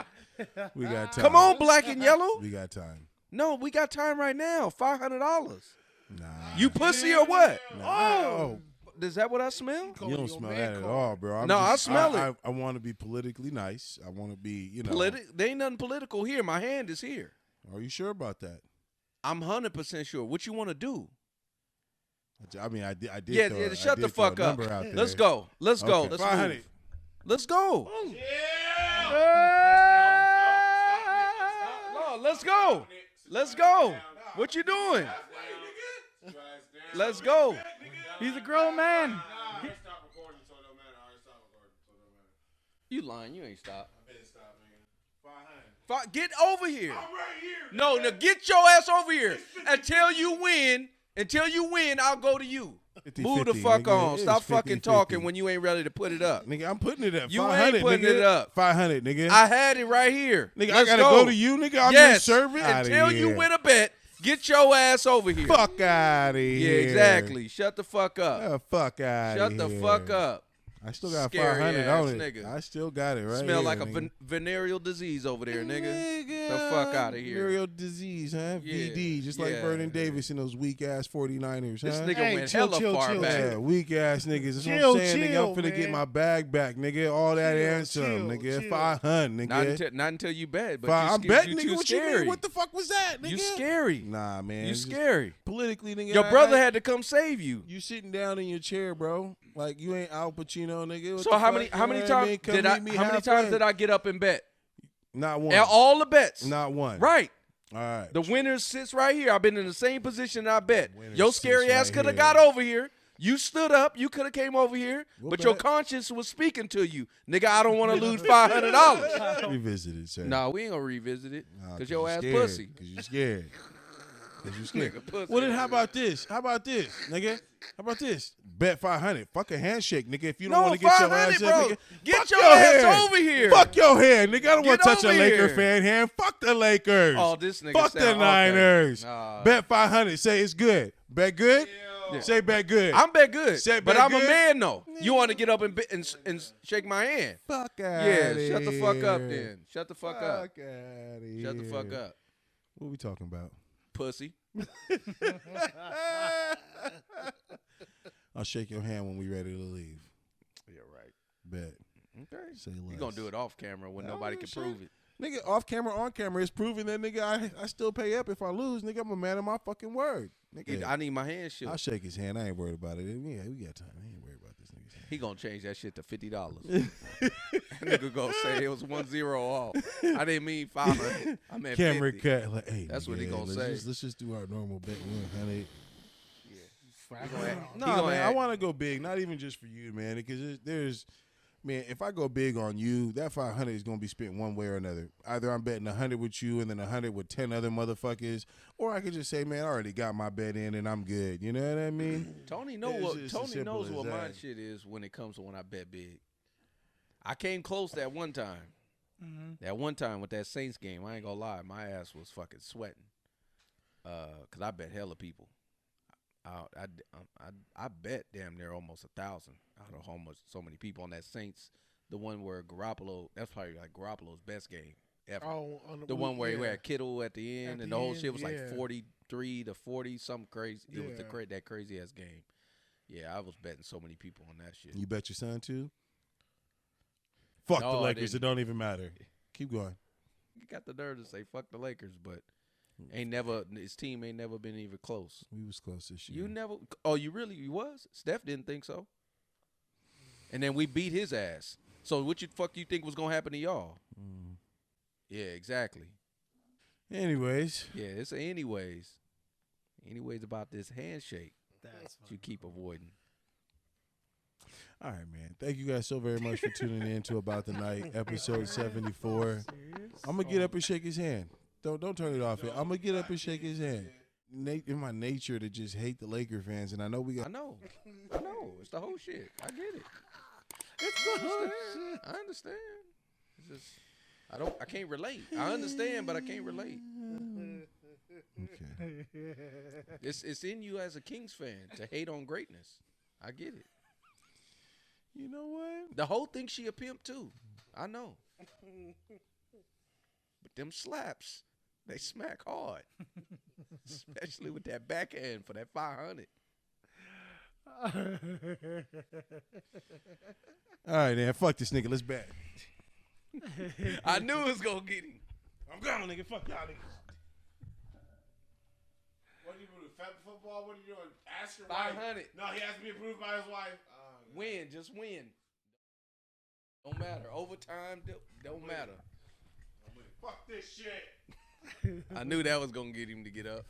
Speaker 4: We got time.
Speaker 1: Come on, black and yellow.
Speaker 4: We got time.
Speaker 1: No, we got time right now. $500.
Speaker 4: Nah.
Speaker 1: You pussy or what?
Speaker 4: Oh,
Speaker 1: Is that what I smell?
Speaker 4: you don't smell that at all, bro.
Speaker 1: No, I smell it.
Speaker 4: I want to be politically nice. I want to be, you know.
Speaker 1: There ain't nothing political here. My hand is here.
Speaker 4: Are you sure about that?
Speaker 1: I'm 100% sure. What you want to do?
Speaker 4: I mean, I did.
Speaker 1: Yeah,
Speaker 4: throw,
Speaker 1: shut
Speaker 4: I
Speaker 1: the
Speaker 4: did throw a
Speaker 1: fuck up.
Speaker 4: number out there.
Speaker 1: Let's go. Let's go.
Speaker 4: Okay.
Speaker 1: Let's
Speaker 4: 500.
Speaker 1: move. Let's go. No, let's go. Let's go. What you doing? Let's go.
Speaker 2: He's a grown man.
Speaker 1: You lying. You ain't stopped. Get over here. No, get your ass over here. Until you win, I'll go to you.
Speaker 4: 50,
Speaker 1: Move the
Speaker 4: 50,
Speaker 1: fuck
Speaker 4: nigga.
Speaker 1: on.
Speaker 4: It
Speaker 1: Stop
Speaker 4: is
Speaker 1: fucking
Speaker 4: 50,
Speaker 1: talking
Speaker 4: 50.
Speaker 1: when you ain't ready to put it up.
Speaker 4: Nigga, I'm putting it at
Speaker 1: You
Speaker 4: 500,
Speaker 1: ain't putting
Speaker 4: nigga.
Speaker 1: it up.
Speaker 4: 500, nigga.
Speaker 1: I had it right here.
Speaker 4: Nigga,
Speaker 1: Let's
Speaker 4: I gotta go to you, nigga. I'm
Speaker 1: yes.
Speaker 4: your servant.
Speaker 1: Until you win a bet, get your ass over here.
Speaker 4: Fuck out of
Speaker 1: Yeah,
Speaker 4: here.
Speaker 1: exactly. Shut the fuck up.
Speaker 4: Fuck out of here.
Speaker 1: Shut the fuck up.
Speaker 4: I still got
Speaker 1: Scary
Speaker 4: 500 on
Speaker 1: ass
Speaker 4: it.
Speaker 1: nigga.
Speaker 4: I still got it right
Speaker 1: Smell
Speaker 4: here,
Speaker 1: like a
Speaker 4: nigga.
Speaker 1: venereal disease over there, nigga. The fuck out of here.
Speaker 4: Venereal disease, huh?
Speaker 1: Yeah,
Speaker 4: VD, just like
Speaker 1: yeah.
Speaker 4: Vernon Davis and those weak ass 49ers, huh?
Speaker 1: This nigga
Speaker 3: Hey,
Speaker 1: went
Speaker 3: chill,
Speaker 1: hella
Speaker 3: chill,
Speaker 1: far
Speaker 3: chill,
Speaker 1: back.
Speaker 4: Yeah, weak ass niggas. That's
Speaker 3: Chill,
Speaker 4: what I'm saying, nigga.
Speaker 3: chill,
Speaker 4: I'm finna get
Speaker 3: man.
Speaker 4: my bag back, nigga. All that
Speaker 3: Chill,
Speaker 4: and some,
Speaker 3: chill,
Speaker 4: nigga.
Speaker 3: chill.
Speaker 4: 500, nigga.
Speaker 1: Not until you bet, but
Speaker 4: I'm
Speaker 1: you
Speaker 4: betting,
Speaker 1: too
Speaker 4: nigga. What
Speaker 1: scary.
Speaker 4: you mean? What the fuck was that, nigga?
Speaker 1: You scary.
Speaker 4: Nah, man.
Speaker 1: You
Speaker 4: It's just
Speaker 1: scary.
Speaker 4: Politically, nigga.
Speaker 1: Your brother had to come save you.
Speaker 4: You sitting down in your chair, bro. Like you ain't AlPacino, nigga. What
Speaker 1: So
Speaker 4: the
Speaker 1: how
Speaker 4: fuck,
Speaker 1: many
Speaker 4: you know what I mean?
Speaker 1: times
Speaker 4: Come
Speaker 1: did I
Speaker 4: meet me
Speaker 1: how many
Speaker 4: halfway.
Speaker 1: times did I get up and bet?
Speaker 4: Not one.
Speaker 1: All the bets.
Speaker 4: Not one.
Speaker 1: Right.
Speaker 4: All right.
Speaker 1: The winner sits right here. I've been in the same position I bet.
Speaker 4: Winner
Speaker 1: Your
Speaker 4: sits
Speaker 1: scary ass
Speaker 4: right
Speaker 1: could have
Speaker 4: here.
Speaker 1: got over here. You stood up. You could have came over here.
Speaker 4: We'll
Speaker 1: but your
Speaker 4: bet.
Speaker 1: conscience was speaking to you. Nigga, I don't want to lose $500.
Speaker 4: Revisit it, sir.
Speaker 1: Nah, we ain't going to revisit it.
Speaker 4: Nah,
Speaker 1: Because your ass
Speaker 4: scared.
Speaker 1: pussy.
Speaker 4: Because you scared. Because you scared.
Speaker 1: Nigga, pussy.
Speaker 4: Well, then how about this? How about this, nigga? How about this? Bet 500. Fuck a handshake, nigga. If you don't
Speaker 1: No,
Speaker 4: want to get your
Speaker 1: 500,
Speaker 4: ass
Speaker 1: bro.
Speaker 4: up, nigga.
Speaker 1: Get
Speaker 4: fuck
Speaker 1: your ass
Speaker 4: hand.
Speaker 1: over here.
Speaker 4: Fuck your hand, nigga. I don't want
Speaker 1: Get
Speaker 4: to touch a
Speaker 1: over
Speaker 4: Laker
Speaker 1: here.
Speaker 4: fan hand. Fuck the Lakers.
Speaker 1: Oh, this nigga
Speaker 4: Fuck the
Speaker 1: sound- okay.
Speaker 4: Niners.
Speaker 1: Nah.
Speaker 4: Bet 500. Say it's good. Bet good?
Speaker 1: Yeah.
Speaker 4: Say bet good.
Speaker 1: I'm bet good.
Speaker 4: Said
Speaker 1: but
Speaker 4: bet
Speaker 1: I'm a
Speaker 4: good?
Speaker 1: man, though. You want to get up and shake my hand.
Speaker 4: Fuck
Speaker 1: Yeah,
Speaker 4: outta
Speaker 1: shut the fuck up
Speaker 4: here.
Speaker 1: then. Shut the fuck up.
Speaker 4: Fuck outta here.
Speaker 1: Shut the fuck up.
Speaker 4: What we talking about?
Speaker 1: Pussy.
Speaker 4: I'll shake your hand when we ready to leave.
Speaker 1: Yeah, right.
Speaker 4: Bet.
Speaker 1: Okay.
Speaker 4: Say less.
Speaker 1: You going to do it off camera when
Speaker 4: I don't
Speaker 1: nobody
Speaker 4: give
Speaker 1: can
Speaker 4: a
Speaker 1: prove
Speaker 4: shit.
Speaker 1: it.
Speaker 4: Nigga, off camera, on camera, it's proving that, nigga, I still pay up if I lose. Nigga, I'm a man of my fucking word. Nigga,
Speaker 1: I need my hand shook.
Speaker 4: I'll shake his hand. I ain't worried about it. Yeah, we got time. I ain't worried about this nigga's hand.
Speaker 1: He going to change that shit to $50. That nigga going to say it was 1-0 off. I didn't mean 500. I meant
Speaker 4: Camera
Speaker 1: 50.
Speaker 4: cut. Like, hey,
Speaker 1: That's what he
Speaker 4: nigga,
Speaker 1: gonna say.
Speaker 4: Let's just do our normal bet. 100.
Speaker 1: He
Speaker 4: Nah,
Speaker 1: gonna
Speaker 4: man, I
Speaker 1: act-
Speaker 4: want to go big. Not even just for you, man, because man, if I go big on you, that 500 is gonna be spent one way or another. Either I'm betting 100 with you and then 100 with 10 other motherfuckers, or I could just say, man, I already got my bet in and I'm good. You know what I mean?
Speaker 1: Tony
Speaker 4: It's
Speaker 1: knows
Speaker 4: just as
Speaker 1: Tony
Speaker 4: simple
Speaker 1: knows
Speaker 4: as
Speaker 1: what my
Speaker 4: that.
Speaker 1: shit is when it comes to when I bet big. I came close that one time. That one time with that Saints game, I ain't gonna lie, my ass was fucking sweating. Cause I bet hella people. I bet damn near almost 1,000 out of almost so many people on that Saints. The one where Garoppolo, that's probably like Garoppolo's best game ever.
Speaker 3: Oh,
Speaker 1: The one where he
Speaker 3: yeah.
Speaker 1: had Kittle at the end,
Speaker 3: At
Speaker 1: and
Speaker 3: the
Speaker 1: the whole
Speaker 3: end,
Speaker 1: shit was like
Speaker 3: yeah.
Speaker 1: 43-40, something crazy. It was
Speaker 3: Yeah.
Speaker 1: that crazy ass game. Yeah, I was betting so many people on that shit.
Speaker 4: You bet your son too? Fuck
Speaker 1: No,
Speaker 4: the
Speaker 1: I
Speaker 4: Lakers. It
Speaker 1: didn't.
Speaker 4: don't even matter. Keep going.
Speaker 1: You got the nerve to say fuck the Lakers, but his team ain't never been even close.
Speaker 4: We was close this year.
Speaker 1: You never. Oh, you was? Steph didn't think so. And then we beat his ass. So what you fuck you think was gonna happen to y'all? Yeah, exactly.
Speaker 4: Anyways,
Speaker 1: Yeah, it's anyways about this handshake
Speaker 2: That's
Speaker 1: that you keep avoiding.
Speaker 4: all right, man. Thank you guys so very much for tuning in to About the Night, episode 74. I'm gonna get up and shake his hand. Don't turn it off yet. I'm gonna get up and shake his hand. In my nature to just hate the Laker fans, and I know we got.
Speaker 1: I know. It's the whole shit. I get it. I understand. It's just I can't relate. I understand, but I can't relate.
Speaker 4: Okay.
Speaker 1: It's in you as a Kings fan to hate on greatness. I get it.
Speaker 4: You know what?
Speaker 1: The whole thing she a pimp too. I know. But them slaps, they smack hard. Especially with that backhand for that 500.
Speaker 4: All right, man. Fuck this nigga. Let's bet.
Speaker 1: I knew it was gonna get him.
Speaker 4: I'm gone, nigga. Fuck y'all niggas. What are you doing? Football? What are you doing? Ask your
Speaker 1: 500.
Speaker 4: No, he has to be approved by his wife.
Speaker 1: Win, just win. Don't matter. Overtime, don't matter.
Speaker 4: Fuck this shit.
Speaker 1: I knew that was gonna get him to get up.